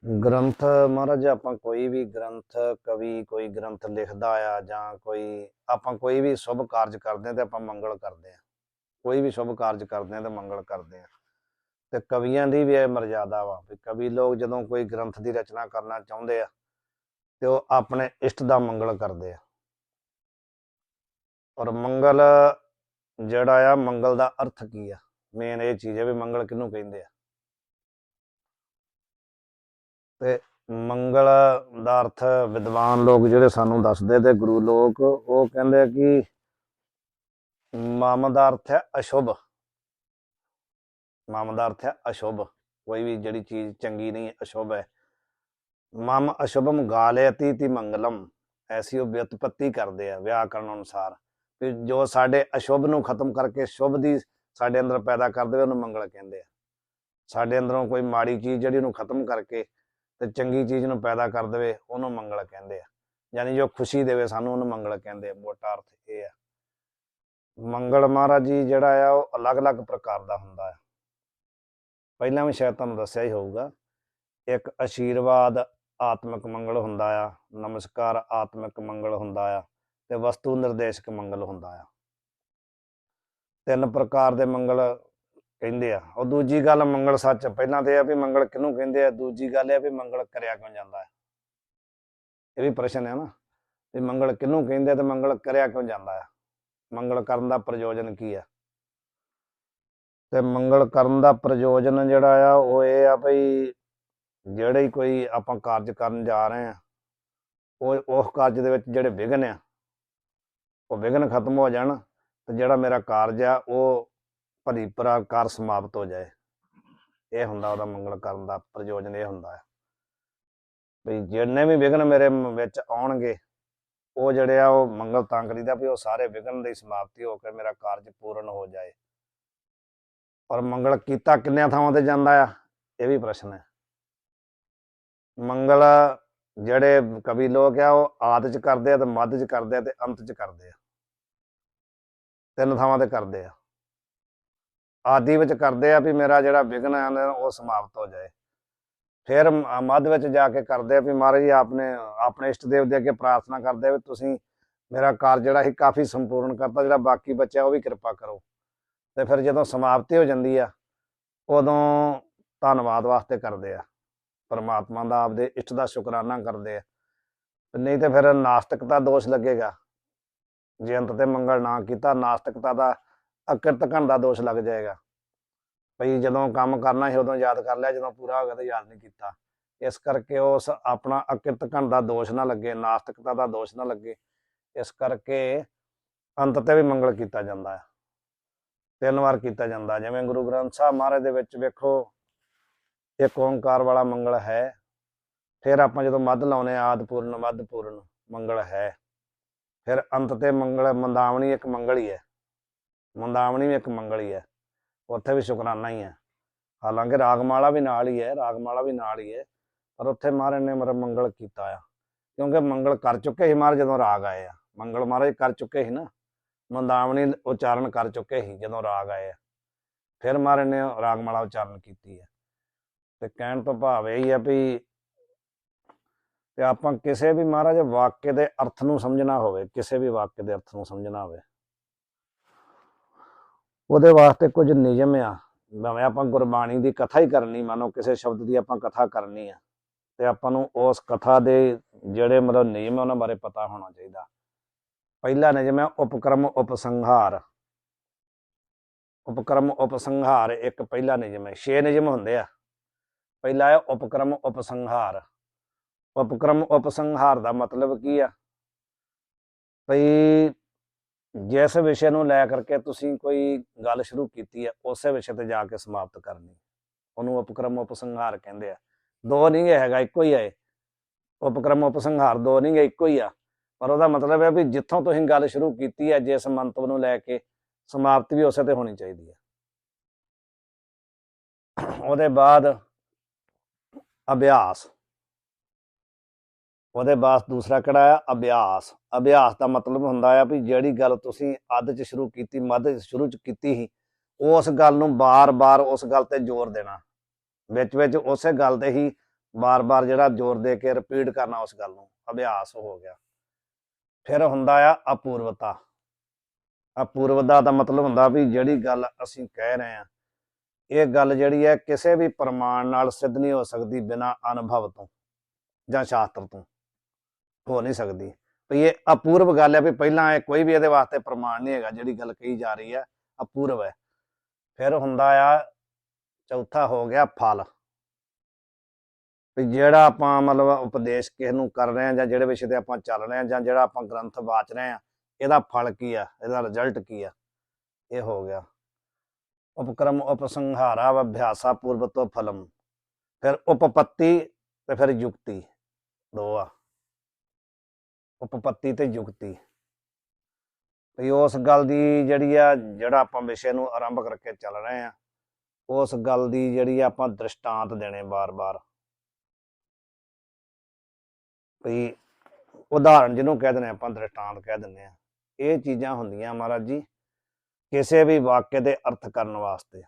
ਗ੍ਰੰਥ ਮਹਾਰਾਜ ਆਪਾਂ ਕੋਈ ਵੀ ਗ੍ਰੰਥ ਕਵੀ ਕੋਈ ਗ੍ਰੰਥ ਲਿਖਦਾ ਆ ਜਾਂ ਕੋਈ ਆਪਾਂ ਕੋਈ ਵੀ ਸ਼ੁਭ ਕਾਰਜ ਕਰਦੇ ਆ ਤੇ ਆਪਾਂ ਮੰਗਲ ਕਰਦੇ ਆ। ਕੋਈ ਵੀ ਸ਼ੁਭ ਕਾਰਜ ਕਰਦੇ ਆ ਤੇ ਮੰਗਲ ਕਰਦੇ ਆ। ਤੇ ਕਵੀਆਂ ਦੀ ਵੀ ਇਹ ਮਰਜ਼ਾਦਾ ਵਾ ਵੀ ਕਵੀ ਲੋਕ ਜਦੋਂ ਕੋਈ ਗ੍ਰੰਥ ਦੀ ਰਚਨਾ ਕਰਨਾ ਚਾਹੁੰਦੇ ਆ ਤੇ ਉਹ ਆਪਣੇ ਇਸ਼ਟ ਦਾ ਮੰਗਲ ਕਰਦੇ ਆ। ਔਰ ਮੰਗਲ ਜਿਹੜਾ ਆ ਮੰਗਲ ਦਾ ਅਰਥ ਕੀ ਆ, ਮੇਨ ਇਹ ਚੀਜ਼ ਹੈ ਵੀ ਮੰਗਲ ਕਿਹਨੂੰ ਕਹਿੰਦੇ ਆ। ਤੇ ਮੰਗਲ ਦਾ ਅਰਥ ਵਿਦਵਾਨ ਲੋਕ ਜਿਹੜੇ ਸਾਨੂੰ ਦੱਸਦੇ ਤੇ ਗੁਰੂ ਲੋਕ ਉਹ ਕਹਿੰਦੇ ਕਿ ਮਮ ਦਾ ਅਰਥ ਹੈ ਅਸ਼ੁਭ। ਮਮ ਦਾ ਅਰਥ ਹੈ ਅਸ਼ੁਭ, ਕੋਈ ਵੀ ਜਿਹੜੀ ਚੀਜ਼ ਚੰਗੀ ਨਹੀਂ ਅਸ਼ੁਭ ਹੈ। ਮਮ ਅਸ਼ੁਭਮ ਗਾਲਯਤੀ ਤੀ ਮੰਗਲਮ, ਐਸੀ ਉਹ ਵਿਉਤਪੱਤੀ ਕਰਦੇ ਆ ਵਿਆਕਰਨ ਅਨੁਸਾਰ ਵੀ ਜੋ ਸਾਡੇ ਅਸ਼ੁਭ ਨੂੰ ਖਤਮ ਕਰਕੇ ਸ਼ੁਭ ਦੀ ਸਾਡੇ ਅੰਦਰ ਪੈਦਾ ਕਰ ਦੇਵੇ ਉਹਨੂੰ ਮੰਗਲ ਕਹਿੰਦੇ ਆ। ਸਾਡੇ ਅੰਦਰੋਂ ਕੋਈ ਮਾੜੀ ਚੀਜ਼ ਜਿਹੜੀ ਉਹਨੂੰ ਖਤਮ ਕਰਕੇ ਤੇ ਚੰਗੀ ਚੀਜ਼ ਨੂੰ ਪੈਦਾ ਕਰ ਦੇਵੇ ਉਹਨੂੰ ਮੰਗਲ ਕਹਿੰਦੇ ਆ। ਯਾਨੀ ਜੋ ਖੁਸ਼ੀ ਦੇਵੇ ਸਾਨੂੰ ਉਹਨੂੰ ਮੰਗਲ ਕਹਿੰਦੇ ਆ। ਮੋਟਾ ਅਰਥ ਇਹ ਆ। ਮੰਗਲ ਮਹਾਰਾਜ ਜੀ ਜਿਹੜਾ ਆ ਉਹ ਅਲੱਗ-ਅਲੱਗ ਪ੍ਰਕਾਰ ਦਾ ਹੁੰਦਾ ਹੈ। ਪਹਿਲਾਂ ਵੀ ਸ਼ਾਇਦ ਤੁਹਾਨੂੰ ਦੱਸਿਆ ਹੀ ਹੋਊਗਾ। ਇੱਕ ਆਸ਼ੀਰਵਾਦ ਆਤਮਿਕ ਮੰਗਲ ਹੁੰਦਾ ਆ, ਨਮਸਕਾਰ ਆਤਮਿਕ ਮੰਗਲ ਹੁੰਦਾ ਆ ਤੇ ਵਸਤੂ ਨਿਰਦੇਸ਼ਕ ਮੰਗਲ ਹੁੰਦਾ ਆ। ਤਿੰਨ ਪ੍ਰਕਾਰ ਦੇ ਮੰਗਲ ਕਹਿੰਦੇ ਆ। ਉਹ ਦੂਜੀ ਗੱਲ ਮੰਗਲ ਸੱਚ, ਪਹਿਲਾਂ ਤੇ ਇਹ ਆ ਵੀ ਮੰਗਲ ਕਿਹਨੂੰ ਕਹਿੰਦੇ ਆ, ਦੂਜੀ ਗੱਲ ਇਹ ਆ ਵੀ ਮੰਗਲ ਕਰਿਆ ਕਿਉਂ ਜਾਂਦਾ ਹੈ। ਇਹ ਵੀ ਪ੍ਰਸ਼ਨ ਹੈ ਨਾ ਵੀ ਮੰਗਲ ਕਿਹਨੂੰ ਕਹਿੰਦੇ ਤੇ ਮੰਗਲ ਕਰਿਆ ਕਿਉਂ ਜਾਂਦਾ ਹੈ, ਮੰਗਲ ਕਰਨ ਦਾ ਪ੍ਰਯੋਜਨ ਕੀ ਆ। ਤੇ ਮੰਗਲ ਕਰਨ ਦਾ ਪ੍ਰਯੋਜਨ ਜਿਹੜਾ ਆ ਉਹ ਇਹ ਆ ਭਈ ਜਿਹੜੇ ਕੋਈ ਆਪਾਂ ਕਾਰਜ ਕਰਨ ਜਾ ਰਹੇ ਆ ਉਹ ਉਸ ਕਾਰਜ ਦੇ ਵਿੱਚ ਜਿਹੜੇ ਵਿਘਨ ਆ ਉਹ ਵਿਘਨ ਖਤਮ ਹੋ ਜਾਣ ਤੇ ਜਿਹੜਾ ਮੇਰਾ ਕਾਰਜ ਆ ਉਹ ਭਲੀ ਪ੍ਰਕਾਰ ਸਮਾਪਤ ਹੋ ਜਾਏ। ਇਹ ਹੁੰਦਾ ਉਹਦਾ ਮੰਗਲ ਕਰਨ ਦਾ ਪ੍ਰਯੋਜਨ। ਇਹ ਹੁੰਦਾ ਹੈ ਵੀ ਜਿੰਨੇ ਵੀ ਵਿਘਨ ਮੇਰੇ ਵਿੱਚ ਆਉਣਗੇ ਉਹ ਜਿਹੜੇ ਆ ਉਹ ਮੰਗਲ ਤਾਂ ਕਰੀਦਾ ਵੀ ਉਹ ਸਾਰੇ ਵਿਘਨ ਦੀ ਸਮਾਪਤੀ ਹੋ ਕੇ ਮੇਰਾ ਕਾਰਜ ਪੂਰਨ ਹੋ ਜਾਏ। ਪਰ ਮੰਗਲ ਕੀਤਾ ਕਿੰਨਿਆਂ ਥਾਵਾਂ ਤੇ ਜਾਂਦਾ ਆ, ਇਹ ਵੀ ਪ੍ਰਸ਼ਨ ਹੈ। ਮੰਗਲ ਜਿਹੜੇ ਕਵੀ ਲੋਕ ਆ ਉਹ ਆਦਿ ਚ ਕਰਦੇ ਆ ਤੇ ਮੱਧ ਚ ਕਰਦੇ ਆ ਤੇ ਅੰਤ ਚ ਕਰਦੇ ਆ। ਤਿੰਨ ਥਾਵਾਂ ਤੇ ਕਰਦੇ ਆ। ਆਦਿ ਵਿੱਚ ਕਰਦੇ ਆ ਵੀ ਮੇਰਾ ਜਿਹੜਾ ਵਿਘਨ ਹੈ ਉਹ ਸਮਾਪਤ ਹੋ ਜਾਏ। ਫਿਰ ਮੱਧ ਵਿੱਚ ਜਾ ਕੇ ਕਰਦੇ ਆ ਵੀ ਮਹਾਰਾਜ ਜੀ ਆਪਣੇ ਇਸ਼ਟ ਦੇਵ ਦੇ ਅੱਗੇ ਪ੍ਰਾਰਥਨਾ ਕਰਦੇ ਆ ਵੀ ਤੁਸੀਂ ਮੇਰਾ ਕਾਰਜ ਜਿਹੜਾ ਸੀ ਕਾਫੀ ਸੰਪੂਰਨ ਕਰਤਾ, ਜਿਹੜਾ ਬਾਕੀ ਬਚਿਆ ਉਹ ਵੀ ਕਿਰਪਾ ਕਰੋ। ਤੇ ਫਿਰ ਜਦੋਂ ਸਮਾਪਤੀ ਹੋ ਜਾਂਦੀ ਆ ਉਦੋਂ ਧੰਨਵਾਦ ਵਾਸਤੇ ਕਰਦੇ ਆ, ਪਰਮਾਤਮਾ ਦਾ ਆਪਦੇ ਇਸ਼ਟ ਦਾ ਸ਼ੁਕਰਾਨਾ ਕਰਦੇ ਆ। ਨਹੀਂ ਤੇ ਫਿਰ ਨਾਸਤਿਕਤਾ ਦੋਸ਼ ਲੱਗੇਗਾ। ਜੇ ਅੰਤ ਤੇ ਮੰਗਲ ਨਾ ਕੀਤਾ ਨਾਸਤਿਕਤਾ ਦਾ ਅਕਿਰਤ ਘਣ ਦਾ ਦੋਸ਼ ਲੱਗ ਜਾਏਗਾ ਭਈ ਜਦੋਂ ਕੰਮ ਕਰਨਾ ਸੀ ਉਦੋਂ ਯਾਦ ਕਰ ਲਿਆ, ਜਦੋਂ ਪੂਰਾ ਹੋ ਗਿਆ ਤਾਂ ਯਾਦ ਨਹੀਂ ਕੀਤਾ। ਇਸ ਕਰਕੇ ਉਸ ਆਪਣਾ ਅਕਿਰਤ ਘਣ ਦਾ ਦੋਸ਼ ਨਾ ਲੱਗੇ, ਨਾਸਤਿਕਤਾ ਦਾ ਦੋਸ਼ ਨਾ ਲੱਗੇ, ਇਸ ਕਰਕੇ ਅੰਤ ਤੇ ਵੀ ਮੰਗਲ ਕੀਤਾ ਜਾਂਦਾ ਹੈ। 3 ਵਾਰ ਕੀਤਾ ਜਾਂਦਾ। ਜਿਵੇਂ ਗੁਰੂ ਗ੍ਰੰਥ ਸਾਹਿਬ ਮਹਾਰਾਜ ਦੇ ਵਿੱਚ ਵੇਖੋ ਇੱਕ ਓਂਕਾਰ ਵਾਲਾ ਮੰਗਲ ਹੈ। ਫਿਰ ਆਪਾਂ ਜਦੋਂ ਮੱਧ ਲਾਉਨੇ ਆਦਿ ਪੂਰਨ ਮੱਧ ਪੂਰਨ ਮੰਗਲ ਹੈ। ਫਿਰ ਅੰਤ ਤੇ ਮੰਗਲ ਮੰਦਾਵਣੀ ਇੱਕ ਮੰਗਲ ਹੀ ਹੈ। ਮੰਦਾਵਣੀ ਵੀ ਇੱਕ ਮੰਗਲ ਹੀ ਹੈ, ਉੱਥੇ ਵੀ ਸ਼ੁਕਰਾਨਾ ਹੀ ਹੈ। ਹਾਲਾਂਕਿ ਰਾਗਮਾਲਾ ਵੀ ਨਾਲ ਹੀ ਹੈ, ਰਾਗਮਾਲਾ ਵੀ ਨਾਲ ਹੀ ਹੈ, ਪਰ ਉੱਥੇ ਮਹਾਰਾਜ ਨੇ ਮੇਰਾ ਮੰਗਲ ਕੀਤਾ ਆ ਕਿਉਂਕਿ ਮੰਗਲ ਕਰ ਚੁੱਕੇ ਸੀ ਮਹਾਰਾਜ ਜਦੋਂ ਰਾਗ ਆਏ ਆ। ਮੰਗਲ ਮਹਾਰਾਜ ਕਰ ਚੁੱਕੇ ਸੀ ਨਾ, ਮੰਦਾਵਣੀ ਉਚਾਰਨ ਕਰ ਚੁੱਕੇ ਸੀ ਜਦੋਂ ਰਾਗ ਆਏ ਆ। ਫਿਰ ਮਹਾਰਾਜ ਨੇ ਰਾਗਮਾਲਾ ਉਚਾਰਨ ਕੀਤੀ ਹੈ। ਤੇ ਕਹਿਣ ਤੋਂ ਭਾਵ ਇਹ ਆ ਵੀ ਤੇ ਆਪਾਂ ਕਿਸੇ ਵੀ ਮਹਾਰਾਜ ਵਾਕਿਆ ਦੇ ਅਰਥ ਨੂੰ ਸਮਝਣਾ ਹੋਵੇ, ਕਿਸੇ ਵੀ ਵਾਕਿਆ ਦੇ ਅਰਥ ਨੂੰ ਸਮਝਣਾ ਹੋਵੇ ਉਹਦੇ ਵਾਸਤੇ ਕੁਝ ਨਿਯਮ ਆ। ਭਾਵੇਂ ਆਪਾਂ ਗੁਰਬਾਣੀ ਦੀ ਕਥਾ ਹੀ ਕਰਨੀ, ਮੰਨੋ ਕਿਸੇ ਸ਼ਬਦ ਦੀ ਆਪਾਂ ਕਥਾ ਕਰਨੀ ਆ ਤੇ ਆਪਾਂ ਨੂੰ ਉਸ ਕਥਾ ਦੇ ਜਿਹੜੇ ਮਤਲਬ ਨਿਯਮ ਉਹਨਾਂ ਬਾਰੇ ਪਤਾ ਹੋਣਾ ਚਾਹੀਦਾ। ਪਹਿਲਾ ਨਿਯਮ ਹੈ ਉਪਕਰਮ ਉਪਸੰਹਾਰ। ਉਪਕਰਮ ਉਪਸੰਹਾਰ ਇੱਕ ਪਹਿਲਾ ਨਿਯਮ ਹੈ। 6 ਨਿਯਮ ਹੁੰਦੇ ਆ। ਪਹਿਲਾ ਹੈ ਉਪਕਰਮ ਉਪਸੰਹਾਰ। ਉਪਕਰਮ ਉਪਸੰਹਾਰ ਦਾ ਮਤਲਬ ਕੀ ਆ ਭਈ ਜਿਸ ਵਿਸ਼ੇ ਨੂੰ ਲੈ ਕਰਕੇ ਤੁਸੀਂ ਕੋਈ ਗੱਲ ਸ਼ੁਰੂ ਕੀਤੀ ਹੈ ਉਸੇ ਵਿਸ਼ੇ ਤੇ ਜਾ ਕੇ ਸਮਾਪਤ ਕਰਨੀ, ਉਹਨੂੰ ਉਪਕਰਮ ਉਪਸੰਹਾਰ ਕਹਿੰਦੇ ਆ। 2 ਨਹੀਂ ਹੈਗਾ, ਇੱਕੋ ਹੀ ਹੈ। ਉਪਕਰਮ ਉਪਸੰਹਾਰ 2 ਨਹੀਂ ਹੈ, ਇੱਕੋ ਹੀ ਆ। ਪਰ ਉਹਦਾ ਮਤਲਬ ਹੈ ਵੀ ਜਿੱਥੋਂ ਤੁਸੀਂ ਗੱਲ ਸ਼ੁਰੂ ਕੀਤੀ ਹੈ ਜਿਸ ਮੰਤਵ ਨੂੰ ਲੈ ਕੇ ਸਮਾਪਤੀ ਵੀ ਉਸੇ ਤੇ ਹੋਣੀ ਚਾਹੀਦੀ ਹੈ। ਉਹਦੇ ਬਾਅਦ ਅਭਿਆਸ। ਉਹਦੇ ਬਾਅਦ ਦੂਸਰਾ ਕਿਹੜਾ ਆ, ਅਭਿਆਸ। ਅਭਿਆਸ ਦਾ ਮਤਲਬ ਹੁੰਦਾ ਆ ਵੀ ਜਿਹੜੀ ਗੱਲ ਤੁਸੀਂ ਅੱਧ 'ਚ ਸ਼ੁਰੂ ਕੀਤੀ, ਮੱਧ ਸ਼ੁਰੂ 'ਚ ਕੀਤੀ ਸੀ, ਉਸ ਗੱਲ ਨੂੰ ਬਾਰ-ਬਾਰ ਉਸ ਗੱਲ ਤੇ ਜ਼ੋਰ ਦੇਣਾ, ਵਿੱਚ ਉਸੇ ਗੱਲ ਤੇ ਹੀ ਬਾਰ-ਬਾਰ ਜਿਹੜਾ ਜ਼ੋਰ ਦੇ ਕੇ ਰਿਪੀਟ ਕਰਨਾ ਉਸ ਗੱਲ ਨੂੰ, ਅਭਿਆਸ ਹੋ ਗਿਆ। ਫਿਰ ਹੁੰਦਾ ਆ ਅਪੂਰਵਤਾ। ਅਪੂਰਵਤਾ ਦਾ ਮਤਲਬ ਹੁੰਦਾ ਵੀ ਜਿਹੜੀ ਗੱਲ ਅਸੀਂ ਕਹਿ ਰਹੇ ਹਾਂ, ਇਹ ਗੱਲ ਜਿਹੜੀ ਹੈ ਕਿਸੇ ਵੀ ਪ੍ਰਮਾਣ ਨਾਲ ਸਿੱਧ ਨਹੀਂ ਹੋ ਸਕਦੀ, ਬਿਨਾਂ ਅਨੁਭਵ ਤੋਂ ਜਾਂ ਸ਼ਾਸਤਰ ਤੋਂ ਹੋ ਨਹੀਂ ਸਕਦੀ। ਵੀ ਇਹ ਅਪੂਰਵ ਗੱਲ ਹੈ, ਵੀ ਪਹਿਲਾਂ ਇਹ ਕੋਈ ਵੀ ਇਹਦੇ ਵਾਸਤੇ ਪ੍ਰਮਾਣ ਨਹੀਂ ਹੈਗਾ, ਜਿਹੜੀ ਗੱਲ ਕਹੀ ਜਾ ਰਹੀ ਹੈ ਅਪੂਰਵ ਹੈ। ਫਿਰ ਹੁੰਦਾ ਆ ਚੌਥਾ ਹੋ ਗਿਆ ਫਲ। ਵੀ ਜਿਹੜਾ ਆਪਾਂ ਮਤਲਬ ਉਪਦੇਸ਼ ਕਿਸੇ ਨੂੰ ਕਰ ਰਹੇ ਹਾਂ, ਜਾਂ ਜਿਹੜੇ ਵਿਸ਼ੇ ਤੇ ਆਪਾਂ ਚੱਲ ਰਹੇ ਹਾਂ, ਜਾਂ ਜਿਹੜਾ ਆਪਾਂ ਗ੍ਰੰਥ ਵਾਚ ਰਹੇ ਹਾਂ, ਇਹਦਾ ਫਲ ਕੀ ਆ, ਇਹਦਾ ਰਿਜ਼ਲਟ ਕੀ ਆ, ਇਹ ਹੋ ਗਿਆ। ਉਪਕਰਮ ਉਪਸੰਹਾਰਾ ਵ ਅਭਿਆਸਾ ਪੂਰਵਤੋ ਫਲਮ। ਫਿਰ ਉਪਪੱਤੀ ਤੇ ਫਿਰ ਯੁਕਤੀ, ਦੋ ਆ, ਉਪਪੱਤੀ ਤੇ ਯੁਕਤੀ। ਤੇ ਉਸ ਗੱਲ ਦੀ ਜਿਹੜੀ ਆ, ਜਿਹੜਾ ਆਪਾਂ ਵਿਸ਼ੇ ਨੂੰ ਆਰੰਭ ਕਰਕੇ ਚੱਲ ਰਹੇ ਆ, ਉਸ ਗੱਲ ਦੀ ਜਿਹੜੀ ਆਪਾਂ ਦ੍ਰਿਸ਼ਟਾਂਤ ਦੇਣੇ ਬਾਰ-ਬਾਰ। ਵੀ ਉਦਾਹਰਨ ਜਿਹਨੂੰ ਕਹਿ ਦਿੰਦੇ ਆਪਾਂ, ਦ੍ਰਿਸ਼ਟਾਂਤ ਕਹਿ ਦਿੰਦੇ ਆ। ਇਹ ਚੀਜ਼ਾਂ ਹੁੰਦੀਆਂ ਮਹਾਰਾਜ ਜੀ ਕਿਸੇ ਵੀ ਵਾਕਿਆ ਦੇ ਅਰਥ ਕਰਨ ਵਾਸਤੇ।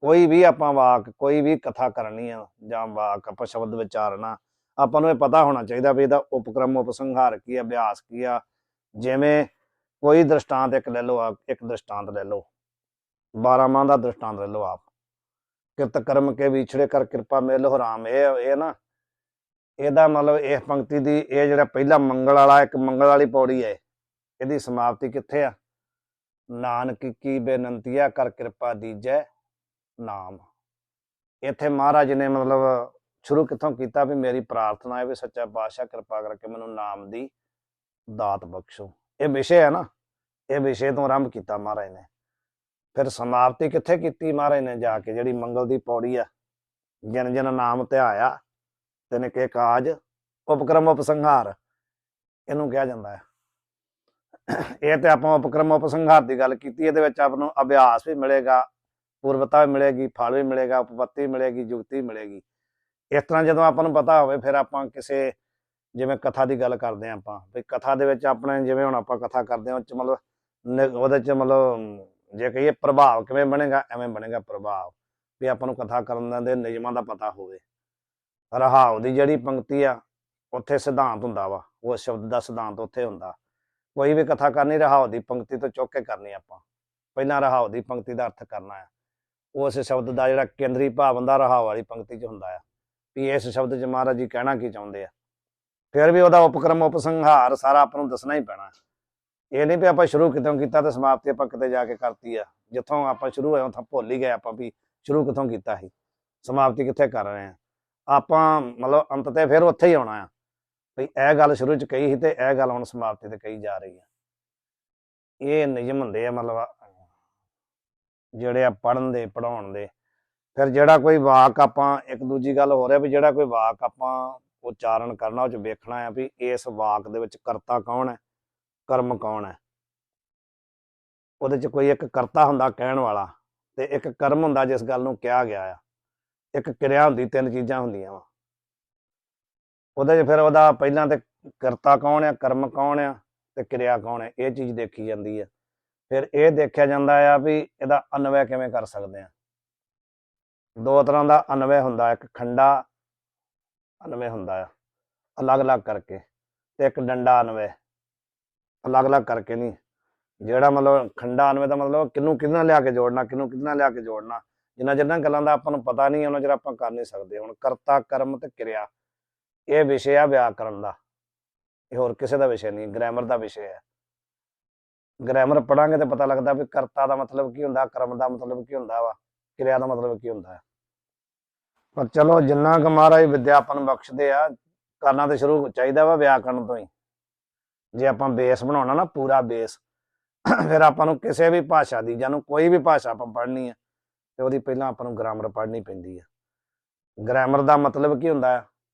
ਕੋਈ ਵੀ ਆਪਾਂ ਵਾਕ, ਕੋਈ ਵੀ ਕਥਾ ਕਰਨੀ ਆ ਜਾਂ ਵਾਕ ਆਪਾਂ ਸ਼ਬਦ ਵਿਚਾਰਨਾ, ਆਪਾਂ ਨੂੰ ਇਹ ਪਤਾ ਹੋਣਾ ਚਾਹੀਦਾ ਵੀ ਇਹਦਾ ਉਪਕਰਮ ਉਪਸੰਹਾਰ ਕੀ ਆ, ਅਭਿਆਸ ਕੀ ਆ। ਜਿਵੇਂ ਕੋਈ ਦ੍ਰਿਸ਼ਟਾਂਤ ਇੱਕ ਲੈ ਲਓ, ਇੱਕ ਦ੍ਰਿਸ਼ਟਾਂਤ ਲੈ ਲਓ, 12 ਮਾਹ ਦਾ ਦ੍ਰਿਸ਼ਟਾਂਤ ਲੈ ਲਓ ਆਪ। ਕਿਰਤ ਕਰਮ ਕੇ ਵਿਛੜੇ ਕਰ ਕਿਰਪਾ ਮਿਲੋ ਰਾਮ। ਇਹ ਨਾ, ਇਹਦਾ ਮਤਲਬ ਇਸ ਪੰਕਤੀ ਦੀ, ਇਹ ਜਿਹੜਾ ਪਹਿਲਾ ਮੰਗਲ ਵਾਲਾ, ਇੱਕ ਮੰਗਲ ਵਾਲੀ ਪੌੜੀ ਹੈ, ਇਹਦੀ ਸਮਾਪਤੀ ਕਿੱਥੇ ਆ? ਨਾਨਕ ਕੀ ਬੇਨੰਤੀਆ ਕਰ ਕਿਰਪਾ ਦੀਜੈ ਨਾਮ। ਇੱਥੇ ਮਹਾਰਾਜ ਨੇ ਮਤਲਬ ਸ਼ੁਰੂ ਕਿੱਥੋਂ ਕੀਤਾ? ਵੀ ਮੇਰੀ ਪ੍ਰਾਰਥਨਾ ਹੈ ਵੀ ਸੱਚਾ ਪਾਤਸ਼ਾਹ ਕਿਰਪਾ ਕਰਕੇ ਮੈਨੂੰ ਨਾਮ ਦੀ ਦਾਤ ਬਖਸ਼ੋ। ਇਹ ਵਿਸ਼ੇ ਹੈ ਨਾ, ਇਹ ਵਿਸ਼ੇ ਤੋਂ ਆਰੰਭ ਕੀਤਾ ਮਹਾਰਾਜ ਨੇ। ਫਿਰ ਸਮਾਪਤੀ ਕਿੱਥੇ ਕੀਤੀ ਮਹਾਰਾਜ ਨੇ? ਜਾ ਕੇ ਜਿਹੜੀ ਮੰਗਲ ਦੀ ਪੌੜੀ ਆ, ਜਿਨ ਜਿਨ ਨਾਮ ਧਿਆਇਆ ਤਿਨ ਕੇ ਕਾਜ ਉਪਕਰਮ ਉਪਸੰਹਾਰ, ਇਹਨੂੰ ਕਿਹਾ ਜਾਂਦਾ ਹੈ। ਇਹ ਤੇ ਆਪਾਂ ਉਪਕਰਮ ਉਪਸੰਹਾਰ ਦੀ ਗੱਲ ਕੀਤੀ। ਇਹਦੇ ਵਿੱਚ ਆਪ ਨੂੰ ਅਭਿਆਸ ਵੀ ਮਿਲੇਗਾ, ਪੂਰਵਤਾ ਵੀ ਮਿਲੇਗੀ, ਫਲ ਵੀ ਮਿਲੇਗਾ, ਉਪਪੱਤੀ ਵੀ ਮਿਲੇਗੀ, ਯੁਕਤੀ ਵੀ ਮਿਲੇਗੀ। ਇਸ ਤਰ੍ਹਾਂ ਜਦੋਂ ਆਪਾਂ ਨੂੰ ਪਤਾ ਹੋਵੇ, ਫਿਰ ਆਪਾਂ ਕਿਸੇ, ਜਿਵੇਂ ਕਥਾ ਦੀ ਗੱਲ ਕਰਦੇ ਹਾਂ ਆਪਾਂ, ਵੀ ਕਥਾ ਦੇ ਵਿੱਚ ਆਪਣੇ, ਜਿਵੇਂ ਹੁਣ ਆਪਾਂ ਕਥਾ ਕਰਦੇ ਹਾਂ, ਉਹ 'ਚ ਮਤਲਬ ਉਹਦੇ 'ਚ ਮਤਲਬ ਜੇ ਕਹੀਏ ਪ੍ਰਭਾਵ ਕਿਵੇਂ ਬਣੇਗਾ, ਐਵੇਂ ਬਣੇਗਾ ਪ੍ਰਭਾਵ। ਵੀ ਆਪਾਂ ਨੂੰ ਕਥਾ ਕਰਨ ਦੇ ਨਿਯਮਾਂ ਦਾ ਪਤਾ ਹੋਵੇ। ਰਹਾਉ ਦੀ ਜਿਹੜੀ ਪੰਕਤੀ ਆ, ਉੱਥੇ ਸਿਧਾਂਤ ਹੁੰਦਾ ਵਾ, ਉਹ ਸ਼ਬਦ ਦਾ ਸਿਧਾਂਤ ਉੱਥੇ ਹੁੰਦਾ। ਕੋਈ ਵੀ ਕਥਾ ਕਰਨੀ ਰਹਾਉ ਦੀ ਪੰਕਤੀ ਤੋਂ ਚੁੱਕ ਕੇ ਕਰਨੀ ਆਪਾਂ। ਪਹਿਲਾਂ ਰਹਾਉ ਦੀ ਪੰਕਤੀ ਦਾ ਅਰਥ ਕਰਨਾ ਆ। ਉਸ ਸ਼ਬਦ ਦਾ ਜਿਹੜਾ ਕੇਂਦਰੀ ਭਾਵ ਹੁੰਦਾ, ਰਹਾਉ ਵਾਲੀ ਪੰਕਤੀ 'ਚ ਹੁੰਦਾ ਆ, ਵੀ ਇਸ ਸ਼ਬਦ 'ਚ ਮਹਾਰਾਜ ਜੀ ਕਹਿਣਾ ਕੀ ਚਾਹੁੰਦੇ ਆ। ਫਿਰ ਵੀ ਉਹਦਾ ਉਪਕਰਮ ਉਪਸੰਹਾਰ ਸਾਰਾ ਆਪਾਂ ਨੂੰ ਦੱਸਣਾ ਹੀ ਪੈਣਾ। ਇਹ ਨਹੀਂ ਵੀ ਆਪਾਂ ਸ਼ੁਰੂ ਕਿਤੋਂ ਕੀਤਾ ਤੇ ਸਮਾਪਤੀ ਆਪਾਂ ਕਿਤੇ ਜਾ ਕੇ ਕਰਤੀ ਆ। ਜਿੱਥੋਂ ਆਪਾਂ ਸ਼ੁਰੂ ਹੋਏ ਉੱਥੋਂ ਭੁੱਲ ਹੀ ਗਏ ਆਪਾਂ ਵੀ ਸ਼ੁਰੂ ਕਿੱਥੋਂ ਕੀਤਾ ਸੀ, ਸਮਾਪਤੀ ਕਿੱਥੇ ਕਰ ਰਹੇ ਆ ਆਪਾਂ। ਮਤਲਬ ਅੰਤ ਤੇ ਫਿਰ ਉੱਥੇ ਹੀ ਆਉਣਾ ਆ, ਵੀ ਇਹ ਗੱਲ ਸ਼ੁਰੂ 'ਚ ਕਹੀ ਸੀ ਤੇ ਇਹ ਗੱਲ ਹੁਣ ਸਮਾਪਤੀ ਤੇ ਕਹੀ ਜਾ ਰਹੀ ਆ। ਇਹ ਨਿਯਮ ਹੁੰਦੇ ਆ ਮਤਲਬ ਜਿਹੜੇ ਆ ਪੜ੍ਹਨ ਦੇ, ਪੜ੍ਹਾਉਣ ਦੇ। ਫਿਰ ਜਿਹੜਾ ਕੋਈ ਵਾਕ ਆਪਾਂ, ਇੱਕ ਦੂਜੀ ਗੱਲ ਹੋ ਰਿਹਾ ਵੀ ਜਿਹੜਾ ਕੋਈ ਵਾਕ ਆਪਾਂ ਉਚਾਰਨ ਕਰਨਾ, ਉਹ 'ਚ ਵੇਖਣਾ ਆ ਵੀ ਇਸ ਵਾਕ ਦੇ ਵਿੱਚ ਕਰਤਾ ਕੌਣ ਹੈ, ਕਰਮ ਕੌਣ ਹੈ। ਉਹਦੇ 'ਚ ਕੋਈ ਇੱਕ ਕਰਤਾ ਹੁੰਦਾ ਕਹਿਣ ਵਾਲਾ, ਤੇ ਇੱਕ ਕਰਮ ਹੁੰਦਾ ਜਿਸ ਗੱਲ ਨੂੰ ਕਿਹਾ ਗਿਆ ਆ, ਇੱਕ ਕਿਰਿਆ ਹੁੰਦੀ। ਤਿੰਨ ਚੀਜ਼ਾਂ ਹੁੰਦੀਆਂ ਵਾ ਉਹਦੇ 'ਚ। ਫਿਰ ਉਹਦਾ ਪਹਿਲਾਂ ਤੇ ਕਰਤਾ ਕੌਣ ਆ, ਕਰਮ ਕੌਣ ਆ, ਤੇ ਕਿਰਿਆ ਕੌਣ ਹੈ, ਇਹ ਚੀਜ਼ ਦੇਖੀ ਜਾਂਦੀ ਆ। ਫਿਰ ਇਹ ਦੇਖਿਆ ਜਾਂਦਾ ਆ ਵੀ ਇਹਦਾ ਅਨਵੈ ਕਿਵੇਂ ਕਰ ਸਕਦੇ ਆ। ਦੋ ਤਰ੍ਹਾਂ ਦਾ ਅਨਵੈ ਹੁੰਦਾ, ਇੱਕ ਖੰਡਾ ਅਨਵੈ ਹੁੰਦਾ ਆ ਅਲੱਗ-ਅਲੱਗ ਕਰਕੇ, ਤੇ ਇੱਕ ਡੰਡਾ ਅਨਵੈ ਅਲੱਗ-ਅਲੱਗ ਕਰਕੇ ਨਹੀਂ। ਜਿਹੜਾ ਮਤਲਬ ਖੰਡਾ ਅਨਵੈ ਦਾ ਮਤਲਬ ਕਿਹਨੂੰ ਕਿਹਦੇ ਨਾਲ ਲਿਆ ਕੇ ਜੋੜਨਾ, ਕਿਹਨੂੰ ਕਿਹਦੇ ਨਾਲ ਲਿਆ ਕੇ ਜੋੜਨਾ, ਜਿੰਨਾ ਗੱਲਾਂ ਦਾ ਆਪਾਂ ਨੂੰ ਪਤਾ ਨਹੀਂ, ਉਹਨਾਂ ਚਿਰ ਆਪਾਂ ਕਰ ਨਹੀਂ ਸਕਦੇ। ਹੁਣ ਕਰਤਾ, ਕਰਮ ਤੇ ਕਿਰਿਆ, ਇਹ ਵਿਸ਼ੇ ਆ ਵਿਆਕਰਨ ਦਾ, ਇਹ ਹੋਰ ਕਿਸੇ ਦਾ ਵਿਸ਼ੇ ਨਹੀਂ, ਗ੍ਰਾਮਰ ਦਾ ਵਿਸ਼ੇ ਹੈ। ਗ੍ਰਾਮਰ ਪੜਾਂਗੇ ਤਾਂ ਪਤਾ ਲੱਗਦਾ ਵੀ ਕਰਤਾ ਦਾ ਮਤਲਬ ਕੀ ਹੁੰਦਾ, ਕਰਮ ਦਾ ਮਤਲਬ ਕੀ ਹੁੰਦਾ ਵਾ, ਕਿਰਿਆ ਦਾ ਮਤਲਬ ਕੀ ਹੁੰਦਾ ਹੈ। ਪਰ ਚਲੋ ਜਿੰਨਾ ਕੁ ਮਹਾਰਾਜ ਵਿਦਿਆ ਆਪਾਂ ਨੂੰ ਬਖਸ਼ਦੇ ਆ, ਕਰਨਾ ਤਾਂ ਸ਼ੁਰੂ ਚਾਹੀਦਾ ਵਾ ਵਿਆਕਰਨ ਤੋਂ ਹੀ। ਜੇ ਆਪਾਂ ਬੇਸ ਬਣਾਉਣਾ ਨਾ, ਪੂਰਾ ਬੇਸ, ਫਿਰ ਆਪਾਂ ਨੂੰ ਕਿਸੇ ਵੀ ਭਾਸ਼ਾ ਦੀ, ਜਾਂ ਕੋਈ ਵੀ ਭਾਸ਼ਾ ਆਪਾਂ ਪੜ੍ਹਨੀ ਆ, ਤੇ ਉਹਦੀ ਪਹਿਲਾਂ ਆਪਾਂ ਨੂੰ ਗ੍ਰਾਮਰ ਪੜ੍ਹਨੀ ਪੈਂਦੀ ਆ। ਗ੍ਰਾਮਰ ਦਾ ਮਤਲਬ ਕੀ ਹੁੰਦਾ ਹੈ?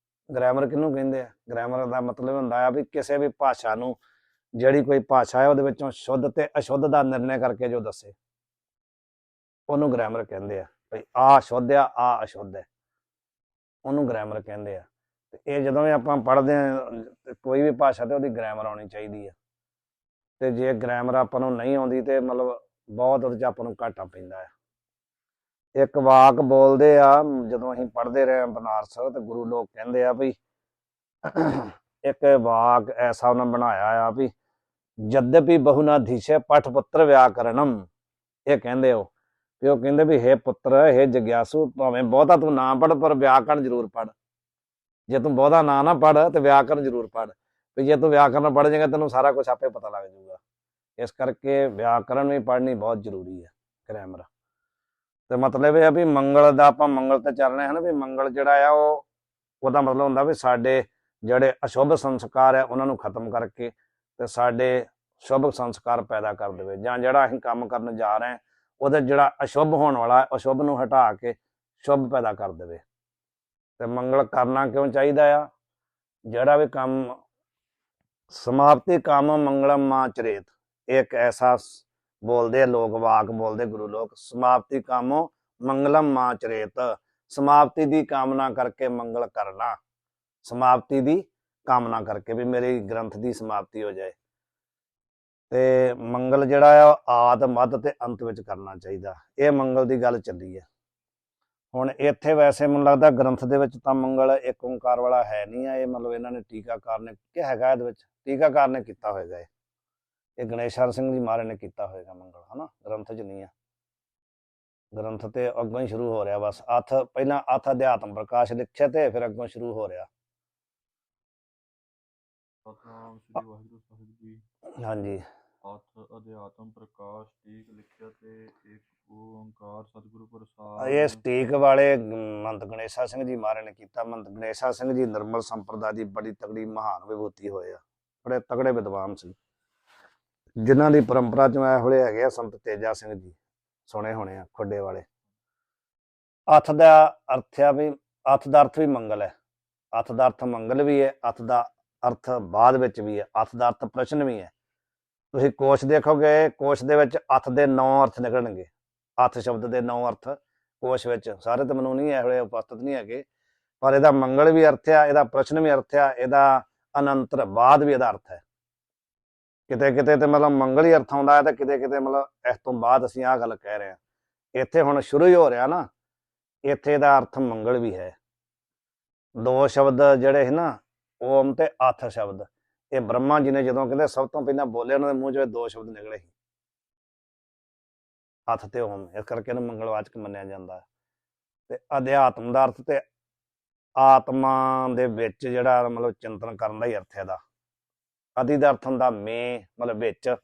ਗ੍ਰਾਮਰ ਕਿਹਨੂੰ ਕਹਿੰਦੇ ਆ? ਗ੍ਰਾਮਰ ਦਾ ਮਤਲਬ ਹੁੰਦਾ ਆ ਵੀ ਕਿਸੇ ਵੀ ਭਾਸ਼ਾ ਨੂੰ, ਜਿਹੜੀ ਕੋਈ ਭਾਸ਼ਾ ਹੈ ਉਹਦੇ ਵਿੱਚੋਂ ਸ਼ੁੱਧ ਤੇ ਅਸ਼ੁੱਧ ਦਾ ਨਿਰਣੈ ਕਰਕੇ ਜੋ ਦੱਸੇ, ਉਹਨੂੰ ਗ੍ਰਾਮਰ ਕਹਿੰਦੇ ਆ। ਭਈ ਆਹ ਸ਼ੁੱਧ ਆ, ਆਹ ਅਸ਼ੁੱਧ ਹੈ, ਉਹਨੂੰ ਗ੍ਰਾਮਰ ਕਹਿੰਦੇ ਆ। ਤੇ ਇਹ ਜਦੋਂ ਵੀ ਆਪਾਂ ਪੜ੍ਹਦੇ ਹਾਂ ਕੋਈ ਵੀ ਭਾਸ਼ਾ, ਤੇ ਉਹਦੀ ਗ੍ਰਾਮਰ ਆਉਣੀ ਚਾਹੀਦੀ ਆ। ਤੇ ਜੇ ਗ੍ਰਾਮਰ ਆਪਾਂ ਨੂੰ ਨਹੀਂ ਆਉਂਦੀ, ਤੇ ਮਤਲਬ ਬਹੁਤ ਉਹਦੇ 'ਚ ਆਪਾਂ ਨੂੰ ਘਾਟਾ ਪੈਂਦਾ ਹੈ। ਇੱਕ ਵਾਕ ਬੋਲਦੇ ਆ ਜਦੋਂ ਅਸੀਂ ਪੜ੍ਹਦੇ ਰਹੇ ਬਨਾਰਸ ਤੇ ਗੁਰੂ ਲੋਕ ਕਹਿੰਦੇ ਆ ਵੀ ਇੱਕ ਵਾਕ ਐਸਾ ਉਹਨਾਂ ਬਣਾਇਆ ਆ ਵੀ ਜਦਪि ਬਹੁ ਨਾ ਧੀਸ਼ੇ ਪਠ ਪੁੱਤਰ ਵਿਆਕਰਣਮ। ਇਹ ਕਹਿੰਦੇ ਉਹ ਕਹਿੰਦੇ ਵੀ ਹੇ ਪੁੱਤਰ ਹੇ ਜਗਿਆਸੂ, ਭਾਵੇਂ ਬਹੁਤਾ ਤੂੰ ਨਾ ਪੜ੍ਹ ਪਰ ਵਿਆਕਰਨ ਜ਼ਰੂਰ ਪੜ੍ਹ। ਜੇ ਤੂੰ ਬਹੁਤਾ ਨਾ ਪੜ੍ਹ ਤੇ ਵਿਆਕਰਨ ਜ਼ਰੂਰ ਪੜ੍ਹ, ਵੀ ਜੇ ਤੂੰ ਵਿਆਕਰਨ ਪੜ੍ਹ ਜਾਏਗਾ ਤੈਨੂੰ ਸਾਰਾ ਕੁਝ ਆਪੇ ਪਤਾ ਲੱਗ ਜਾਊਗਾ। ਇਸ ਕਰਕੇ ਵਿਆਕਰਨ ਵੀ ਪੜ੍ਹਨੀ ਬਹੁਤ ਜ਼ਰੂਰੀ ਹੈ, ਗ੍ਰਾਮਰ। ਤੇ ਮਤਲਬ ਇਹ ਆ ਵੀ ਮੰਗਲ ਦਾ ਆਪਾਂ ਮੰਗਲ ਤੇ ਚੱਲਣੇ ਹਨ, ਵੀ ਮੰਗਲ ਜਿਹੜਾ ਆ ਉਹਦਾ ਮਤਲਬ ਹੁੰਦਾ ਵੀ ਸਾਡੇ ਜਿਹੜੇ ਅਸ਼ੁਭ ਸੰਸਕਾਰ ਆ ਉਹਨਾਂ ਨੂੰ ਖਤਮ ਕਰਕੇ ਤੇ ਸਾਡੇ ਸ਼ੁਭ ਸੰਸਕਾਰ ਪੈਦਾ ਕਰ ਦੇਵੇ, ਜਾਂ ਜਿਹੜਾ ਅਸੀਂ ਕੰਮ ਕਰਨ ਜਾ ਰਹੇ ਹਾਂ ਉਹਦੇ ਜਿਹੜਾ ਅਸ਼ੁਭ ਹੋਣ ਵਾਲਾ ਅਸ਼ੁਭ ਨੂੰ ਹਟਾ ਕੇ ਸ਼ੁਭ ਪੈਦਾ ਕਰ ਦੇਵੇ। ਤੇ ਮੰਗਲ ਕਰਨਾ ਕਿਉਂ ਚਾਹੀਦਾ ਆ? ਜਿਹੜਾ ਵੀ ਕੰਮ ਸਮਾਪਤੀ ਕੰਮ ਮੰਗਲਮ ਮਾਂ ਚਰੇਤ, ਇੱਕ ਐਸਾ ਬੋਲਦੇ ਲੋਕ ਵਾਕ ਬੋਲਦੇ ਗੁਰੂ ਲੋਕ, ਸਮਾਪਤੀ ਕੰਮ ਮੰਗਲਮ ਮਾਂ ਚਰੇਤ, ਸਮਾਪਤੀ ਦੀ ਕਾਮਨਾ ਕਰਕੇ ਮੰਗਲ ਕਰਨਾ, ਸਮਾਪਤੀ ਦੀ ਕਾਮਨਾ ਕਰਕੇ ਵੀ ਮੇਰੀ ਗ੍ਰੰਥ ਦੀ ਸਮਾਪਤੀ ਹੋ ਜਾਏ। ਤੇ ਮੰਗਲ ਜਿਹੜਾ ਆ ਆਦ ਮੱਧ ਤੇ ਅੰਤ ਵਿੱਚ ਕਰਨਾ ਚਾਹੀਦਾ। ਇਹ ਮੰਗਲ ਦੀ ਗੱਲ ਚੱਲੀ ਹੈ। ਹੁਣ ਇੱਥੇ ਵੈਸੇ ਮੈਨੂੰ ਲੱਗਦਾ ਗ੍ਰੰਥ ਦੇ ਵਿੱਚ ਤਾਂ ਮੰਗਲ ਇੱਕ ਓਂਕਾਰ ਵਾਲਾ ਹੈ ਨਹੀਂ ਆ। ਇਹ ਮਤਲਬ ਇਹਨਾਂ ਨੇ ਟੀਕਾਕਾਰ ਨੇ ਕਿ ਹੈਗਾ ਇਹਦੇ ਵਿੱਚ, ਟੀਕਾਕਾਰ ਨੇ ਕੀਤਾ ਹੋਏਗਾ। ਇਹ ਗਣੇਸ਼ਹਰ ਸਿੰਘ ਜੀ ਮਹਾਰਾਜ ਨੇ ਕੀਤਾ ਹੋਏਗਾ ਮੰਗਲ, ਹਨਾ, ਗ੍ਰੰਥ 'ਚ ਨਹੀਂ ਆ। ਗ੍ਰੰਥ ਤੇ ਅੱਗੋਂ ਹੀ ਸ਼ੁਰੂ ਹੋ ਰਿਹਾ ਬਸ। ਪਹਿਲਾਂ ਅਥ ਅਧਿਆਤਮ ਪ੍ਰਕਾਸ਼ ਲਿਖਿਆ ਤੇ ਫਿਰ ਅੱਗੋਂ ਸ਼ੁਰੂ ਹੋ ਰਿਹਾ। ਸਤਨਾਮ ਸ੍ਰੀ ਵਾਹਿਗੁਰੂ ਸਾਹਿਬ ਜੀ। ਹਾਂਜੀ। ਅਥ ਅਧਿਆਤਮ ਪ੍ਰਕਾਸ਼ ਟੀਕ ਲਿਖਿਆ ਤੇ ਇੱਕ ਓੰਕਾਰ ਸਤਿਗੁਰੂ ਪ੍ਰਸਾਦ। ਇਹ ਸਟੀਕ ਵਾਲੇ ਮੰਤ ਗਣੇਸ਼ਾ ਸਿੰਘ ਜੀ ਮਹਾਰਾਜ ਨੇ ਕੀਤਾ। ਮੰਤ ਗਣੇਸ਼ਾ ਸਿੰਘ ਜੀ ਨਿਰਮਲ ਸੰਪਰਦਾ ਦੀ ਬੜੀ ਤਗੜੀ ਮਹਾਨ ਵਿਭੂਤੀ ਹੋਏ ਆ, ਬੜੇ ਤਗੜੇ ਵਿਦਵਾਨ ਸੀ, ਜਿਨ੍ਹਾਂ ਦੀ ਪਰੰਪਰਾ ਚੋਂ ਇਹ ਹੋਲੇ ਹੈਗੇ ਆ ਸੰਤ ਤੇਜਾ ਸਿੰਘ ਜੀ, ਸੁਣੇ ਹੋਣੇ ਆ, ਖੁੱਡੇ ਵਾਲੇ। ਅਥ ਦਾ ਅਰਥ ਆ ਵੀ, ਅਥ ਦਾ ਅਰਥ ਵੀ ਮੰਗਲ ਹੈ, ਅਥ ਦਾ ਅਰਥ ਮੰਗਲ ਵੀ ਹੈ, ਅਥ ਦਾ ਅਰਥ ਬਾਅਦ ਵਿੱਚ ਵੀ ਹੈ, ਅਥ ਦਾ ਅਰਥ ਪ੍ਰਸ਼ਨ ਵੀ ਹੈ। ਤੁਸੀਂ ਕੋਸ਼ ਦੇਖੋਗੇ, ਕੋਸ਼ ਦੇ ਵਿੱਚ ਅਥ ਦੇ 9 ਅਰਥ ਨਿਕਲਣਗੇ। ਅਥ ਸ਼ਬਦ ਦੇ 9 ਅਰਥ ਕੋਸ਼ ਵਿੱਚ, ਸਾਰੇ ਤਾਂ ਮੈਨੂੰ ਨਹੀਂ ਇਹੋ ਜਿਹੇ ਉਪਸਥਿਤ ਨਹੀਂ ਹੈਗੇ, ਪਰ ਇਹਦਾ ਮੰਗਲ ਵੀ ਅਰਥ ਆ, ਇਹਦਾ ਪ੍ਰਸ਼ਨ ਵੀ ਅਰਥ ਆ, ਇਹਦਾ ਅਨੰਤਰ ਬਾਅਦ ਵੀ ਇਹਦਾ ਅਰਥ ਹੈ। ਕਿਤੇ ਕਿਤੇ ਤੇ ਮਤਲਬ ਮੰਗਲ ਹੀ ਅਰਥ ਆਉਂਦਾ ਹੈ ਤੇ ਕਿਤੇ ਕਿਤੇ ਮਤਲਬ ਇਸ ਤੋਂ ਬਾਅਦ ਅਸੀਂ ਆਹ ਗੱਲ ਕਹਿ ਰਹੇ ਹਾਂ। ਇੱਥੇ ਹੁਣ ਸ਼ੁਰੂ ਹੀ ਹੋ ਰਿਹਾ ਨਾ, ਇੱਥੇ ਦਾ ਅਰਥ ਮੰਗਲ ਵੀ ਹੈ। 2 ਸ਼ਬਦ ਜਿਹੜੇ ਹੈ ਨਾ, ਓਮ ਤੇ ਅਥ ਸ਼ਬਦ, ਇਹ ਬ੍ਰਹਮਾ ਜੀ ਨੇ ਜਦੋਂ ਕਹਿੰਦੇ ਸਭ ਤੋਂ ਪਹਿਲਾਂ ਬੋਲੇ, ਉਹਨਾਂ ਦੇ ਮੂੰਹ ਚੋਂ 2 ਸ਼ਬਦ ਨਿਕਲੇ ਸੀ, ਅਥ ਤੇ ਓਮ। ਇਸ ਕਰਕੇ ਇਹਨੂੰ ਮੰਗਲਵਾਚਕ ਮੰਨਿਆ ਜਾਂਦਾ। ਤੇ ਅਧਿਆਤਮ ਦਾ ਅਰਥ ਤੇ ਆਤਮਾ ਦੇ ਵਿੱਚ ਜਿਹੜਾ ਮਤਲਬ ਚਿੰਤਨ ਕਰਨ ਦਾ ਹੀ ਅਰਥ ਹੈ ਇਹਦਾ। ਅਧਿ ਦਾ ਅਰਥ ਹੁੰਦਾ ਮੇ, ਮਤਲਬ ਵਿੱਚ,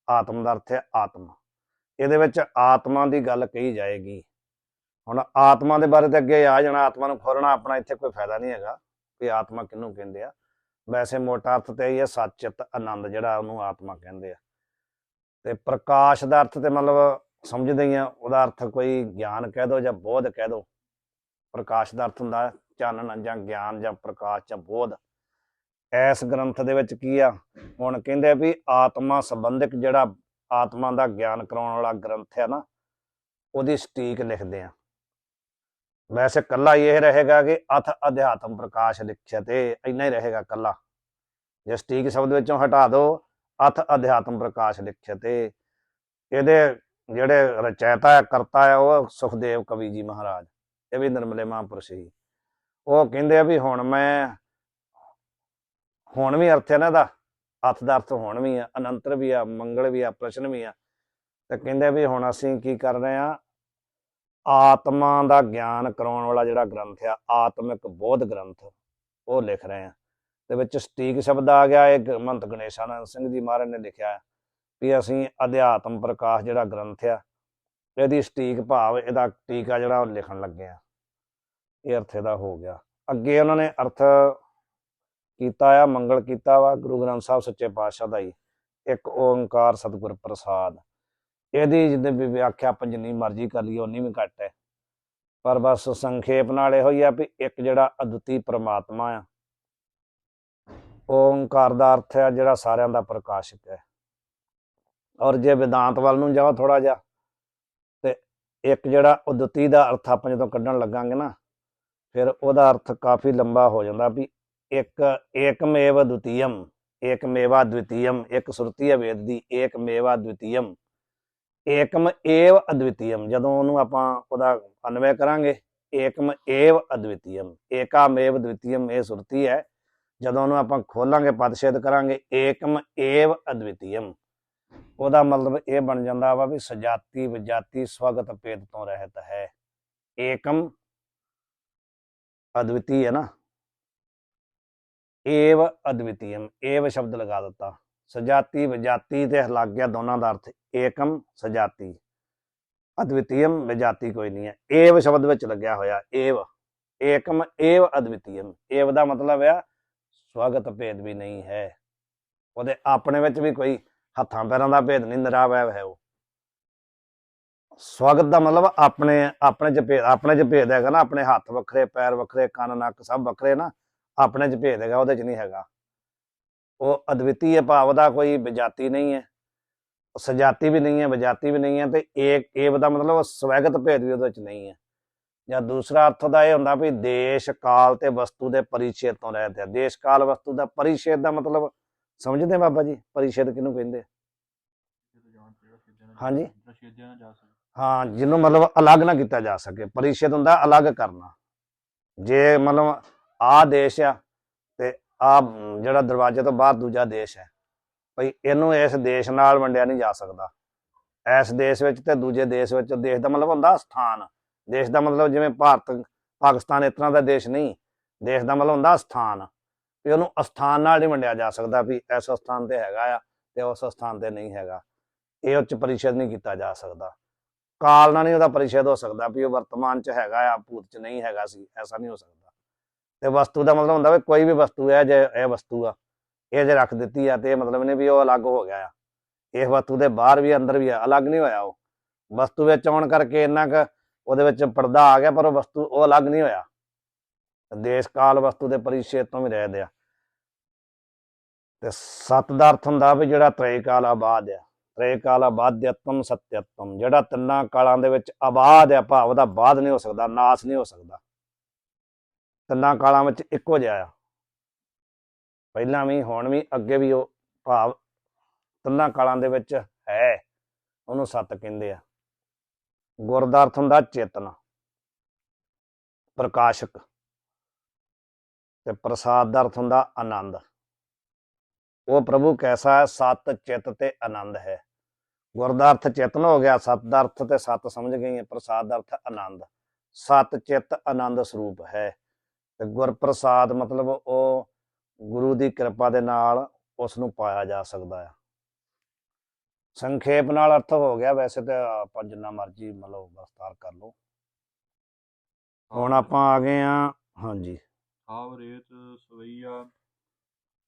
ਆਤਮ ਦਾ ਅਰਥ ਹੈ ਆਤਮਾ। ਇਹਦੇ ਵਿੱਚ ਆਤਮਾ ਦੀ ਗੱਲ ਕਹੀ ਜਾਏਗੀ। ਹੁਣ ਆਤਮਾ ਦੇ ਬਾਰੇ ਤੇ ਅੱਗੇ ਆ ਜਾਣਾ, ਆਤਮਾ ਨੂੰ ਖੋਲਣਾ ਆਪਣਾ ਇੱਥੇ ਕੋਈ ਫਾਇਦਾ ਨਹੀਂ ਹੈਗਾ ਵੀ ਆਤਮਾ ਕਿਹਨੂੰ ਕਹਿੰਦੇ ਆ। ਵੈਸੇ ਮੋਟਾ ਅਰਥ ਤੇ ਇਹ ਹੈ ਸੱਚਿਤ ਆਨੰਦ, ਜਿਹੜਾ ਉਹਨੂੰ ਆਤਮਾ ਕਹਿੰਦੇ ਆ। ਤੇ ਪ੍ਰਕਾਸ਼ ਦਾ ਅਰਥ ਤੇ ਮਤਲਬ ਸਮਝਦੇ ਹੀ ਆ, ਉਹਦਾ ਅਰਥ ਕੋਈ ਗਿਆਨ ਕਹਿ ਦੋ ਜਾਂ ਬੋਧ ਕਹਿ ਦੋ। ਪ੍ਰਕਾਸ਼ ਦਾ ਅਰਥ ਹੁੰਦਾ ਚਾਨਣ ਜਾਂ ਗਿਆਨ ਜਾਂ ਪ੍ਰਕਾਸ਼ ਜਾਂ ਬੋਧ। ਇਸ ਗ੍ਰੰਥ ਦੇ ਵਿੱਚ ਕੀ ਆ, ਹੁਣ ਕਹਿੰਦੇ ਵੀ ਆਤਮਾ ਸੰਬੰਧਿਕ ਜਿਹੜਾ ਆਤਮਾ ਦਾ ਗਿਆਨ ਕਰਾਉਣ ਵਾਲਾ ਗ੍ਰੰਥ ਹੈ ਨਾ, ਉਹਦੀ ਸਟੀਕ ਲਿਖਦੇ ਆ। ਵੈਸੇ ਕੱਲਾ ਇਹ ਰਹੇਗਾ ਕਿ ਅਥ ਅਧਿਆਤਮ ਪ੍ਰਕਾਸ਼ ਲਿਖਿਆ, ਤੇ ਇੰਨਾ ਹੀ ਰਹੇਗਾ ਕੱਲਾ। ਜੇ ਸਟੀਕ ਸ਼ਬਦ ਵਿੱਚੋਂ ਹਟਾ ਦੋ ਅਥ ਅਧਿਆਤਮ ਪ੍ਰਕਾਸ਼ ਲਿਖਿਆ, ਤੇ ਇਹਦੇ ਜਿਹੜੇ ਰਚੈਤਾ ਹੈ, ਕਰਤਾ ਹੈ, ਉਹ ਸੁਖਦੇਵ ਕਵੀ ਜੀ ਮਹਾਰਾਜ, ਇਹ ਵੀ ਨਿਰਮਲੇ ਮਹਾਂਪੁਰਸ਼ ਸੀ। ਉਹ ਕਹਿੰਦੇ ਆ ਵੀ ਹੁਣ ਵੀ ਅਰਥ ਹੈ ਨਾ ਇਹਦਾ, ਅਥ ਦਾ ਅਰਥ ਹੁਣ ਵੀ ਆ, ਅਨੰਤਰ ਵੀ ਆ, ਮੰਗਲ ਵੀ ਆ, ਪ੍ਰਸ਼ਨ ਵੀ ਆ। ਤੇ ਕਹਿੰਦੇ ਵੀ ਹੁਣ ਅਸੀਂ ਕੀ ਕਰ ਰਹੇ ਆ, ਆਤਮਾ ਦਾ ਗਿਆਨ ਕਰਾਉਣ ਵਾਲਾ ਜਿਹੜਾ ਗ੍ਰੰਥ ਆ, ਆਤਮਿਕ ਬੋਧ ਗ੍ਰੰਥ, ਉਹ ਲਿਖ ਰਹੇ ਆ। ਤੇ ਵਿੱਚ ਸਟੀਕ ਸ਼ਬਦ ਆ ਗਿਆ, ਇਹ ਮੰਤ ਗਣੇਸ਼ਾਨੰਦ ਸਿੰਘ ਜੀ ਮਹਾਰਾਜ ਨੇ ਲਿਖਿਆ ਵੀ ਅਸੀਂ ਅਧਿਆਤਮ ਪ੍ਰਕਾਸ਼ ਜਿਹੜਾ ਗ੍ਰੰਥ ਆ, ਇਹਦੀ ਸਟੀਕ ਭਾਵ ਇਹਦਾ ਟੀਕਾ ਜਿਹੜਾ ਉਹ ਲਿਖਣ ਲੱਗੇ ਆ। ਇਹ ਅਰਥ ਇਹਦਾ ਹੋ ਗਿਆ। ਅੱਗੇ ਉਹਨਾਂ ਨੇ ਅਰਥ ਕੀਤਾ ਆ, ਮੰਗਲ ਕੀਤਾ ਵਾ ਗੁਰੂ ਗ੍ਰੰਥ ਸਾਹਿਬ ਸੱਚੇ ਪਾਤਸ਼ਾਹ ਦਾ ਹੀ, ਇੱਕ ਓੰਕਾਰ ਸਤਿਗੁਰ ਪ੍ਰਸਾਦ। ਇਹਦੀ ਜਿੱਦਾਂ ਵੀ ਵਿਆਖਿਆ ਆਪਾਂ ਜਿੰਨੀ ਮਰਜ਼ੀ ਕਰ ਲਈਏ ਉਨੀ ਵੀ ਘੱਟ ਹੈ, ਪਰ ਬਸ ਸੰਖੇਪ ਨਾਲ ਇਹੋ ਹੀ ਆ ਵੀ ਇੱਕ ਜਿਹੜਾ ਅਦੁੱਤੀ ਪ੍ਰਮਾਤਮਾ ਆ, ਓੰਕਾਰ ਦਾ ਅਰਥ ਹੈ ਜਿਹੜਾ ਸਾਰਿਆਂ ਦਾ ਪ੍ਰਕਾਸ਼ਕ ਹੈ। ਔਰ ਜੇ ਵਿਦਾਂਤ ਵੱਲ ਨੂੰ ਜਾਓ ਥੋੜਾ ਜਿਹਾ, ਤੇ ਇੱਕ ਜਿਹੜਾ ਅਦੁੱਤੀ ਦਾ ਅਰਥ ਆਪਾਂ ਜਦੋਂ ਕੱਢਣ ਲੱਗਾਂਗੇ ਨਾ, ਫਿਰ ਉਹਦਾ ਅਰਥ ਕਾਫੀ ਲੰਬਾ ਹੋ ਜਾਂਦਾ ਵੀ ਏਕਮੇਵ ਦੁਤੀਯਮ, ਏਕਮੇਵਾ ਦਵਿਤੀਯਮ, ਇੱਕ ਸੁਰਤੀ ਹੈ ਵੇਦ ਦੀ, ਏਕਮੇਵਾ ਦਵਿਤੀਯਮ, ਏਕਮ ਏਵ ਅਦਵਿਤੀਯਮ, ਜਦੋਂ ਉਹਨੂੰ ਆਪਾਂ ਉਹਦਾ ਅਨਵੈ ਕਰਾਂਗੇ, ਏਕਮ ਏਵ ਅਦਵਿਤੀਯਮ, ਏਕਾਮੇਵ ਦਵਿਤੀਯਮ, ਇਹ ਸੁਰਤੀ ਹੈ। ਜਦੋਂ ਉਹਨੂੰ ਆਪਾਂ ਖੋਲਾਂਗੇ, ਪਦਛੇਦ ਕਰਾਂਗੇ, ਏਕਮ ਏਵ ਅਦਵਿਤੀਯਮ, ਉਹਦਾ ਮਤਲਬ ਇਹ ਬਣ ਜਾਂਦਾ ਵਾ ਵੀ ਸਜਾਤੀ ਵਿਜਾਤੀ ਸਵਗਤ ਭੇਦ ਤੋਂ ਰਹਿਤ ਹੈ। ਏਕਮ ਅਦਵਿਤੀ ਹੈ ਨਾ, ਏਵ ਅਦਵਿਤੀਯਮ, ਏਵ ਸ਼ਬਦ ਲਗਾ ਦਿੱਤਾ। ਸਜਾਤੀ ਵਿਜਾਤੀ ਤੇ ਲੱਗ ਗਿਆ ਦੋਨਾਂ ਦਾ ਅਰਥ। ਏਕਮ ਸਜਾਤੀ, ਅਦਵਿਤੀਯਮ ਵਿਜਾਤੀ ਕੋਈ ਨਹੀਂ ਹੈ। ਏਵ ਸ਼ਬਦ ਵਿੱਚ ਲੱਗਿਆ ਹੋਇਆ, ਏਵ, ਏਕਮ ਏਵ ਅਦਵਿਤੀਯਮ, ਏਵ ਦਾ ਮਤਲਬ ਆ ਸਵਗਤ ਭੇਦ ਵੀ ਨਹੀਂ ਹੈ, ਉਹਦੇ ਆਪਣੇ ਵਿੱਚ ਵੀ ਕੋਈ ਹੱਥਾਂ ਪੈਰਾਂ ਦਾ ਭੇਦ ਨਹੀਂ, ਨਿਰਾਵੈਵ ਹੈ ਉਹ। ਸਵਗਤ ਦਾ ਮਤਲਬ ਆਪਣੇ ਚ ਭੇਦ ਹੈਗਾ ਨਾ, ਆਪਣੇ ਹੱਥ ਵੱਖਰੇ, ਪੈਰ ਵੱਖਰੇ, ਕੰਨ ਨੱਕ ਸਭ ਵੱਖਰੇ ਨਾ, ਆਪਣੇ ਚ ਭੇਦ ਹੈਗਾ, ਉਹਦੇ ਚ ਨਹੀਂ ਹੈਗਾ। ਉਹ ਅਦਵਿਤੀय ਭਾਵ ਦਾ ਕੋਈ ਵਿਜਾਤੀ ਨਹੀਂ ਹੈ, ਸਜਾਤੀ ਵੀ ਨਹੀਂ ਹੈ, ਵਿਜਾਤੀ ਵੀ ਨਹੀਂ ਹੈ, ਤੇ ਏਵ ਦਾ ਮਤਲਬ ਸਵੈਗਤ ਭੇਦ ਵੀ ਉਹਦੇ ਚ ਨਹੀਂ ਹੈ। ਜਾਂ ਦੂਸਰਾ ਅਰਥ ਦਾ ਇਹ ਹੁੰਦਾ ਵੀ ਦੇਸ਼ ਕਾਲ ਤੇ ਵਸਤੂ ਦੇ ਪਰਿਛੇਦ ਤੋਂ ਰਹਿਤ ਹੈ। ਦੇਸ਼ ਕਾਲ ਵਸਤੂ ਦਾ ਪਰਿਛੇਦ ਦਾ ਮਤਲਬ ਸਮਝਦੇ ਬਾਬਾ ਜੀ? ਪਰਿਛੇਦ ਕਿਹਨੂੰ ਕਹਿੰਦੇ? ਹਾਂਜੀ, ਹਾਂ, ਜਿਹਨੂੰ ਮਤਲਬ ਅਲੱਗ ਨਾ ਕੀਤਾ ਜਾ ਸਕੇ। ਪਰਿਛੇਦ ਹੁੰਦਾ ਅਲੱਗ ਕਰਨਾ। ਜੇ ਮਤਲਬ ਆਹ ਦੇਸ਼ ਆ ਤੇ ਆਹ ਜਿਹੜਾ ਦਰਵਾਜ਼ੇ ਤੋਂ ਬਾਹਰ ਦੂਜਾ ਦੇਸ਼ ਹੈ, ਭਈ ਇਹਨੂੰ ਇਸ ਦੇਸ਼ ਨਾਲ ਵੰਡਿਆ ਨਹੀਂ ਜਾ ਸਕਦਾ। ਇਸ ਦੇਸ਼ ਵਿੱਚ ਤੇ ਦੂਜੇ ਦੇਸ਼ ਵਿੱਚ, ਦੇਸ਼ ਦਾ ਮਤਲਬ ਹੁੰਦਾ ਸਥਾਨ। ਦੇਸ਼ ਦਾ ਮਤਲਬ ਜਿਵੇਂ ਭਾਰਤ ਪਾਕਿਸਤਾਨ ਇਸ ਤਰ੍ਹਾਂ ਦਾ ਦੇਸ਼ ਨਹੀਂ, ਦੇਸ਼ ਦਾ ਮਤਲਬ ਹੁੰਦਾ ਸਥਾਨ। ਵੀ ਉਹਨੂੰ ਅਸਥਾਨ ਨਾਲ ਨਹੀਂ ਵੰਡਿਆ ਜਾ ਸਕਦਾ ਵੀ ਇਸ ਸਥਾਨ ਤੇ ਹੈਗਾ ਆ ਤੇ ਉਸ ਸਥਾਨ ਤੇ ਨਹੀਂ ਹੈਗਾ। ਇਹ ਉੱਚ ਪਰਿਛੇਦ ਨਹੀਂ ਕੀਤਾ ਜਾ ਸਕਦਾ। ਕਾਲ ਨਾਲ ਨਹੀਂ ਉਹਦਾ ਪਰਿਛੇਦ ਹੋ ਸਕਦਾ ਵੀ ਉਹ ਵਰਤਮਾਨ ਚ ਹੈਗਾ ਆ, ਭੂਤ ਚ ਨਹੀਂ ਹੈਗਾ ਸੀ, ਐਸਾ ਨਹੀਂ ਹੋ ਸਕਦਾ। ਤੇ ਵਸਤੂ ਦਾ ਮਤਲਬ ਹੁੰਦਾ ਵੀ ਕੋਈ ਵੀ ਵਸਤੂ ਹੈ, ਜੇ ਇਹ ਵਸਤੂ ਆ, ਇਹ ਜੇ ਰੱਖ ਦਿੱਤੀ ਆ ਤੇ ਇਹ ਮਤਲਬ ਨਹੀਂ ਵੀ ਉਹ ਅਲੱਗ ਹੋ ਗਿਆ ਆ। ਇਸ ਵਸਤੂ ਦੇ ਬਾਹਰ ਵੀ ਅੰਦਰ ਵੀ ਆ, ਅਲੱਗ ਨਹੀਂ ਹੋਇਆ। ਉਹ ਵਸਤੂ ਵਿੱਚ ਆਉਣ ਕਰਕੇ ਇੰਨਾ ਕੁ ਉਹਦੇ ਵਿੱਚ ਪਰਦਾ ਆ ਗਿਆ, ਪਰ ਉਹ ਵਸਤੂ ਉਹ ਅਲੱਗ ਨਹੀਂ ਹੋਇਆ। ਦੇਸ਼ ਕਾਲ ਵਸਤੂ ਦੇ ਪਰਿਛੇਦ ਤੋਂ ਵੀ ਰਹਿੰਦੇ ਆ। ਤੇ ਸਤ ਦਾ ਅਰਥ ਹੁੰਦਾ ਵੀ ਜਿਹੜਾ ਤ੍ਰੈ ਕਾਲ ਆਬਾਦ ਆ, ਤ੍ਰੈ ਕਾਲ ਆਬਾਦਯਤਮ ਸਤਯਤਮ, ਜਿਹੜਾ ਤਿੰਨਾਂ ਕਾਲਾਂ ਦੇ ਵਿੱਚ ਆਬਾਦ ਆ, ਭਾਵ ਉਹਦਾ ਬਾਦ ਨਹੀਂ ਹੋ ਸਕਦਾ, ਨਾਸ ਨਹੀਂ ਹੋ ਸਕਦਾ। ਤਿੰਨਾਂ ਕਾਲਾਂ ਵਿੱਚ ਇੱਕੋ ਜਿਹਾ ਆ, ਪਹਿਲਾਂ ਵੀ, ਹੁਣ ਵੀ, ਅੱਗੇ ਵੀ। ਉਹ ਭਾਵ ਤਿੰਨਾਂ ਕਾਲਾਂ ਦੇ ਵਿੱਚ ਹੈ, ਉਹਨੂੰ ਸਤ ਕਹਿੰਦੇ ਆ। ਗੁਰ ਦਾ ਅਰਥ ਹੁੰਦਾ ਚੇਤਨ, ਪ੍ਰਕਾਸ਼ਕ, ਤੇ ਪ੍ਰਸਾਦ ਦਾ ਅਰਥ ਹੁੰਦਾ ਆਨੰਦ। ਉਹ ਪ੍ਰਭੂ ਕੈਸਾ ਹੈ? ਸਤ, ਚਿੱਤ ਤੇ ਆਨੰਦ ਹੈ। ਗੁਰ ਦਾ ਅਰਥ ਚੇਤਨ ਹੋ ਗਿਆ, ਸਤ ਦਾ ਅਰਥ ਤੇ ਸਤ ਸਮਝ ਗਏ, ਪ੍ਰਸਾਦ ਦਾ ਅਰਥ ਆਨੰਦ। ਸਤ ਚਿੱਤ ਆਨੰਦ ਸਰੂਪ ਹੈ। ਤੇ ਗੁਰ ਪ੍ਰਸਾਦ ਮਤਲਬ ਉਹ ਗੁਰੂ ਦੀ ਕਿਰਪਾ ਦੇ ਨਾਲ ਉਸ ਨੂੰ ਪਾਇਆ ਜਾ ਸਕਦਾ ਹੈ। ਸੰਖੇਪ ਨਾਲ ਅਰਥ ਹੋ ਗਿਆ, ਵੈਸੇ ਤਾਂ ਆਪਾਂ ਜਿੰਨਾ ਮਰਜ਼ੀ ਮਤਲਬ ਵਿਸਤਾਰ ਕਰ ਲਓ। ਹੁਣ ਆਪਾਂ ਆ ਗਏ ਆ, ਹਾਂਜੀ, ਹਾਵ ਰੇਤ ਸਵਈਆ,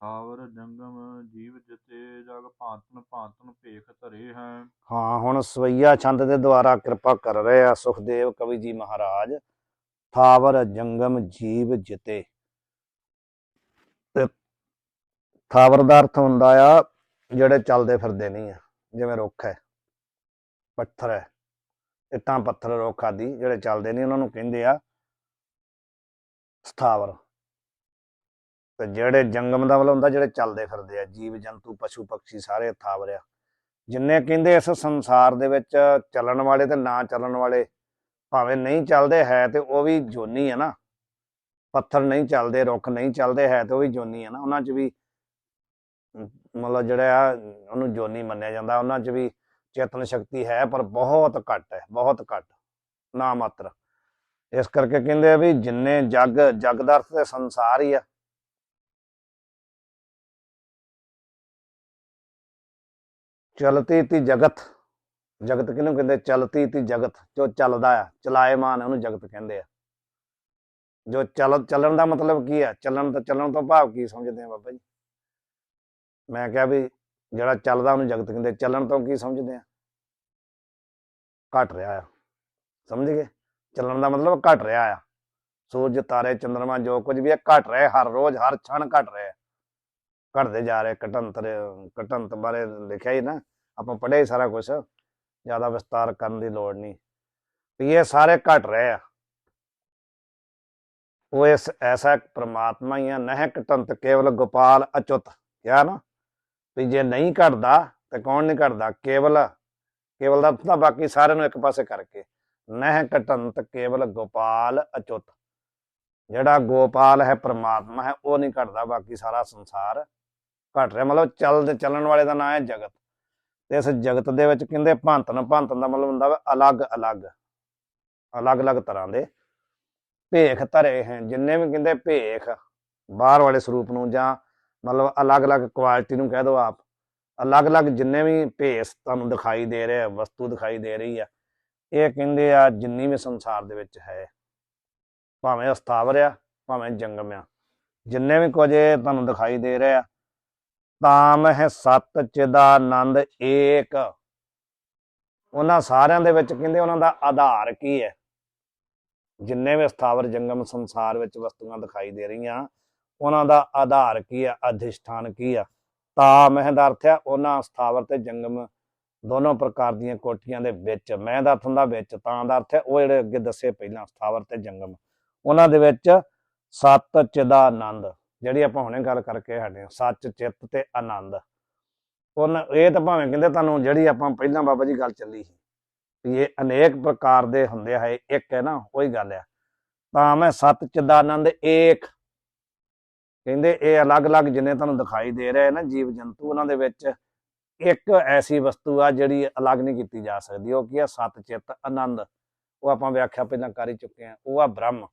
ਹਾਵਰ ਜੰਗਮ ਜੀਵ ਜਿਤੇ, ਜਗ ਭਾਂਤਨ ਭਾਂਤਨ ਭੇਖ ਧਰੇ ਹੈ। ਹਾਂ, ਹੁਣ ਸਵਈਆ ਛੰਦ ਦੇ ਦੁਆਰਾ ਕਿਰਪਾ ਕਰ ਰਹੇ ਆ ਸੁਖਦੇਵ ਕਵੀ ਜੀ ਮਹਾਰਾਜ। ਥਾਵਰ ਜੰਗਮ ਜੀਵ ਜਿਤੇ, ਤੇ ਥਾਵਰ ਦਾ ਅਰਥ ਹੁੰਦਾ ਆ ਜਿਹੜੇ ਚੱਲਦੇ ਫਿਰਦੇ ਨਹੀਂ ਆ, ਜਿਵੇਂ ਰੁੱਖ ਹੈ, ਪੱਥਰ ਹੈ, ਇੱਟਾਂ ਪੱਥਰ ਰੁੱਖ ਆਦਿ ਜਿਹੜੇ ਚੱਲਦੇ ਨਹੀਂ, ਉਹਨਾਂ ਨੂੰ ਕਹਿੰਦੇ ਆ ਸਥਾਵਰ। ਤੇ ਜਿਹੜੇ ਜੰਗਮ ਦਾ ਮਤਲਬ ਹੁੰਦਾ ਜਿਹੜੇ ਚੱਲਦੇ ਫਿਰਦੇ ਆ, ਜੀਵ ਜੰਤੂ ਪਸ਼ੂ ਪਕਸ਼ੀ ਸਾਰੇ ਥਾਵਰ ਆ। ਜਿੰਨੇ ਕਹਿੰਦੇ ਇਸ ਸੰਸਾਰ ਦੇ ਵਿੱਚ ਚੱਲਣ ਵਾਲੇ ਤੇ ਨਾ ਚੱਲਣ ਵਾਲੇ, ਭਾਵੇਂ ਨਹੀਂ ਚੱਲਦੇ ਹੈ ਤੇ ਉਹ ਵੀ ਜੋਨੀ ਹੈ ਨਾ। ਪੱਥਰ ਨਹੀਂ ਚੱਲਦੇ, ਰੁੱਖ ਨਹੀਂ ਚੱਲਦੇ ਹੈ ਤੇ ਉਹ ਵੀ ਜੋਨੀ ਹੈ ਨਾ। ਉਹਨਾਂ 'ਚ ਵੀ ਮਤਲਬ ਜਿਹੜਾ ਆ ਉਹਨੂੰ ਜੋਨੀ ਮੰਨਿਆ ਜਾਂਦਾ। ਉਹਨਾਂ 'ਚ ਵੀ ਚੇਤਨ ਸ਼ਕਤੀ ਹੈ, ਪਰ ਬਹੁਤ ਘੱਟ ਹੈ, ਬਹੁਤ ਘੱਟ, ਨਾ ਮਾਤਰ। ਇਸ ਕਰਕੇ ਕਹਿੰਦੇ ਆ ਵੀ ਜਿੰਨੇ ਜਗ ਦਾ ਅਰਥ ਤੇ ਸੰਸਾਰ ਹੀ ਆ। ਚਲਤੀ ਤੀ ਜਗਤ, ਜਗਤ ਕਿਹਨੂੰ ਕਹਿੰਦੇ? ਚਲਤੀ ਤੀ ਜਗਤ, ਜੋ ਚੱਲਦਾ ਆ, ਚਲਾਏਮਾਨ, ਉਹਨੂੰ ਜਗਤ ਕਹਿੰਦੇ ਆ। ਜੋ ਚੱਲਣ ਦਾ ਮਤਲਬ ਕੀ ਆ? ਚੱਲਣ ਤੋਂ ਭਾਵ ਕੀ ਸਮਝਦੇ ਆ ਬਾਬਾ ਜੀ? ਮੈਂ ਕਿਹਾ ਵੀ ਜਿਹੜਾ ਚੱਲਦਾ ਉਹਨੂੰ ਜਗਤ ਕਹਿੰਦੇ, ਚੱਲਣ ਤੋਂ ਕੀ ਸਮਝਦੇ ਆ? ਘਟ ਰਿਹਾ ਆ, ਸਮਝ ਗਏ? ਚੱਲਣ ਦਾ ਮਤਲਬ ਘਟ ਰਿਹਾ ਆ। ਸੂਰਜ, ਤਾਰੇ, ਚੰਦਰਮਾ, ਜੋ ਕੁਝ ਵੀ ਹੈ ਘਟ ਰਿਹਾ, ਹਰ ਰੋਜ਼ ਹਰ ਛਣ ਘਟ ਰਿਹਾ, ਘਟਦੇ ਜਾ ਰਹੇ। ਘਟੰਤ ਬਾਰੇ ਲਿਖਿਆ ਹੀ ਨਾ, ਆਪਾਂ ਪੜ੍ਹਿਆ ਹੀ ਸਾਰਾ ਕੁਛ, ਜ਼ਿਆਦਾ ਵਿਸਤਾਰ ਕਰਨ ਦੀ ਲੋੜ ਨਹੀਂ। ਵੀ ਇਹ ਸਾਰੇ ਘਟ ਰਹੇ ਆ। ਉਹ ਇਸ ਐਸਾ ਪ੍ਰਮਾਤਮਾ ਹੀ ਆ, ਨਹਿ ਘਟੰਤ ਕੇਵਲ ਗੋਪਾਲ ਅਚੁੱਤ, ਕਿਹਾ ਨਾ ਵੀ ਜੇ ਨਹੀਂ ਘਟਦਾ ਤੇ ਕੌਣ ਨਹੀਂ ਘਟਦਾ? ਕੇਵਲ ਕੇਵਲ ਦਾ ਤਾਂ ਬਾਕੀ ਸਾਰਿਆਂ ਨੂੰ ਇੱਕ ਪਾਸੇ ਕਰਕੇ। ਨਹਿ ਘਟੰਤ ਕੇਵਲ ਗੋਪਾਲ ਅਚੁੱਤ, ਜਿਹੜਾ ਗੋਪਾਲ ਹੈ ਪ੍ਰਮਾਤਮਾ ਹੈ ਉਹ ਨਹੀਂ ਘਟਦਾ, ਬਾਕੀ ਸਾਰਾ ਸੰਸਾਰ ਘਟ ਰਿਹਾ। ਮਤਲਬ ਚੱਲਣ ਵਾਲੇ ਦਾ ਨਾਂ ਹੈ ਜਗਤ। ਤੇ ਇਸ ਜਗਤ ਦੇ ਵਿੱਚ ਕਹਿੰਦੇ ਭੰਤਨ ਦਾ ਮਤਲਬ ਹੁੰਦਾ ਵਾ ਅਲੱਗ ਅਲੱਗ ਤਰ੍ਹਾਂ ਦੇ ਭੇਖ ਧਰੇ ਹੈ। ਜਿੰਨੇ ਵੀ ਕਹਿੰਦੇ ਭੇਖ ਬਾਹਰ ਵਾਲੇ ਸਰੂਪ ਨੂੰ ਜਾਂ ਮਤਲਬ ਅਲੱਗ ਕੁਆਲਿਟੀ ਨੂੰ ਕਹਿ ਦੋ ਆਪ, ਅਲੱਗ ਜਿੰਨੇ ਵੀ ਭੇਸ ਤੁਹਾਨੂੰ ਦਿਖਾਈ ਦੇ ਰਹੇ, ਵਸਤੂ ਦਿਖਾਈ ਦੇ ਰਹੀ ਆ, ਇਹ ਕਹਿੰਦੇ ਆ ਜਿੰਨੀ ਵੀ ਸੰਸਾਰ ਦੇ ਵਿੱਚ ਹੈ, ਭਾਵੇਂ ਅਸਥਾਵਰ ਆ ਭਾਵੇਂ ਜੰਗਮ ਆ, ਜਿੰਨੇ ਵੀ ਕੁਝ ਤੁਹਾਨੂੰ ਦਿਖਾਈ ਦੇ ਰਹੇ ਆ, ਤਾਮ ਹੈ ਸਤ ਚਿਦਾਨੰਦ ਏਕ, ਉਹਨਾਂ ਸਾਰਿਆਂ ਦੇ ਵਿੱਚ ਕਹਿੰਦੇ ਉਹਨਾਂ ਦਾ ਆਧਾਰ ਕੀ ਹੈ। ਜਿੰਨੇ ਵੀ ਅਸਥਾਵਰ ਜੰਗਮ ਸੰਸਾਰ ਵਿੱਚ ਵਸਤੂਆਂ ਦਿਖਾਈ ਦੇ ਰਹੀਆਂ, ਉਹਨਾਂ ਦਾ ਆਧਾਰ ਕੀ ਆ, ਅਧਿਸ਼ਠਾਨ ਕੀ ਆ। ਤਾਮ ਹੈ ਦਾ ਅਰਥ ਹੈ ਉਹਨਾਂ ਅਸਥਾਵਰ ਤੇ ਜੰਗਮ ਦੋਨੋਂ ਪ੍ਰਕਾਰ ਦੀਆਂ ਕੋਟੀਆਂ ਦੇ ਵਿੱਚ, ਮੈਂ ਦਾ ਅਰਥ ਹੁੰਦਾ ਵਿੱਚ, ਤਾਂ ਦਾ ਅਰਥ ਹੈ ਉਹ ਜਿਹੜੇ ਅੱਗੇ ਦੱਸੇ ਪਹਿਲਾਂ ਅਸਥਾਵਰ ਤੇ ਜੰਗਮ, ਉਹਨਾਂ ਦੇ ਵਿੱਚ ਸਤ ਚਿਦਾਨੰਦ, ਜਿਹੜੀ ਆਪਾਂ ਹੁਣੇ ਗੱਲ ਕਰਕੇ ਹਟੇ, ਸੱਚ ਚਿੱਤ ਤੇ ਆਨੰਦ। ਇਹ ਤਾਂ ਭਾਵੇਂ ਕਹਿੰਦੇ ਤੁਹਾਨੂੰ ਜਿਹੜੀ ਆਪਾਂ ਪਹਿਲਾਂ ਬਾਬਾ ਜੀ ਗੱਲ ਚੱਲੀ ਸੀ ਵੀ ਇਹ ਅਨੇਕ ਪ੍ਰਕਾਰ ਦੇ ਹੁੰਦੇ ਹੈ, ਇੱਕ ਹੈ ਨਾ, ਉਹੀ ਗੱਲ ਆ। ਤਾਂ ਮੈਂ ਸਤ ਚਿਦਾਨੰਦ ਏਕ, ਕਹਿੰਦੇ ਇਹ ਅਲੱਗ ਜਿੰਨੇ ਤੁਹਾਨੂੰ ਦਿਖਾਈ ਦੇ ਰਹੇ ਨਾ ਜੀਵ ਜੰਤੂ, ਉਹਨਾਂ ਦੇ ਵਿੱਚ ਇੱਕ ਐਸੀ ਵਸਤੂ ਆ ਜਿਹੜੀ ਅਲੱਗ ਨਹੀਂ ਕੀਤੀ ਜਾ ਸਕਦੀ, ਉਹ ਕੀ ਆ, ਸਤ ਚਿੱਤ ਆਨੰਦ। ਉਹ ਆਪਾਂ ਵਿਆਖਿਆ ਪਹਿਲਾਂ ਕਰ ਹੀ ਚੁੱਕੇ ਆ, ਉਹ ਆ ਬ੍ਰਹਮ।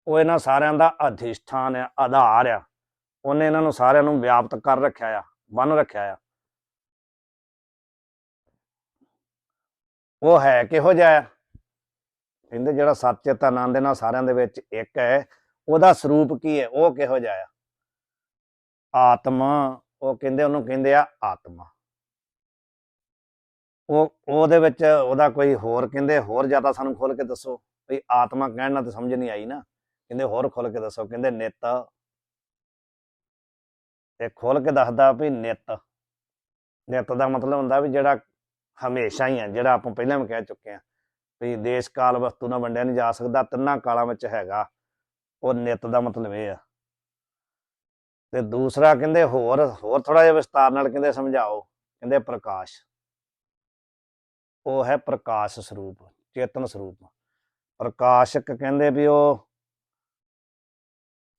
ਉਹ ਇਹਨਾਂ ਸਾਰਿਆਂ ਦਾ ਅਧਿਸ਼ਠਾਨ ਆ, ਆਧਾਰ ਆ, ਉਹਨੇ ਇਹਨਾਂ ਨੂੰ ਸਾਰਿਆਂ ਨੂੰ ਵਿਆਪਤ ਕਰ ਰੱਖਿਆ ਆ, ਬੰਨ ਰੱਖਿਆ ਆ। ਉਹ ਹੈ ਕਿਹੋ ਜਿਹਾ ਆ, ਕਹਿੰਦੇ ਜਿਹੜਾ ਸਤ ਚਿੱਤ ਆਨੰਦ ਇਹਨਾਂ ਸਾਰਿਆਂ ਦੇ ਵਿੱਚ ਇੱਕ ਹੈ, ਉਹਦਾ ਸਰੂਪ ਕੀ ਹੈ, ਉਹ ਕਿਹੋ ਜਿਹਾ ਆ। ਆਤਮਾ, ਉਹ ਕਹਿੰਦੇ ਉਹਨੂੰ ਕਹਿੰਦੇ ਆ ਆਤਮਾ। ਉਹਦੇ ਵਿੱਚ ਉਹਦਾ ਕੋਈ ਹੋਰ ਕਹਿੰਦੇ ਹੋਰ ਜ਼ਿਆਦਾ ਸਾਨੂੰ ਖੋਲ ਕੇ ਦੱਸੋ ਵੀ, ਆਤਮਾ ਕਹਿਣ ਨਾਲ ਤਾਂ ਸਮਝ ਨਹੀਂ ਆਈ ਨਾ, ਕਹਿੰਦੇ ਹੋਰ ਖੋਲ ਕੇ ਦੱਸੋ। ਕਹਿੰਦੇ ਨਿੱਤ, ਤੇ ਖੋਲ ਕੇ ਦੱਸਦਾ ਵੀ ਨਿੱਤ ਦਾ ਮਤਲਬ ਹੁੰਦਾ ਵੀ ਜਿਹੜਾ ਹਮੇਸ਼ਾ ਹੀ ਹੈ, ਜਿਹੜਾ ਆਪਾਂ ਪਹਿਲਾਂ ਵੀ ਕਹਿ ਚੁੱਕੇ ਹਾਂ ਵੀ ਦੇਸ਼ ਕਾਲ ਵਸਤੂ ਨਾਲ ਵੰਡਿਆ ਨਹੀਂ ਜਾ ਸਕਦਾ, ਤਿੰਨਾਂ ਕਾਲਾਂ ਵਿੱਚ ਹੈਗਾ, ਉਹ ਨਿੱਤ ਦਾ ਮਤਲਬ ਇਹ ਆ। ਤੇ ਦੂਸਰਾ ਕਹਿੰਦੇ ਹੋਰ ਥੋੜਾ ਜਿਹਾ ਵਿਸਤਾਰ ਨਾਲ ਕਹਿੰਦੇ ਸਮਝਾਓ, ਕਹਿੰਦੇ ਪ੍ਰਕਾਸ਼, ਉਹ ਹੈ ਪ੍ਰਕਾਸ਼ ਸਰੂਪ, ਚੇਤਨ ਸਰੂਪ। ਪ੍ਰਕਾਸ਼ਕ ਕਹਿੰਦੇ ਵੀ ਉਹ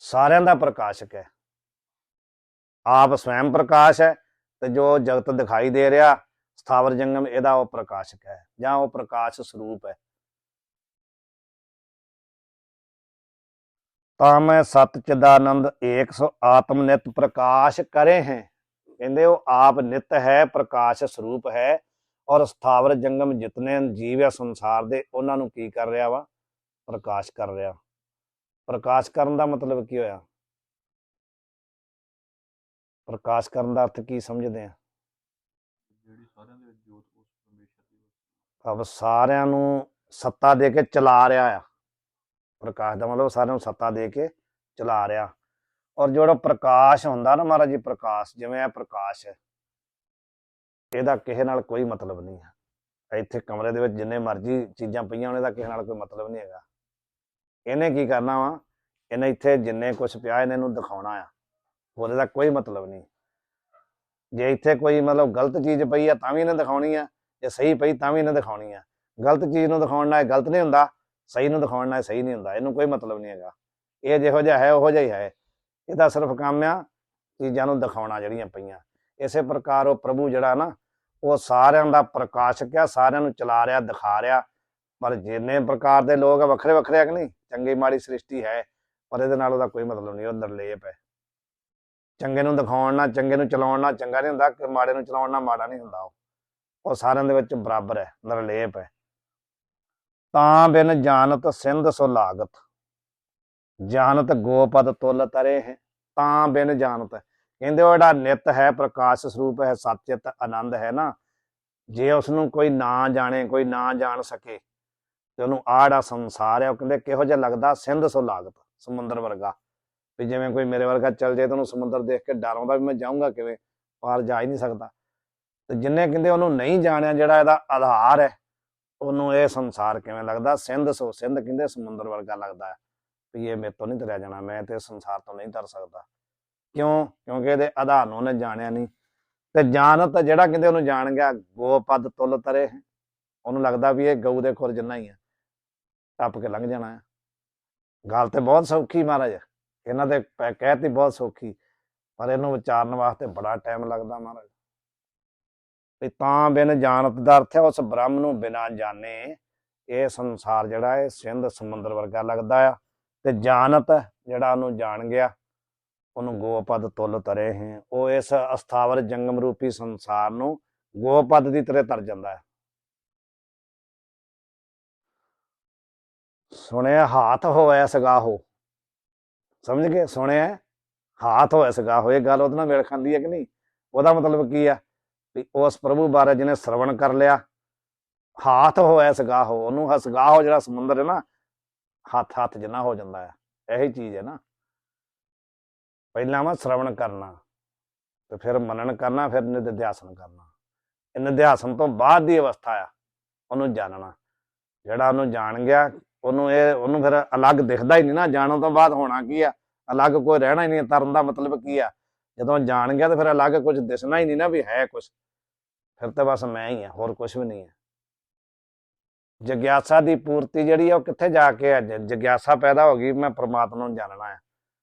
ਸਾਰਿਆਂ ਦਾ ਪ੍ਰਕਾਸ਼ਕ ਹੈ, ਆਪ ਸਵੈਮ ਪ੍ਰਕਾਸ਼ ਹੈ, ਤੇ ਜੋ ਜਗਤ ਦਿਖਾਈ ਦੇ ਰਿਹਾ ਸਥਾਵਰ ਜੰਗਮ, ਇਹਦਾ ਉਹ ਪ੍ਰਕਾਸ਼ਕ ਹੈ ਜਾਂ ਉਹ ਪ੍ਰਕਾਸ਼ ਸਰੂਪ ਹੈ। ਤਾਂ ਮੈਂ ਸਤ ਚਿਦਾਨੰਦ ਏਕ ਸੋ ਆਤਮ ਨਿਤ ਪ੍ਰਕਾਸ਼ ਕਰੇ ਹੈ, ਕਹਿੰਦੇ ਉਹ ਆਪ ਨਿਤ ਹੈ, ਪ੍ਰਕਾਸ਼ ਸਰੂਪ ਹੈ, ਔਰ ਸਥਾਵਰ ਜੰਗਮ ਜਿਤਨੇ ਜੀਵ ਆ ਸੰਸਾਰ ਦੇ, ਉਹਨਾਂ ਨੂੰ ਕੀ ਕਰ ਰਿਹਾ ਵਾ, ਪ੍ਰਕਾਸ਼ ਕਰ ਰਿਹਾ। ਪ੍ਰਕਾਸ਼ ਕਰਨ ਦਾ ਮਤਲਬ ਕੀ ਹੋਇਆ, ਪ੍ਰਕਾਸ਼ ਕਰਨ ਦਾ ਅਰਥ ਕੀ ਸਮਝਦੇ ਆ, ਜਿਹੜੀ ਸਾਰਿਆਂ ਦੇ ਵਿੱਚ ਜੋਤ ਉਸ ਪਰਮੇਸ਼ਰ ਦੀ ਅਬ ਸਾਰਿਆਂ ਨੂੰ ਸੱਤਾ ਦੇ ਕੇ ਚਲਾ ਰਿਹਾ ਆ। ਪ੍ਰਕਾਸ਼ ਦਾ ਮਤਲਬ ਸਾਰਿਆਂ ਨੂੰ ਸੱਤਾ ਦੇ ਕੇ ਚਲਾ ਰਿਹਾ। ਔਰ ਜਿਹੜਾ ਪ੍ਰਕਾਸ਼ ਹੁੰਦਾ ਨਾ ਮਹਾਰਾਜ ਜੀ, ਪ੍ਰਕਾਸ਼ ਜਿਵੇਂ ਇਹ ਪ੍ਰਕਾਸ਼ ਹੈ, ਇਹਦਾ ਕਿਸੇ ਨਾਲ ਕੋਈ ਮਤਲਬ ਨਹੀਂ ਹੈ। ਇੱਥੇ ਕਮਰੇ ਦੇ ਵਿੱਚ ਜਿੰਨੇ ਮਰਜ਼ੀ ਚੀਜ਼ਾਂ ਪਈਆਂ ਉਹਨਾਂ ਦਾ ਕਿਸੇ ਨਾਲ ਕੋਈ ਮਤਲਬ ਨਹੀਂ ਹੈਗਾ। ਇਹਨੇ ਕੀ ਕਰਨਾ ਵਾ, ਇਹਨੇ ਇੱਥੇ ਜਿੰਨੇ ਕੁਛ ਪਿਆ ਇਹਨੂੰ ਦਿਖਾਉਣਾ ਆ, ਉਹਦੇ ਦਾ ਕੋਈ ਮਤਲਬ ਨਹੀਂ। ਜੇ ਇੱਥੇ ਕੋਈ ਮਤਲਬ ਗਲਤ ਚੀਜ਼ ਪਈ ਆ ਤਾਂ ਵੀ ਇਹਨੇ ਦਿਖਾਉਣੀ ਆ, ਜੇ ਸਹੀ ਪਈ ਤਾਂ ਵੀ ਇਹਨੇ ਦਿਖਾਉਣੀ ਆ। ਗਲਤ ਚੀਜ਼ ਨੂੰ ਦਿਖਾਉਣ ਨਾਲ ਗਲਤ ਨਹੀਂ ਹੁੰਦਾ, ਸਹੀ ਨੂੰ ਦਿਖਾਉਣ ਨਾਲ ਸਹੀ ਨਹੀਂ ਹੁੰਦਾ। ਇਹਨੂੰ ਕੋਈ ਮਤਲਬ ਨਹੀਂ ਹੈਗਾ, ਇਹ ਜਿਹੋ ਜਿਹਾ ਹੈ ਉਹੋ ਜਿਹਾ ਹੀ ਹੈ। ਇਹਦਾ ਸਿਰਫ ਕੰਮ ਆ ਚੀਜ਼ਾਂ ਨੂੰ ਦਿਖਾਉਣਾ ਜਿਹੜੀਆਂ ਪਈਆਂ। ਇਸੇ ਪ੍ਰਕਾਰ ਉਹ ਪ੍ਰਭੂ ਜਿਹੜਾ ਨਾ, ਉਹ ਸਾਰਿਆਂ ਦਾ ਪ੍ਰਕਾਸ਼ਕ ਆ, ਸਾਰਿਆਂ ਨੂੰ ਚਲਾ ਰਿਹਾ, ਦਿਖਾ ਰਿਹਾ। ਪਰ ਜਿੰਨੇ ਪ੍ਰਕਾਰ ਦੇ ਲੋਕ ਆ ਵੱਖਰੇ ਆ ਕਿ ਨਹੀਂ, ਚੰਗੀ ਮਾੜੀ ਸ੍ਰਿਸ਼ਟੀ ਹੈ, ਪਰ ਇਹਦੇ ਨਾਲ ਉਹਦਾ ਕੋਈ ਮਤਲਬ ਨਹੀਂ। ਉਹ ਨਿਰਲੇਪ ਹੈ, ਚੰਗੇ ਨੂੰ ਦਿਖਾਉਣ ਨਾਲ, ਚੰਗੇ ਨੂੰ ਚਲਾਉਣ ਨਾਲ ਚੰਗਾ ਨਹੀਂ ਹੁੰਦਾ, ਮਾੜੇ ਨੂੰ ਚਲਾਉਣ ਨਾਲ ਮਾੜਾ ਨਹੀਂ ਹੁੰਦਾ। ਉਹ ਸਾਰਿਆਂ ਦੇ ਵਿੱਚ ਬਰਾਬਰ ਹੈ, ਨਿਰਲੇਪ ਹੈ। ਤਾਂ ਬਿਨ ਜਾਨਤ ਸਿੰਧ ਸੋ ਲਾਗਤ, ਜਾਨਤ ਗੋਪਦ ਤੁਲ ਤਰੇ ਹੈ। ਤਾਂ ਬਿਨ ਜਾਨਤ, ਕਹਿੰਦੇ ਉਹ ਜਿਹੜਾ ਨਿੱਤ ਹੈ, ਪ੍ਰਕਾਸ਼ ਸਰੂਪ ਹੈ, ਸਤਿਚਿਤ ਆਨੰਦ ਹੈ ਨਾ, ਜੇ ਉਸਨੂੰ ਕੋਈ ਨਾ ਜਾਣੇ, ਕੋਈ ਨਾ ਜਾਣ ਸਕੇ, ਤੇ ਉਹਨੂੰ ਆਹ ਜਿਹੜਾ ਸੰਸਾਰ ਹੈ ਉਹ ਕਹਿੰਦੇ ਕਿਹੋ ਜਿਹਾ ਲੱਗਦਾ, ਸਿੰਧ ਸੋ ਲਾਗਤ, ਸਮੁੰਦਰ ਵਰਗਾ। ਵੀ ਜਿਵੇਂ ਕੋਈ ਮੇਰੇ ਵਰਗਾ ਚੱਲ ਜਾਏ ਤਾਂ ਉਹਨੂੰ ਸਮੁੰਦਰ ਦੇਖ ਕੇ ਡਰ ਆਉਂਦਾ ਵੀ ਮੈਂ ਜਾਊਂਗਾ ਕਿਵੇਂ, ਪਾਰ ਜਾ ਹੀ ਨਹੀਂ ਸਕਦਾ। ਤੇ ਜਿੰਨੇ ਕਹਿੰਦੇ ਉਹਨੂੰ ਨਹੀਂ ਜਾਣਿਆ, ਜਿਹੜਾ ਇਹਦਾ ਆਧਾਰ ਹੈ, ਉਹਨੂੰ ਇਹ ਸੰਸਾਰ ਕਿਵੇਂ ਲੱਗਦਾ, ਸਿੰਧ ਸੋ, ਸਿੰਧ ਕਹਿੰਦੇ ਸਮੁੰਦਰ ਵਰਗਾ ਲੱਗਦਾ ਹੈ ਵੀ ਇਹ ਮੇਰੇ ਤੋਂ ਨਹੀਂ ਤਰਿਆ ਜਾਣਾ, ਮੈਂ ਤੇ ਸੰਸਾਰ ਤੋਂ ਨਹੀਂ ਤਰ ਸਕਦਾ। ਕਿਉਂ? ਕਿਉਂਕਿ ਇਹਦੇ ਆਧਾਰ ਨੂੰ ਉਹਨੇ ਜਾਣਿਆ ਨਹੀਂ। ਤੇ ਜਾਣਤ ਜਿਹੜਾ ਕਹਿੰਦੇ ਉਹਨੂੰ ਜਾਣ ਗਿਆ, ਗੋ ਪਦ ਤੁਲ ਤਰੇ, ਉਹਨੂੰ ਲੱਗਦਾ ਵੀ ਇਹ ਗਊ ਦੇ ਖੁਰ ਜਿੰਨਾ ਹੀ ਆ, ਟੱਪ ਕੇ ਲੰਘ ਜਾਣਾ ਹੈ। ਗੱਲ ਤੇ ਬਹੁਤ ਸੌਖੀ ਮਹਾਰਾਜ, ਇਹਨਾਂ ਦੇ ਕਹਿਤੀ ਬਹੁਤ ਸੌਖੀ, ਪਰ ਇਹਨੂੰ ਵਿਚਾਰਨ ਵਾਸਤੇ ਬੜਾ ਟਾਈਮ ਲੱਗਦਾ ਮਹਾਰਾਜ। ਤੇ ਤਾਂ ਬਿਨ ਜਾਣਤ ਦਾ ਅਰਥ ਹੈ ਉਸ ਬ੍ਰਹਮ ਨੂੰ ਬਿਨਾਂ ਜਾਣੇ ਇਹ ਸੰਸਾਰ ਜਿਹੜਾ ਹੈ ਸਿੰਧ ਸਮੁੰਦਰ ਵਰਗਾ ਲੱਗਦਾ ਆ। ਤੇ ਜਾਣਤ ਜਿਹੜਾ ਉਹਨੂੰ ਜਾਣ ਗਿਆ, ਉਹਨੂੰ ਗੋਪਦ ਤੁਲ ਤਰੇ ਹੈ, ਉਹ ਇਸ ਅਸਥਾਵਰ ਜੰਗਮ ਰੂਪੀ ਸੰਸਾਰ ਨੂੰ ਗੋਪਦ ਦੀ ਤਰ੍ਹਾਂ ਤਰ ਜਾਂਦਾ ਹੈ। ਸੁਣਿਆ ਹਾਥ ਹੋਇਆ ਸਗਾਹੋ, ਸਮਝ ਗਏ, ਸੁਣਿਆ ਹਾਥ ਹੋਇਆ ਸਗਾਹੋ, ਇਹ ਗੱਲ ਉਹਦੇ ਨਾਲ ਮੇਲ ਖਾਂਦੀ ਹੈ ਕਿ ਨਹੀਂ? ਉਹਦਾ ਮਤਲਬ ਕੀ ਆ ਵੀ ਉਸ ਪ੍ਰਭੂ ਬਾਰੇ ਜਿਹਨੇ ਸਰਵਣ ਕਰ ਲਿਆ, ਹਾਥ ਹੋਇਆ ਸਗਾਹੋ, ਉਹਨੂੰ ਸਗਾਹੋ ਜਿਹੜਾ ਸਮੁੰਦਰ ਹੈ ਨਾ, ਹੱਥ ਜਿੰਨਾ ਹੋ ਜਾਂਦਾ ਹੈ। ਇਹੀ ਚੀਜ਼ ਹੈ ਨਾ, ਪਹਿਲਾਂ ਵਾ ਸਰਵਣ ਕਰਨਾ ਤੇ ਫਿਰ ਮਨਨ ਕਰਨਾ, ਫਿਰ ਨਿਧਿਆਸਨ ਕਰਨਾ। ਇਹ ਨਿਧਿਆਸਨ ਤੋਂ ਬਾਅਦ ਦੀ ਅਵਸਥਾ ਆ ਉਹਨੂੰ ਜਾਣਨਾ। ਜਿਹੜਾ ਉਹਨੂੰ ਜਾਣ ਗਿਆ, ਉਹਨੂੰ ਫਿਰ ਅਲੱਗ ਦਿਖਦਾ ਹੀ ਨਹੀਂ ਨਾ। ਜਾਣਨ ਤੋਂ ਬਾਅਦ ਹੋਣਾ ਕੀ ਆ, ਅਲੱਗ ਕੋਈ ਰਹਿਣਾ ਹੀ ਨਹੀਂ। ਤਰਨ ਦਾ ਮਤਲਬ ਕੀ ਆ, ਜਦੋਂ ਜਾਣ ਗਿਆ ਤਾਂ ਫਿਰ ਅਲੱਗ ਕੁਝ ਦਿਸਣਾ ਹੀ ਨਹੀਂ ਨਾ ਵੀ ਹੈ ਕੁਝ, ਫਿਰ ਤਾਂ ਬਸ ਮੈਂ ਹੀ ਆ, ਹੋਰ ਕੁਝ ਵੀ ਨਹੀਂ ਹੈ। ਜਗਿਆਸਾ ਦੀ ਪੂਰਤੀ ਜਿਹੜੀ ਆ ਉਹ ਕਿੱਥੇ ਜਾ ਕੇ ਆ? ਜਗਿਆਸਾ ਪੈਦਾ ਹੋ ਗਈ, ਮੈਂ ਪ੍ਰਮਾਤਮਾ ਨੂੰ ਜਾਣਨਾ ਹੈ।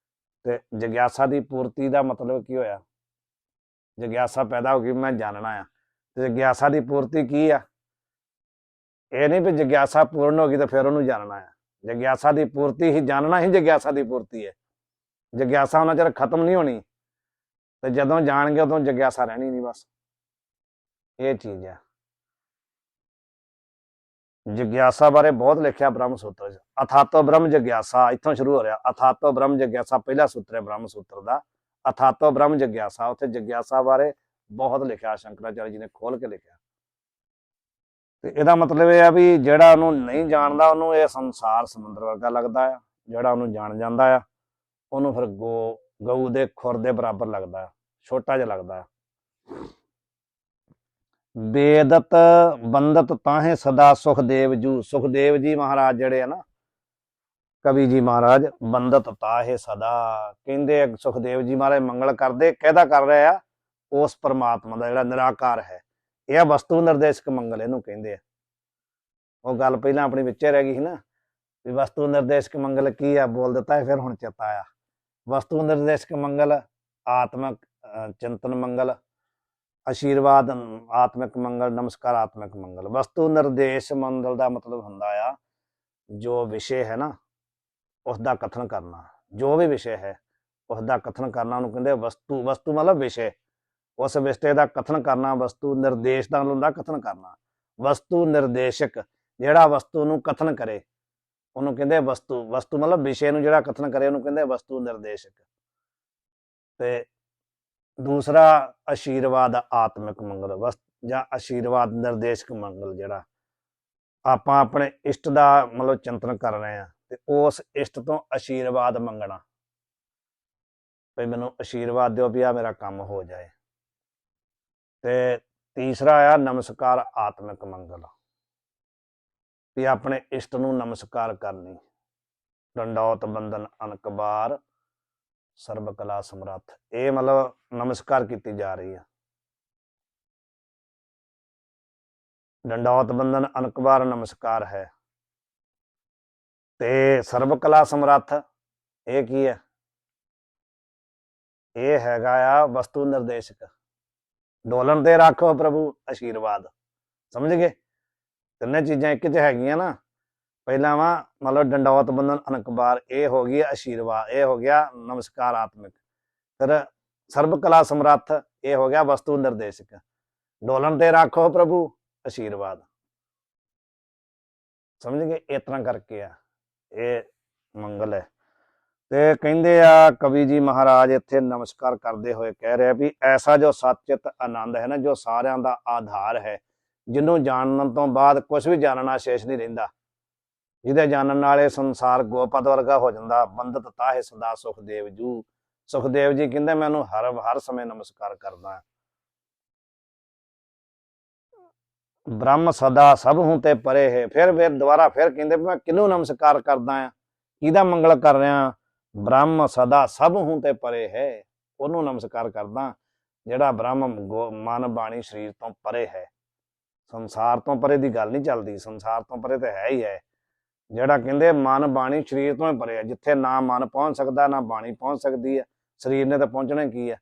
ਤੇ ਜਗਿਆਸਾ ਦੀ ਪੂਰਤੀ ਦਾ ਮਤਲਬ ਕੀ ਹੋਇਆ? ਜਗਿਆਸਾ ਪੈਦਾ ਹੋ ਗਈ, ਮੈਂ ਜਾਣਨਾ ਆ। ਤੇ ਜਗਿਆਸਾ ਦੀ ਪੂਰਤੀ ਕੀ ਆ? ਇਹ ਨਹੀਂ ਵੀ ਜਗਿਆਸਾ ਪੂਰਨ ਹੋ ਗਈ ਤਾਂ ਫਿਰ ਉਹਨੂੰ ਜਾਣਨਾ ਆ। ਜਗਿਆਸਾ ਦੀ ਪੂਰਤੀ ਹੀ ਜਾਣਨਾ ਹੀ ਜਗਿਆਸਾ ਦੀ ਪੂਰਤੀ ਹੈ। ਜਗਿਆਸਾ ਉਹਨਾਂ ਚਿਰ ਖਤਮ ਨਹੀਂ ਹੋਣੀ, ਤੇ ਜਦੋਂ ਜਾਣਗੇ ਉਦੋਂ ਜਗਿਆਸਾ ਰਹਿਣੀ ਨਹੀਂ, ਬਸ ਇਹ ਚੀਜ਼ ਹੈ। ਜਗਿਆਸਾ ਬਾਰੇ ਬਹੁਤ ਲਿਖਿਆ ਬ੍ਰਹਮ ਸੂਤਰ 'ਚ। ਅਥਾਤੋ ਬ੍ਰਹਮ ਜਗਿਆਸਾ ਇੱਥੋਂ ਸ਼ੁਰੂ ਹੋ ਰਿਹਾ। ਅਥਾਤੋ ਬ੍ਰਹਮ ਜਗਿਆਸਾ ਪਹਿਲਾ ਸੂਤਰ ਹੈ ਬ੍ਰਹਮ ਸੂਤਰ ਦਾ। ਅਥਾਤੋ ਬ੍ਰਹਮ ਜਗਿਆਸਾ, ਉੱਥੇ ਜਗਿਆਸਾ ਬਾਰੇ ਬਹੁਤ ਲਿਖਿਆ, ਸ਼ੰਕਰਾਚਾਰਿਆ ਜੀ ਨੇ ਖੋਲ ਕੇ ਲਿਖਿਆ। ਤੇ ਇਹਦਾ ਮਤਲਬ ਇਹ ਆ ਵੀ ਜਿਹੜਾ ਉਹਨੂੰ ਨਹੀਂ ਜਾਣਦਾ ਉਹਨੂੰ ਇਹ ਸੰਸਾਰ ਸਮੁੰਦਰ ਵਰਗਾ ਲੱਗਦਾ ਆ। ਜਿਹੜਾ ਉਹਨੂੰ ਜਾਣ ਜਾਂਦਾ ਆ ਉਹਨੂੰ ਫਿਰ ਗਊ ਦੇ ਖੁਰ ਦੇ ਬਰਾਬਰ ਲੱਗਦਾ ਆ, ਛੋਟਾ ਜਿਹਾ ਲੱਗਦਾ ਆ। ਬੇਦਤ ਬੰਦਤ ਤਾਹੇ ਸਦਾ ਸੁਖਦੇਵ ਜੂ, ਸੁਖਦੇਵ ਜੀ ਮਹਾਰਾਜ ਜਿਹੜੇ ਆ ਨਾ, ਕਵੀ ਜੀ ਮਹਾਰਾਜ, ਬੰਦਤ ਤਾਹੇ ਸਦਾ, ਕਹਿੰਦੇ ਸੁਖਦੇਵ ਜੀ ਮਹਾਰਾਜ ਮੰਗਲ ਕਰਦੇ, ਕਿਹਦਾ ਕਰ ਰਹੇ ਆ? ਉਸ ਪਰਮਾਤਮਾ ਦਾ ਜਿਹੜਾ ਨਿਰਾਕਾਰ ਹੈ। ਇਹ ਵਸਤੂ ਨਿਰਦੇਸ਼ਕ ਮੰਗਲ ਇਹਨੂੰ ਕਹਿੰਦੇ ਆ। ਉਹ ਗੱਲ ਪਹਿਲਾਂ ਆਪਣੀ ਵਿੱਚੇ ਰਹਿ ਗਈ ਸੀ ਨਾ ਵੀ ਵਸਤੂ ਨਿਰਦੇਸ਼ਕ ਮੰਗਲ ਕੀ ਆ, ਬੋਲ ਦਿੱਤਾ ਹੈ, ਫਿਰ ਹੁਣ ਚੇਤਾ ਆਇਆ। ਵਸਤੂ ਨਿਰਦੇਸ਼ਕ ਮੰਗਲ, ਆਤਮਕ ਚਿੰਤਨ ਮੰਗਲ, ਆਸ਼ੀਰਵਾਦ ਆਤਮਿਕ ਮੰਗਲ, ਨਮਸਕਾਰ ਆਤਮਿਕ ਮੰਗਲ। ਵਸਤੂ ਨਿਰਦੇਸ਼ ਮੰਗਲ ਦਾ ਮਤਲਬ ਹੁੰਦਾ ਆ ਜੋ ਵਿਸ਼ੇ ਹੈ ਨਾ ਉਸ ਦਾ ਕਥਨ ਕਰਨਾ। ਜੋ ਵੀ ਵਿਸ਼ੇ ਹੈ ਉਸ ਦਾ ਕਥਨ ਕਰਨਾ ਉਹਨੂੰ ਕਹਿੰਦੇ ਵਸਤੂ। ਵਸਤੂ ਮਤਲਬ ਵਿਸ਼ੇ, ਉਸ ਵਿਸ਼ੇ ਦਾ ਕਥਨ ਕਰਨਾ। ਵਸਤੂ ਨਿਰਦੇਸ਼ ਦਾ ਹੁੰਦਾ ਕਥਨ ਕਰਨਾ। ਵਸਤੂ ਨਿਰਦੇਸ਼ਕ ਜਿਹੜਾ ਵਸਤੂ ਨੂੰ ਕਥਨ ਕਰੇ ਉਹਨੂੰ ਕਹਿੰਦੇ ਵਸਤੂ। ਵਸਤੂ ਮਤਲਬ ਵਿਸ਼ੇ ਨੂੰ ਜਿਹੜਾ ਕਥਨ ਕਰੇ ਉਹਨੂੰ ਕਹਿੰਦੇ ਵਸਤੂ ਨਿਰਦੇਸ਼ਕ। ਤੇ ਦੂਸਰਾ ਆਸ਼ੀਰਵਾਦ ਆਤਮਿਕ ਮੰਗਲ ਜਾਂ ਆਸ਼ੀਰਵਾਦ ਨਿਰਦੇਸ਼ਕ ਮੰਗਲ, ਜਿਹੜਾ ਆਪਾਂ ਆਪਣੇ ਇਸ਼ਟ ਦਾ ਮਤਲਬ ਚਿੰਤਨ ਕਰ ਰਹੇ ਹਾਂ ਤੇ ਉਸ ਇਸ਼ਟ ਤੋਂ ਆਸ਼ੀਰਵਾਦ ਮੰਗਣਾ ਵੀ ਮੈਨੂੰ ਆਸ਼ੀਰਵਾਦ ਦਿਓ ਵੀ ਆ ਮੇਰਾ ਕੰਮ ਹੋ ਜਾਏ। ਤੇ ਤੀਸਰਾ ਆ ਨਮਸਕਾਰ ਆਤਮਿਕ ਮੰਗਲ, ਵੀ ਆਪਣੇ ਇਸ਼ਟ ਨੂੰ ਨਮਸਕਾਰ ਕਰਨੀ। ਡੰਡੌਤ ਬੰਦਨ ਅਨਕਬਾਰ ਸਰਬ ਕਲਾ ਸਮਰੱਥ, ਇਹ ਮਤਲਬ ਨਮਸਕਾਰ ਕੀਤੀ ਜਾ ਰਹੀ ਹੈ। ਡੰਡੌਤ ਬੰਦਨ ਅਨਕਬਾਰ ਨਮਸਕਾਰ ਹੈ। ਤੇ ਸਰਬ ਕਲਾ ਸਮਰੱਥ ਇਹ ਕੀ ਹੈ? ਇਹ ਹੈਗਾ ਆ ਵਸਤੂ ਨਿਰਦੇਸ਼ਕ। ਡੋਲਣ ਤੇ ਰੱਖੋ ਪ੍ਰਭੂ ਆਸ਼ੀਰਵਾਦ, ਸਮਝ ਗਏ? ਤਿੰਨੇ ਚੀਜ਼ਾਂ ਇੱਕ 'ਚ ਹੈਗੀਆਂ ਨਾ। ਪਹਿਲਾਂ ਵਾ ਮਤਲਬ ਡੰਡੌਤ ਬੰਦਨ ਅਨਕਬਾਰ, ਇਹ ਹੋ ਗਈ ਆਸ਼ੀਰਵਾਦ, ਇਹ ਹੋ ਗਿਆ ਨਮਸਕਾਰ ਆਤਮਿਕ। ਫਿਰ ਸਰਬ ਕਲਾ ਸਮਰੱਥ ਇਹ ਹੋ ਗਿਆ ਵਸਤੂ ਨਿਰਦੇਸ਼ਕ। ਡੋਲਣ ਤੇ ਰੱਖੋ ਪ੍ਰਭੂ ਆਸ਼ੀਰਵਾਦ, ਸਮਝ ਗਏ? ਇਸ ਤਰ੍ਹਾਂ ਕਰਕੇ ਆ ਇਹ ਮੰਗਲ ਹੈ। ਤੇ ਕਹਿੰਦੇ ਆ ਕਵੀ ਜੀ ਮਹਾਰਾਜ ਇੱਥੇ ਨਮਸਕਾਰ ਕਰਦੇ ਹੋਏ ਕਹਿ ਰਿਹਾ ਵੀ ਐਸਾ ਜੋ ਸੱਚਿਤ ਆਨੰਦ ਹੈ ਨਾ, ਜੋ ਸਾਰਿਆਂ ਦਾ ਆਧਾਰ ਹੈ, ਜਿਹਨੂੰ ਜਾਣਨ ਤੋਂ ਬਾਅਦ ਕੁਝ ਵੀ ਜਾਣਨਾ ਸ਼ੇਸ਼ ਨਹੀਂ ਰਹਿੰਦਾ, ਜਿਹਦੇ ਜਾਣਨ ਨਾਲ ਇਹ ਸੰਸਾਰ ਗੋਪਦ ਵਰਗਾ ਹੋ ਜਾਂਦਾ। ਬੰਦਤ ਤਾਹੇ ਸਦਾ ਸੁਖਦੇਵ ਜੂ, ਸੁਖਦੇਵ ਜੀ ਕਹਿੰਦੇ ਮੈਨੂੰ ਹਰ ਸਮੇਂ ਨਮਸਕਾਰ ਕਰਦਾ। ਬ੍ਰਹਮ ਸਦਾ ਸਭ ਹੂੰ ਤੇ ਪਰੇ ਹੈ। ਫਿਰ ਦੁਬਾਰਾ ਫਿਰ ਕਹਿੰਦੇ ਮੈਂ ਕਿਹਨੂੰ ਨਮਸਕਾਰ ਕਰਦਾ ਆ, ਕਿਹਦਾ ਮੰਗਲ ਕਰ ਰਿਹਾ? ਬ੍ਰਹਮ ਸਦਾ ਸਭ ਹੂੰ ਤੇ ਪਰੇ ਹੈ, ਉਹਨੂੰ ਨਮਸਕਾਰ ਕਰਦਾ ਜਿਹੜਾ ਬ੍ਰਹਮ ਮਨ ਬਾਣੀ ਸਰੀਰ ਤੋਂ ਪਰੇ ਹੈ। ਸੰਸਾਰ ਤੋਂ ਪਰੇ ਦੀ ਗੱਲ ਨਹੀਂ ਚੱਲਦੀ, ਸੰਸਾਰ ਤੋਂ ਪਰੇ ਤਾਂ ਹੈ ਹੀ ਹੈ। ਜਿਹੜਾ ਕਹਿੰਦੇ ਮਨ ਬਾਣੀ ਸਰੀਰ ਤੋਂ ਹੀ ਪਰੇ ਹੈ, ਜਿੱਥੇ ਨਾ ਮਨ ਪਹੁੰਚ ਸਕਦਾ ਨਾ ਬਾਣੀ ਪਹੁੰਚ ਸਕਦੀ ਹੈ, ਸਰੀਰ ਨੇ ਤਾਂ ਪਹੁੰਚਣਾ ਕੀ ਹੈ,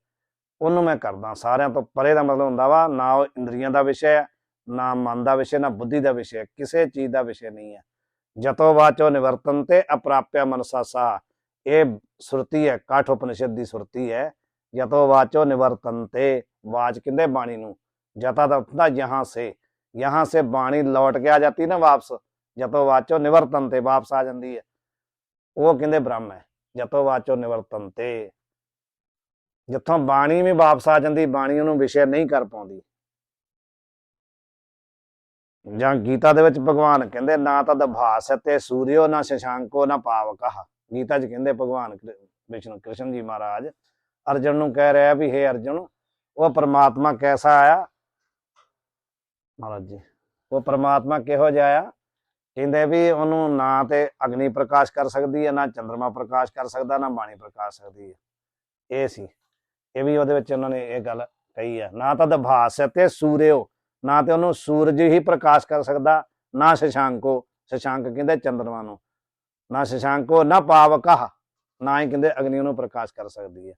ਉਹਨੂੰ ਮੈਂ ਕਰਦਾ। ਸਾਰਿਆਂ ਤੋਂ ਪਰੇ ਦਾ ਮਤਲਬ ਹੁੰਦਾ ਵਾ ਨਾ ਉਹ ਇੰਦਰੀਆਂ ਦਾ ਵਿਸ਼ਾ ਹੈ, ਨਾ ਮਨ ਦਾ ਵਿਸ਼ਾ, ਨਾ ਬੁੱਧੀ ਦਾ ਵਿਸ਼ਾ, ਕਿਸੇ ਚੀਜ਼ ਦਾ ਵਿਸ਼ਾ ਨਹੀਂ ਹੈ। ਜਤੋ ਵਾਚੋ ਨਿਵਰਤਨ ਤੇ ਅਪ੍ਰਾਪਿਆ ਮਨਸਾ ਸਾਹ, ਇਹ ਸੁਰਤੀ ਹੈ, ਕਾਠ ਉਪਨਿਸ਼ਦ ਦੀ ਸੁਰਤੀ ਹੈ। ਜਤੋ ਵਾਚੋ ਨਿਵਰਤਨ ਤੇ, ਵਾਚ ਕਹਿੰਦੇ ਬਾਣੀ ਨੂੰ, ਜਤਾ ਦਾ ਹੁੰਦਾ यहाँ से बाणी लौट के आ जाती है ना वापस, जतो वाचो निवर्तन ते वापस आ जाती है, वो कहते ब्रह्म है। जतो वाचो निवर्तन ते, जिथों बाणी भी वापस आ जाती, बाणी उन्होंने विषय नहीं कर पाती। ਜਾਂ ਗੀਤਾ ਦੇ ਵਿੱਚ ਭਗਵਾਨ ਕਹਿੰਦੇ ਨਾ ਤਾਂ ਦਭਾਸ ਤੇ ਸੂਰਿਓ ਨਾ ਸ਼ਸ਼ਾਂਕੋ ਨਾ ਪਾਵਕਹ, ਗੀਤਾ 'ਚ ਕਹਿੰਦੇ ਭਗਵਾਨ ਵਿਸ਼ਨੂੰ ਕ੍ਰਿਸ਼ਨ ਜੀ ਮਹਾਰਾਜ ਅਰਜਨ ਨੂੰ ਕਹਿ ਰਿਹਾ ਵੀ ਹੇ ਅਰਜਨ, ਉਹ ਪਰਮਾਤਮਾ ਕੈਸਾ ਆਇਆ ਮਹਾਰਾਜ ਜੀ, ਉਹ ਪਰਮਾਤਮਾ ਕਿਹੋ ਜਿਹਾ ਆ? ਕਹਿੰਦੇ ਵੀ ਉਹਨੂੰ ਨਾ ਤੇ ਅਗਨੀ ਪ੍ਰਕਾਸ਼ ਕਰ ਸਕਦੀ ਹੈ, ਨਾ ਚੰਦਰਮਾ ਪ੍ਰਕਾਸ਼ ਕਰ ਸਕਦਾ, ਨਾ ਬਾਣੀ ਪ੍ਰਕਾਸ਼ ਸਕਦੀ ਹੈ। ਇਹ ਸੀ, ਇਹ ਵੀ ਉਹਦੇ ਵਿੱਚ ਉਹਨਾਂ ਨੇ ਇਹ ਗੱਲ ਕਹੀ ਹੈ। ਨਾ ਤਾਂ ਦਭਾਸ ਤੇ ਸੂਰਿਓ, ਨਾ ਤੇ ਉਹਨੂੰ ਸੂਰਜ ਹੀ ਪ੍ਰਕਾਸ਼ ਕਰ ਸਕਦਾ, ਨਾ ਸ਼ਸ਼ਾਂਕੋ, ਸ਼ਸ਼ਾਂਕ ਕਹਿੰਦੇ ਚੰਦਰਮਾ ਨੂੰ, ਨਾ ਸ਼ਸ਼ਾਂਕੋ ਨਾ ਪਾਵਕਹ, ਨਾ ਹੀ ਕਹਿੰਦੇ ਅਗਨੀ ਉਹਨੂੰ ਪ੍ਰਕਾਸ਼ ਕਰ ਸਕਦੀ ਹੈ।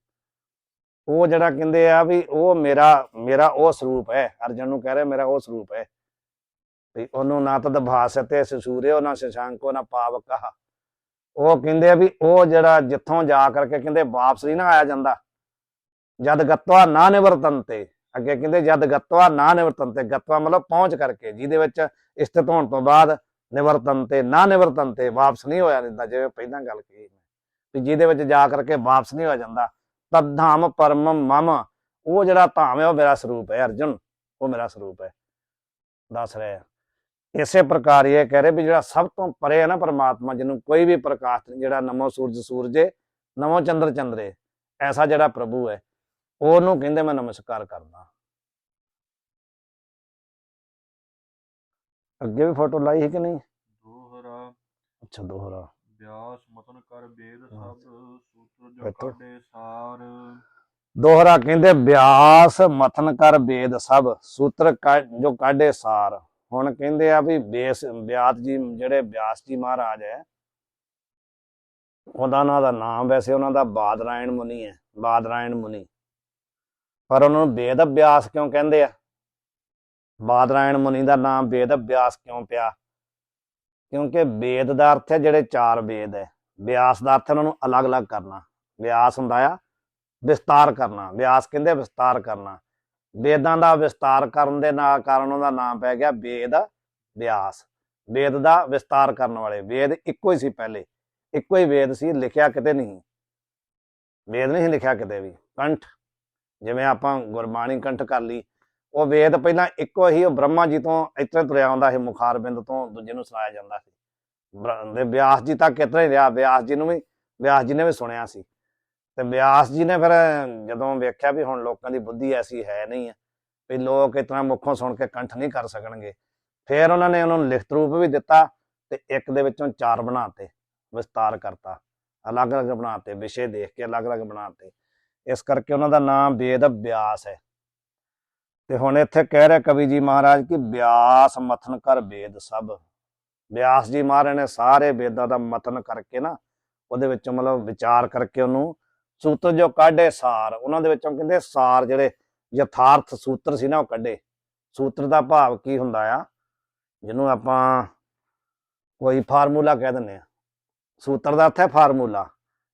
ਉਹ ਜਿਹੜਾ ਕਹਿੰਦੇ ਆ ਵੀ ਉਹ ਮੇਰਾ ਉਹ ਸਰੂਪ ਹੈ, ਅਰਜਨ ਨੂੰ ਕਹਿ ਰਿਹਾ ਮੇਰਾ ਉਹ ਸਰੂਪ ਹੈ ਵੀ ਉਹਨੂੰ ਨਾ ਤਾਂ ਦਭਾਸ ਤੇ ਸੂਰਿਓ ਨਾ ਸ਼ਸ਼ਾਂਕੋ ਨਾ ਪਾਵਕਹ। ਉਹ ਕਹਿੰਦੇ ਆ ਵੀ ਉਹ ਜਿਹੜਾ ਜਿੱਥੋਂ ਜਾ ਕਰਕੇ ਕਹਿੰਦੇ ਵਾਪਸ ਨਹੀਂ ਨਾ ਆਇਆ ਜਾਂਦਾ, ਜਦ ਗਤਵਾ ਨਾ ਨਿਵਰਤਨ ਤੇ, ਅੱਗੇ ਕਹਿੰਦੇ ਜਦ ਗਤਵਾ ਨਾ ਨਿਵਰਤਨ ਤੇ, ਗਤਵਾ ਮਤਲਬ ਪਹੁੰਚ ਕਰਕੇ, ਜਿਹਦੇ ਵਿੱਚ ਸਥਿਤ ਹੋਣ ਤੋਂ ਬਾਅਦ ਨਿਵਰਤਨ ਤੇ ਨਾ ਨਿਵਰਤਨ ਤੇ ਵਾਪਸ ਨਹੀਂ ਹੋਇਆ ਜਾਂਦਾ, ਜਿਵੇਂ ਪਹਿਲਾਂ ਗੱਲ ਕਹੀ ਵੀ ਜਿਹਦੇ ਵਿੱਚ ਜਾ ਕਰਕੇ ਵਾਪਸ ਨਹੀਂ ਹੋ ਜਾਂਦਾ। ਤਦ ਧਾਮ ਪਰਮ ਮਮ, ਉਹ ਜਿਹੜਾ ਧਾਮ ਹੈ ਉਹ ਮੇਰਾ ਸਰੂਪ ਹੈ ਅਰਜੁਨ, ਉਹ ਮੇਰਾ ਸਰੂਪ ਹੈ ਦੱਸ ਰਿਹਾ। ਇਸੇ ਪ੍ਰਕਾਰ ਇਹ ਕਹਿ ਰਹੇ ਵੀ ਜਿਹੜਾ ਸਭ ਤੋਂ ਪਰੇ ਹੈ ਨਾ ਪਰਮਾਤਮਾ, ਜਿਹਨੂੰ ਕੋਈ ਵੀ ਪ੍ਰਕਾਸ਼ ਨਹੀਂ, ਜਿਹੜਾ ਨਮੋ ਸੂਰਜ ਸੂਰਜੇ ਨਮੋ ਚੰਦਰ ਚੰਦਰੇ, ਐਸਾ ਜਿਹੜਾ ਪ੍ਰਭੂ ਹੈ ਉਹਨੂੰ ਕਹਿੰਦੇ ਮੈਂ ਨਮਸਕਾਰ ਕਰਦਾ। ਅੱਗੇ ਵੀ ਫੋਟੋ ਲਾਈ ਹੈ ਕਿ ਨਹੀਂ? ਦੋਹਰਾ, ਅੱਛਾ ਦੋਹਰਾ। ਵਿਆਸ ਮਤਨ ਕਰ ਵੇਦ ਸਭ, ਸੂਤਰ ਜੋ ਕਾਢੇ ਸਾਰ। ਦੋਹਰਾ ਕਹਿੰਦੇ ਵਿਆਸ ਮਥਨ ਕਰ ਵੇਦ ਸਭ, ਸੂਤਰ ਜੋ ਕਾਢੇ ਸਾਰ। ਹੁਣ ਕਹਿੰਦੇ ਆ ਵੀ ਵਿਆਸ ਜੀ, ਜਿਹੜੇ ਵਿਆਸ ਜੀ ਮਹਾਰਾਜ ਹੈ, ਉਹਨਾਂ ਦਾ ਨਾਮ ਵੈਸੇ ਉਹਨਾਂ ਦਾ ਬਾਦਰਾਇਣ ਮੁਨੀ ਹੈ, ਬਾਦਰਾਇਣ ਮੁਨੀ, ਪਰ ਉਹਨਾਂ ਨੂੰ ਵੇਦ ਅਭਿਆਸ ਕਿਉਂ ਕਹਿੰਦੇ ਆ? ਬਾਦਰਾਇਣ ਮੁਨੀ ਦਾ ਨਾਮ ਵੇਦ ਅਭਿਆਸ ਕਿਉਂ ਪਿਆ? ਕਿਉਂਕਿ ਵੇਦ ਦਾ ਅਰਥ ਹੈ ਜਿਹੜੇ 4 ਵੇਦ ਹੈ, ਵਿਆਸ ਦਾ ਅਰਥ ਉਹਨਾਂ ਨੂੰ ਅਲੱਗ-ਅਲੱਗ ਕਰਨਾ। ਵਿਆਸ ਹੁੰਦਾ ਆ ਵਿਸਤਾਰ ਕਰਨਾ, ਵਿਆਸ ਕਹਿੰਦੇ ਵਿਸਤਾਰ ਕਰਨਾ, ਵੇਦਾਂ ਦਾ ਵਿਸਤਾਰ ਕਰਨ ਦੇ ਨਾਲ ਕਾਰਨ ਉਹਦਾ ਨਾਮ ਪੈ ਗਿਆ ਵੇਦ ਵਿਆਸ, ਵੇਦ ਦਾ ਵਿਸਤਾਰ ਕਰਨ ਵਾਲੇ। ਵੇਦ ਇੱਕੋ ਹੀ ਸੀ, ਪਹਿਲੇ ਇੱਕੋ ਹੀ ਵੇਦ ਸੀ, ਲਿਖਿਆ ਕਿਤੇ ਨਹੀਂ, ਵੇਦ ਨਹੀਂ ਲਿਖਿਆ ਕਿਤੇ ਵੀ। ਕੰਠ, ਜਿਵੇਂ ਆਪਾਂ ਗੁਰਬਾਣੀ ਕੰਠ ਕਰ ਲਈ, ਉਹ ਵੇਦ ਪਹਿਲਾਂ ਇੱਕੋ ਹੀ, ਉਹ ਬ੍ਰਹਮਾ ਜੀ ਤੋਂ ਇਤਰੇ ਤੁਰਿਆ ਆਉਂਦਾ ਸੀ, ਮੁਖਾਰਬਿੰਦ ਤੋਂ ਦੂਜੇ ਨੂੰ ਸੁਣਾਇਆ ਜਾਂਦਾ ਸੀ। ਵਿਆਸ ਜੀ ਤੱਕ ਇਤਰਾ ਹੀ ਰਿਹਾ, ਵਿਆਸ ਜੀ ਨੇ ਵੀ ਸੁਣਿਆ ਸੀ। ਤੇ ਵਿਆਸ ਜੀ ਨੇ ਫਿਰ ਜਦੋਂ ਵੇਖਿਆ ਵੀ ਹੁਣ ਲੋਕਾਂ ਦੀ ਬੁੱਧੀ ਐਸੀ ਹੈ ਨਹੀਂ ਹੈ ਵੀ ਲੋਕ ਇਤਨਾ ਮੁੱਖੋਂ ਸੁਣ ਕੇ ਕੰਠ ਨਹੀਂ ਕਰ ਸਕਣਗੇ, ਫਿਰ ਉਹਨਾਂ ਨੇ ਉਹਨਾਂ ਨੂੰ ਲਿਖਤ ਰੂਪ ਵੀ ਦਿੱਤਾ ਤੇ ਇੱਕ ਦੇ ਵਿੱਚੋਂ 4 ਬਣਾਤੇ, ਵਿਸਤਾਰ ਕਰਤਾ, ਅਲੱਗ-ਅਲੱਗ ਬਣਾਤੇ, ਵਿਸ਼ੇ ਦੇਖ ਕੇ ਅਲੱਗ-ਅਲੱਗ ਬਣਾਤੇ। ਇਸ ਕਰਕੇ ਉਹਨਾਂ ਦਾ ਨਾਮ ਵੇਦ ਵਿਆਸ ਹੈ। ਤੇ ਹੁਣ ਇੱਥੇ ਕਹਿ ਰਿਹਾ ਕਵੀ ਜੀ ਮਹਾਰਾਜ ਕਿ ਵਿਆਸ ਮਥਨ ਕਰ ਵੇਦ ਸਭ। ਵਿਆਸ ਜੀ ਮਹਾਰਾਜ ਨੇ ਸਾਰੇ ਵੇਦਾਂ ਦਾ ਮਥਨ ਕਰਕੇ ਨਾ, ਉਹਦੇ ਵਿੱਚੋਂ ਮਤਲਬ ਵਿਚਾਰ ਕਰਕੇ ਉਹਨੂੰ ਸੂਤਰ ਜੋ ਕਾਢੇ ਸਾਰ, ਉਹਨਾਂ ਦੇ ਵਿੱਚੋਂ ਕਹਿੰਦੇ ਸਾਰ ਜਿਹੜੇ ਯਥਾਰਥ ਸੂਤਰ ਸੀ ਨਾ ਉਹ ਕੱਢੇ। ਸੂਤਰ ਦਾ ਭਾਵ ਕੀ ਹੁੰਦਾ ਆ? ਜਿਹਨੂੰ ਆਪਾਂ ਕੋਈ ਫਾਰਮੂਲਾ ਕਹਿ ਦਿੰਦੇ ਆ, ਸੂਤਰ ਦਾ ਅਰਥ ਹੈ ਫਾਰਮੂਲਾ।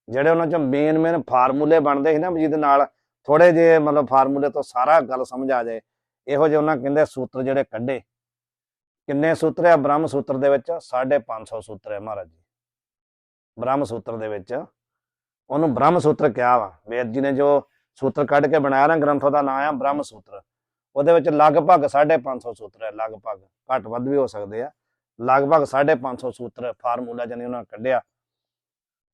ਜਿਹੜੇ ਉਹਨਾਂ ਚੋਂ ਮੇਨ ਫਾਰਮੂਲੇ ਬਣਦੇ ਸੀ ਨਾ, ਜਿਹਦੇ ਨਾਲ ਥੋੜੇ ਜਿਹੇ ਮਤਲਬ ਫਾਰਮੂਲੇ ਤੋਂ ਸਾਰਾ ਗੱਲ ਸਮਝ ਆ ਜਾਏ, ਇਹੋ ਜਿਹੇ ਉਹਨਾਂ ਕਹਿੰਦੇ ਸੂਤਰ ਜਿਹੜੇ ਕੱਢੇ। ਕਿੰਨੇ ਸੂਤਰ ਆ ਬ੍ਰਹਮ ਸੂਤਰ ਦੇ ਵਿੱਚ? 550 ਸੂਤਰ ਹੈ ਮਹਾਰਾਜ ਜੀ ਬ੍ਰਹਮ ਸੂਤਰ ਦੇ ਵਿੱਚ। ਉਹਨੂੰ ਬ੍ਰਹਮ ਸੂਤਰ ਕਿਹਾ ਵਾ। ਵੇਦ ਜੀ ਨੇ ਜੋ ਸੂਤਰ ਕੱਢ ਕੇ ਬਣਾਇਆ ਨਾ ਗ੍ਰੰਥ, ਦਾ ਨਾਂ ਆ ਬ੍ਰਹਮ ਸੂਤਰ। ਉਹਦੇ ਵਿੱਚ ਲਗਭਗ 550 ਸੂਤਰ ਹੈ, ਲਗਭਗ, ਘੱਟ ਵੱਧ ਵੀ ਹੋ ਸਕਦੇ ਆ, ਲਗਭਗ 550 ਸੂਤਰ ਫਾਰਮੂਲਾ ਜਾਨੀ ਉਹਨਾਂ ਕੱਢਿਆ।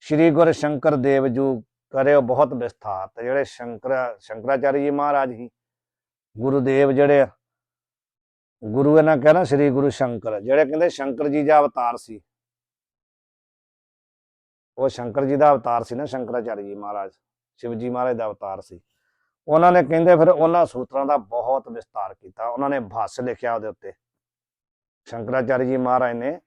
ਸ਼੍ਰੀ ਗੁਰੂ ਸ਼ੰਕਰ ਦੇਵ ਜੂ ਕਰਿਓ ਬਹੁਤ ਵਿਸਥਾਰ। ਤੇ ਜਿਹੜੇ ਸ਼ੰਕਰਾਚਾਰੀ ਜੀ ਮਹਾਰਾਜ ਹੀ ਗੁਰੂਦੇਵ, ਜਿਹੜੇ ਗੁਰੂ ਇਹਨਾਂ ਕਹਿਣਾ ਸ਼੍ਰੀ ਗੁਰੂ ਸ਼ੰਕਰ, ਜਿਹੜੇ ਕਹਿੰਦੇ ਸ਼ੰਕਰ ਜੀ ਦਾ ਅਵਤਾਰ ਸੀ, ਉਹ ਸ਼ੰਕਰ ਜੀ ਦਾ ਅਵਤਾਰ ਸੀ ਨਾ, ਸ਼ੰਕਰਾਚਾਰੀ ਜੀ ਮਹਾਰਾਜ, ਸ਼ਿਵ ਜੀ ਮਹਾਰਾਜ ਦਾ ਅਵਤਾਰ ਸੀ। ਉਹਨਾਂ ਨੇ ਕਹਿੰਦੇ ਫਿਰ ਉਹਨਾਂ ਸੂਤਰਾਂ ਦਾ ਬਹੁਤ ਵਿਸਤਾਰ ਕੀਤਾ। ਉਹਨਾਂ ਨੇ ਭਾष्य ਲਿਖਿਆ ਉਹਦੇ ਉੱਤੇ। ਸ਼ੰਕਰਾਚਾਰਿਆ ਜੀ ਮਹਾਰਾਜ ਨੇ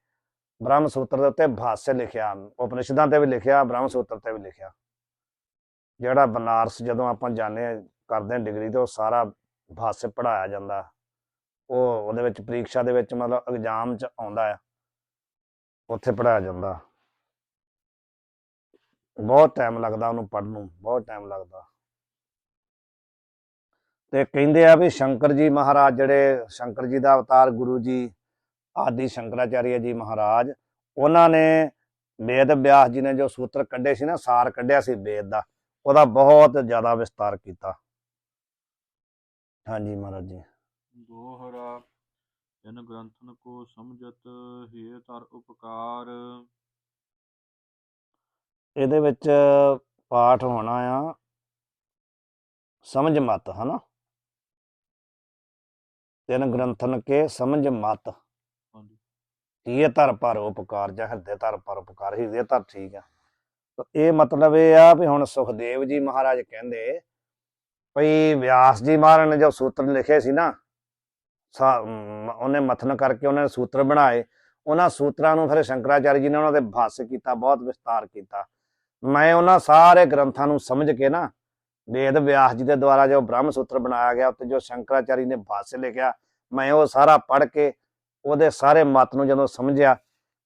ਬ੍ਰਹਮ ਸੂਤਰ ਦੇ ਉੱਤੇ ਭਾष्य ਲਿਖਿਆ, ਉਪਨਿਸ਼ਦਾਂ ਤੇ ਵੀ ਲਿਖਿਆ, ਬ੍ਰਹਮ ਸੂਤਰ ਤੇ ਵੀ ਲਿਖਿਆ। ਜਿਹੜਾ ਬਨਾਰਸ ਜਦੋਂ ਆਪਾਂ ਜਾਂਦੇ ਕਰਦੇ ਹਾਂ ਡਿਗਰੀ ਤੇ ਉਹ ਸਾਰਾ ਭਾष्य ਪੜ੍ਹਾਇਆ ਜਾਂਦਾ। ਉਹ ਉਹਦੇ ਵਿੱਚ ਪ੍ਰੀਖਿਆ ਦੇ ਵਿੱਚ ਮਤਲਬ ਐਗਜ਼ਾਮ 'ਚ ਆਉਂਦਾ ਆ, ਉੱਥੇ ਪੜ੍ਹਾਇਆ ਜਾਂਦਾ। ਬਹੁਤ ਟਾਈਮ ਲੱਗਦਾ ਉਹਨੂੰ ਪੜ੍ਹਨ ਨੂੰ, ਬਹੁਤ ਟਾਈਮ ਲੱਗਦਾ। ਤੇ ਕਹਿੰਦੇ ਆ ਵੀ ਸ਼ੰਕਰ ਜੀ ਮਹਾਰਾਜ, ਜਿਹੜੇ ਸ਼ੰਕਰ ਜੀ ਦਾ ਅਵਤਾਰ ਗੁਰੂ ਜੀ ਆਦਿ ਸ਼ੰਕਰਾਚਾਰਿਆ ਜੀ ਮਹਾਰਾਜ, ਉਹਨਾਂ ਨੇ ਵੇਦ ਵਿਆਸ ਜੀ ਨੇ ਜੋ ਸੂਤਰ ਕੱਢੇ ਸੀ ਨਾ, ਸਾਰ ਕੱਢਿਆ ਸੀ ਵੇਦ ਦਾ, ਉਹਦਾ ਬਹੁਤ ਜ਼ਿਆਦਾ ਵਿਸਤਾਰ ਕੀਤਾ। ਹਾਂਜੀ ਮਹਾਰਾਜ ਜੀ। ਦੋਹਰਾ ਜਨ ਗ੍ਰੰਥਨ ਕੋ ਸਮਝਤ ਹੇ ਤਰ ਉਪਕਾਰ। ਇਹਦੇ ਵਿੱਚ ਪਾਠ ਹੋਣਾ ਆ ਸਮਝ ਮਤ, ਹਨਾ। ਤਿੰਨ ਗ੍ਰੰਥਨ ਕੇ ਸਮਝ ਮਤ, ਹਾਂਜੀ ਇਹ ਧਰ ਪਰ ਉਪਕਾਰ, ਜਾਂ ਹਿਰਦੇ ਧਰ ਪਰ ਉਪਕਾਰ। ਹਿਰਦੇ ਧਰ ਠੀਕ ਆ। ਇਹ ਮਤਲਬ ਇਹ ਆ ਵੀ ਹੁਣ ਸੁਖਦੇਵ ਜੀ ਮਹਾਰਾਜ ਕਹਿੰਦੇ ਭਈ ਵਿਆਸ ਜੀ ਮਹਾਰਾਜ ਨੇ ਜੋ ਸੂਤਰ ਲਿਖੇ ਸੀ ਨਾ, ਉਹਨੇ ਮਥਨ ਕਰਕੇ ਉਹਨਾਂ ਨੇ ਸੂਤਰ ਬਣਾਏ। ਉਹਨਾਂ ਸੂਤਰਾਂ ਨੂੰ ਫਿਰ ਸ਼ੰਕਰਾਚਾਰਿਆ ਜੀ ਨੇ ਉਹਨਾਂ ਦੇ ਭਾष्य ਕੀਤਾ, ਬਹੁਤ ਵਿਸਤਾਰ ਕੀਤਾ। ਮੈਂ ਉਹਨਾਂ ਸਾਰੇ ਗ੍ਰੰਥਾਂ ਨੂੰ ਸਮਝ ਕੇ ਨਾ, ਵੇਦ ਵਿਆਸ ਜੀ ਦੇ ਦੁਆਰਾ ਜੋ ਬ੍ਰਹਮ ਸੂਤਰ ਬਣਾਇਆ ਗਿਆ, ਉੱਤੇ ਜੋ ਸ਼ੰਕਰਾਚਾਰਿਆ ਨੇ ਭਾष्य ਲਿਖਿਆ, ਮੈਂ ਉਹ ਸਾਰਾ ਪੜ੍ਹ ਕੇ ਉਹਦੇ ਸਾਰੇ ਮਤ ਨੂੰ ਜਦੋਂ ਸਮਝਿਆ,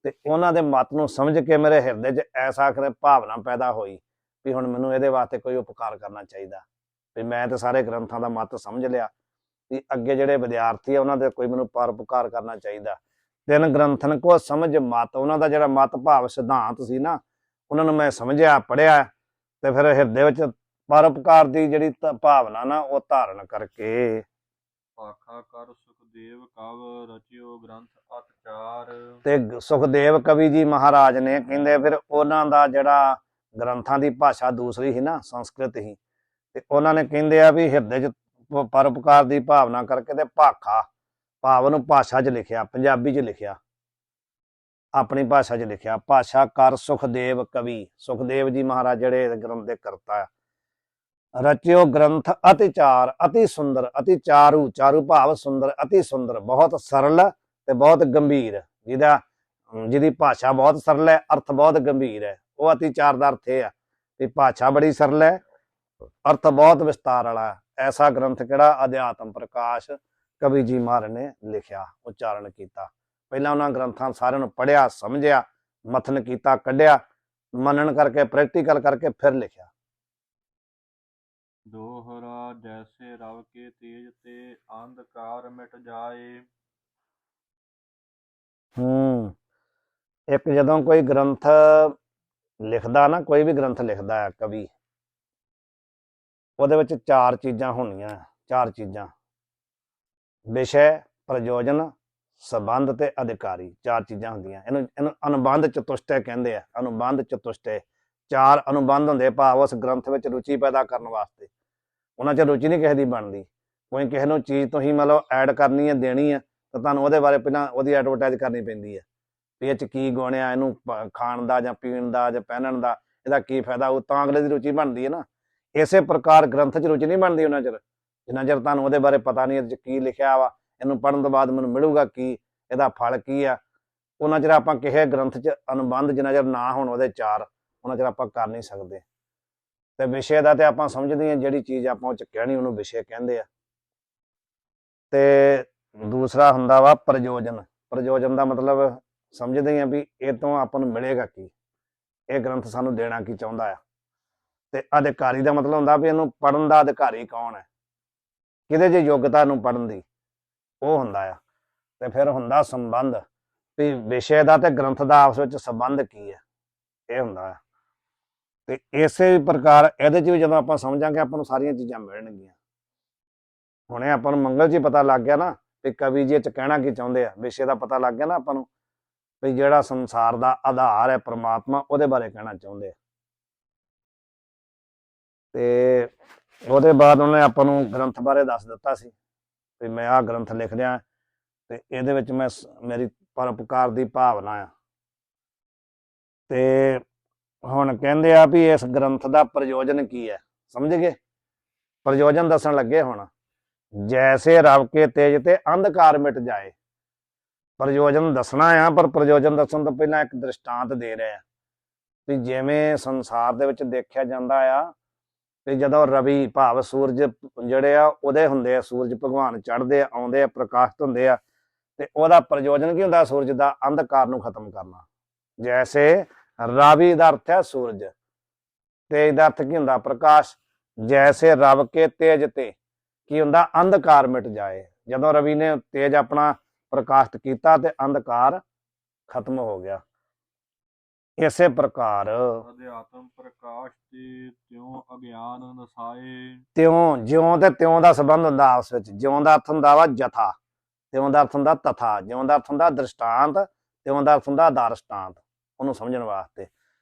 ਤੇ ਉਹਨਾਂ ਦੇ ਮਤ ਨੂੰ ਸਮਝ ਕੇ ਮੇਰੇ ਹਿਰਦੇ 'ਚ ਐਸਾ ਭਾਵਨਾ ਪੈਦਾ ਹੋਈ ਵੀ ਹੁਣ ਮੈਨੂੰ ਇਹਦੇ ਵਾਸਤੇ ਕੋਈ ਉਪਕਾਰ ਕਰਨਾ ਚਾਹੀਦਾ। ਵੀ ਮੈਂ ਤਾਂ ਸਾਰੇ ਗ੍ਰੰਥਾਂ ਦਾ ਮਤ ਸਮਝ ਲਿਆ, ਵੀ ਅੱਗੇ ਜਿਹੜੇ ਵਿਦਿਆਰਥੀ ਆ ਉਹਨਾਂ ਦੇ ਕੋਈ ਮੈਨੂੰ ਪਰਉਪਕਾਰ ਕਰਨਾ ਚਾਹੀਦਾ। ਤਿੰਨ ਗ੍ਰੰਥਨ ਕੋ ਸਮਝ ਮਤ, ਉਹਨਾਂ ਦਾ ਜਿਹੜਾ ਮਤ ਭਾਵ ਸਿਧਾਂਤ ਸੀ ਨਾ, ਉਹਨਾਂ ਨੂੰ ਮੈਂ ਸਮਝਿਆ, ਪੜ੍ਹਿਆ, ਤੇ ਫਿਰ ਹਿਰਦੇ ਵਿੱਚ ਪਰਉਪਕਾਰ ਦੀ ਜਿਹੜੀ ਭਾਵਨਾ ਨਾ, ਉਹ ਧਾਰਨ ਕਰਕੇ ਭਾਖਾ ਕਰ ਸੁਖਦੇਵ ਕਵ ਰਚਿਓ ਗ੍ਰੰਥ ਅਠ ਚਾਰ। ਤੇ ਸੁਖਦੇਵ ਕਵੀ ਜੀ ਮਹਾਰਾਜ ਨੇ ਕਹਿੰਦੇ ਫਿਰ ਉਹਨਾਂ ਦਾ ਜਿਹੜਾ ਗ੍ਰੰਥਾਂ ਦੀ ਭਾਸ਼ਾ ਦੂਸਰੀ ਸੀ ਨਾ, ਸੰਸਕ੍ਰਿਤ ਹੀ, ਤੇ ਉਹਨਾਂ ਨੇ ਕਹਿੰਦੇ ਆ ਵੀ ਹਿਰਦੇ 'ਚ ਪਰਉਪਕਾਰ ਦੀ ਭਾਵਨਾ ਕਰਕੇ ਤੇ ਭਾਖਾ ਭਾਵ ਨੂੰ ਭਾਸ਼ਾ 'ਚ ਲਿਖਿਆ, ਪੰਜਾਬੀ 'ਚ ਲਿਖਿਆ, ਆਪਣੀ ਭਾਸ਼ਾ 'ਚ ਲਿਖਿਆ। ਭਾਸ਼ਾ ਕਰ ਸੁਖਦੇਵ ਕਵੀ, ਸੁਖਦੇਵ ਜੀ ਮਹਾਰਾਜ ਜਿਹੜੇ ਗ੍ਰੰਥ ਦੇ ਕਰਤਾ ਆ। ਰਚਿਓ ਗ੍ਰੰਥ ਅਤਿ ਚਾਰ, ਅਤੀ ਸੁੰਦਰ, ਅਤੀ ਚਾਰੂ, ਚਾਰੂ ਭਾਵ ਸੁੰਦਰ, ਅਤੀ ਸੁੰਦਰ, ਬਹੁਤ ਸਰਲ ਤੇ ਬਹੁਤ ਗੰਭੀਰ। ਜਿਹਦੀ ਭਾਸ਼ਾ ਬਹੁਤ ਸਰਲ ਹੈ, ਅਰਥ ਬਹੁਤ ਗੰਭੀਰ ਹੈ, ਉਹ ਅਤੀ ਚਾਰ ਦਾ ਅਰਥ ਇਹ ਆ ਵੀ ਭਾਸ਼ਾ ਬੜੀ ਸਰਲ ਹੈ, ਅਰਥ ਬਹੁਤ ਵਿਸਤਾਰ ਵਾਲਾ। ਐਸਾ ਗ੍ਰੰਥ ਕਿਹੜਾ? ਅਧਿਆਤਮ ਪ੍ਰਕਾਸ਼ ਕਵੀ ਜੀ ਮਹਾਰਾਜ ਨੇ ਲਿਖਿਆ, ਉਚਾਰਨ ਕੀਤਾ। ਪਹਿਲਾਂ ਉਹਨਾਂ ਗ੍ਰੰਥਾਂ ਸਾਰਿਆਂ ਨੂੰ ਪੜ੍ਹਿਆ, ਸਮਝਿਆ, ਮਥਨ ਕੀਤਾ, ਕੱਢਿਆ, ਮੰਨਣ ਕਰਕੇ, ਪ੍ਰੈਕਟੀਕਲ ਕਰਕੇ ਫਿਰ ਲਿਖਿਆ। ਦੋਹਰਾ ਜੈਸੇ ਰਵ ਕੇ ਤੇਜ ਤੇ ਅੰਧਕਾਰ ਮਿਟ ਜਾਏ। ਇੱਕ ਜਦੋਂ ਕੋਈ ਗ੍ਰੰਥ ਲਿਖਦਾ ਨਾ, ਕੋਈ ਵੀ ਗ੍ਰੰਥ ਲਿਖਦਾ ਹੈ ਕਵੀ, ਉਹਦੇ ਵਿੱਚ ਚਾਰ ਚੀਜ਼ਾਂ ਹੋਣੀਆਂ, ਚਾਰ ਚੀਜ਼ਾਂ, ਵਿਸ਼ੇ, ਪ੍ਰਯੋਜਨ, ਸੰਬੰਧ ਤੇ ਅਧਿਕਾਰੀ, ਚਾਰ ਚੀਜ਼ਾਂ ਹੁੰਦੀਆਂ। ਇਹਨੂੰ ਅਨੁਬੰਧ ਚਤੁਸ਼ਟੈ ਕਹਿੰਦੇ ਆ, ਅਨੁਬੰਧ ਚਤੁਸ਼ਟੈ। ਚਾਰ ਅਨੁਬੰਧ ਹੁੰਦੇ, ਭਾਵ ਉਸ ਗ੍ਰੰਥ ਵਿੱਚ ਰੁਚੀ ਪੈਦਾ ਕਰਨ ਵਾਸਤੇ। ਉਹਨਾਂ 'ਚ ਰੁਚੀ ਨਹੀਂ ਕਿਸੇ ਦੀ ਬਣਦੀ। ਕੋਈ ਕਿਸੇ ਨੂੰ ਚੀਜ਼ ਤੁਸੀਂ ਮਤਲਬ ਐਡ ਕਰਨੀ ਹੈ, ਦੇਣੀ ਹੈ, ਤਾਂ ਤੁਹਾਨੂੰ ਉਹਦੇ ਬਾਰੇ ਪਹਿਲਾਂ ਉਹਦੀ ਐਡਵਰਟਾਈਜ਼ ਕਰਨੀ ਪੈਂਦੀ ਹੈ ਵੀ ਇਹ 'ਚ ਕੀ ਗੁਣ ਆ, ਇਹਨੂੰ ਖਾਣ ਦਾ ਜਾਂ ਪੀਣ ਦਾ ਜਾਂ ਪਹਿਨਣ ਦਾ, ਇਹਦਾ ਕੀ ਫਾਇਦਾ, ਉਹ ਤਾਂ ਅਗਲੇ ਦੀ ਰੁਚੀ ਬਣਦੀ ਹੈ ਨਾ। ਇਸੇ ਪ੍ਰਕਾਰ ਗ੍ਰੰਥ 'ਚ ਰੁਚੀ ਨਹੀਂ ਬਣਦੀ ਉਹਨਾਂ ਚਿਰ, ਜਿੰਨਾ ਚਿਰ ਤੁਹਾਨੂੰ ਉਹਦੇ ਬਾਰੇ ਪਤਾ ਨਹੀਂ ਇਹਦੇ 'ਚ ਕੀ ਲਿਖਿਆ ਵਾ, ਇਹਨੂੰ ਪੜ੍ਹਨ ਤੋਂ ਬਾਅਦ ਮੈਨੂੰ ਮਿਲੂਗਾ ਕੀ, ਇਹਦਾ ਫਲ ਕੀ ਆ। ਉਹਨਾਂ ਚਿਰ ਆਪਾਂ ਕਿਸੇ ਗ੍ਰੰਥ 'ਚ ਅਨੁਬੰਧ ਜਿੰਨਾ ਚਿਰ ਨਾ ਹੋਣ ਉਹਦੇ ਚਾਰ, ਉਹਨਾਂ ਚਿਰ ਆਪਾਂ ਕਰ ਨਹੀਂ ਸਕਦੇ। ਤੇ ਵਿਸ਼ੇ ਦਾ ਤੇ ਆਪਾਂ ਸਮਝਦੇ ਹਾਂ, ਜਿਹੜੀ ਚੀਜ਼ ਆਪਾਂ ਉਹ 'ਚ ਕਹਿਣੀ ਉਹਨੂੰ ਵਿਸ਼ੇ ਕਹਿੰਦੇ ਆ। ਤੇ ਦੂਸਰਾ ਹੁੰਦਾ ਵਾ ਪ੍ਰਯੋਜਨ। ਪ੍ਰਯੋਜਨ ਦਾ ਮਤਲਬ ਸਮਝਦੇ ਹਾਂ ਵੀ ਇਹ ਤੋਂ ਆਪਾਂ ਨੂੰ ਮਿਲੇਗਾ ਕੀ, ਇਹ ਗ੍ਰੰਥ ਸਾਨੂੰ ਦੇਣਾ ਕੀ ਚਾਹੁੰਦਾ ਆ। ਤੇ ਅਧਿਕਾਰੀ ਦਾ ਮਤਲਬ ਹੁੰਦਾ ਵੀ ਇਹਨੂੰ ਪੜ੍ਹਨ ਦਾ ਅਧਿਕਾਰੀ ਕੌਣ ਹੈ, ਕਿਹਦੇ 'ਚ ਯੋਗਤਾ ਨੂੰ ਪੜ੍ਹਨ ਦੀ, ਉਹ ਹੁੰਦਾ ਆ। ਤੇ ਫਿਰ ਹੁੰਦਾ ਸੰਬੰਧ, ਵੀ ਵਿਸ਼ੇ ਦਾ ਤੇ ਗ੍ਰੰਥ ਦਾ ਆਪਸ ਵਿੱਚ ਸੰਬੰਧ ਕੀ ਹੈ, ਇਹ ਹੁੰਦਾ ਆ। ਤੇ ਇਸੇ ਪ੍ਰਕਾਰ ਇਹਦੇ 'ਚ ਵੀ ਜਦੋਂ ਆਪਾਂ ਸਮਝਾਂਗੇ, ਆਪਾਂ ਨੂੰ ਸਾਰੀਆਂ ਚੀਜ਼ਾਂ ਮਿਲਣਗੀਆਂ। ਹੁਣੇ ਆਪਾਂ ਨੂੰ ਮੰਗਲ 'ਚ ਹੀ ਪਤਾ ਲੱਗ ਗਿਆ ਨਾ ਵੀ ਕਵੀ ਜੀ 'ਚ ਕਹਿਣਾ ਕੀ ਚਾਹੁੰਦੇ ਆ, ਵਿਸ਼ੇ ਦਾ ਪਤਾ ਲੱਗ ਗਿਆ ਨਾ ਆਪਾਂ ਨੂੰ ਵੀ ਜਿਹੜਾ ਸੰਸਾਰ ਦਾ ਆਧਾਰ ਹੈ ਪ੍ਰਮਾਤਮਾ, ਉਹਦੇ ਬਾਰੇ ਕਹਿਣਾ ਚਾਹੁੰਦੇ ਆ। ਤੇ ਉਹਦੇ ਬਾਅਦ ਉਹਨੇ ਆਪਾਂ ਨੂੰ ਗ੍ਰੰਥ ਬਾਰੇ ਦੱਸ ਦਿੱਤਾ ਸੀ ਵੀ ਮੈਂ ਆਹ ਗ੍ਰੰਥ ਲਿਖ ਰਿਹਾ, ਤੇ ਇਹਦੇ ਵਿੱਚ ਮੇਰੀ ਪਰਉਪਕਾਰ ਦੀ ਭਾਵਨਾ ਆ। ਤੇ ਹੁਣ ਕਹਿੰਦੇ ਆ ਵੀ ਇਸ ਗ੍ਰੰਥ ਦਾ ਪ੍ਰਯੋਜਨ ਕੀ ਹੈ, ਸਮਝ ਗਏ? ਪ੍ਰਯੋਜਨ ਦੱਸਣ ਲੱਗੇ ਹੁਣ। ਜੈਸੇ ਰਵ ਕੇ ਤੇਜ ਤੇ ਅੰਧਕਾਰ ਮਿਟ ਜਾਏ। ਪ੍ਰਯੋਜਨ ਦੱਸਣਾ ਆ, ਪਰ ਪ੍ਰਯੋਜਨ ਦੱਸਣ ਤੋਂ ਪਹਿਲਾਂ ਇੱਕ ਦ੍ਰਿਸ਼ਟਾਂਤ ਦੇ ਰਿਹਾ ਵੀ ਜਿਵੇਂ ਸੰਸਾਰ ਦੇ ਵਿੱਚ ਦੇਖਿਆ ਜਾਂਦਾ ਆ ਵੀ ਜਦੋਂ ਰਵੀ ਭਾਵ ਸੂਰਜ ਜਿਹੜੇ ਆ ਉਹਦੇ ਹੁੰਦੇ ਆ, ਸੂਰਜ ਭਗਵਾਨ ਚੜ੍ਹਦੇ ਆ, ਆਉਂਦੇ ਆ, ਪ੍ਰਕਾਸ਼ਿਤ ਹੁੰਦੇ ਆ, ਤੇ ਉਹਦਾ ਪ੍ਰਯੋਜਨ ਕੀ ਹੁੰਦਾ? ਸੂਰਜ ਦਾ ਅੰਧਕਾਰ ਨੂੰ ਖਤਮ ਕਰਨਾ। ਜੈਸੇ ਰਾਵੀ ਦਾ ਅਰਥ ਹੈ ਸੂਰਜ, ਤੇਜ ਦਾ ਅਰਥ ਕੀ ਹੁੰਦਾ? ਪ੍ਰਕਾਸ਼। ਜੈਸੇ ਰਵ ਕੇ ਤੇਜ ਤੇ ਕੀ ਹੁੰਦਾ? ਅੰਧਕਾਰ ਮਿਟ ਜਾਏ। ਜਦੋਂ ਰਵੀ ਨੇ ਤੇਜ ਆਪਣਾ ਪ੍ਰਕਾਸ਼ਿਤ ਕੀਤਾ ਤੇ ਅੰਧਕਾਰ ਖਤਮ ਹੋ ਗਿਆ। ਇਸੇ ਪ੍ਰਕਾਰ ਅਧਿਆਤਮ ਪ੍ਰਕਾਸ਼ ਤੇ ਤਿਉ ਅਗਿਆਨ ਨਸਾਏ। ਤਿਉਂ, ਜਿਉਂ ਤੇ ਤਿਉਂ ਦਾ ਸੰਬੰਧ ਹੁੰਦਾ ਆਪਸ ਵਿੱਚ। ਜਿਉਂ ਦਾ ਅਰਥ ਹੁੰਦਾ ਵਾ ਜਥਾ, ਤਿਉਂ ਦਾ ਅਰਥ ਹੁੰਦਾ ਤਥਾ, ਜਿਉਂ ਦਾ ਅਰਥ ਹੁੰਦਾ ਦ੍ਰਿਸ਼ਟਾਂਤ, ਤਿਉਂ ਦਾ ਅਰਥ ਹੁੰਦਾ ਦ੍ਰਿਸ਼ਟਾਂਤ, ਉਹਨੂੰ ਸਮਝਣ ਵਾਸਤੇ।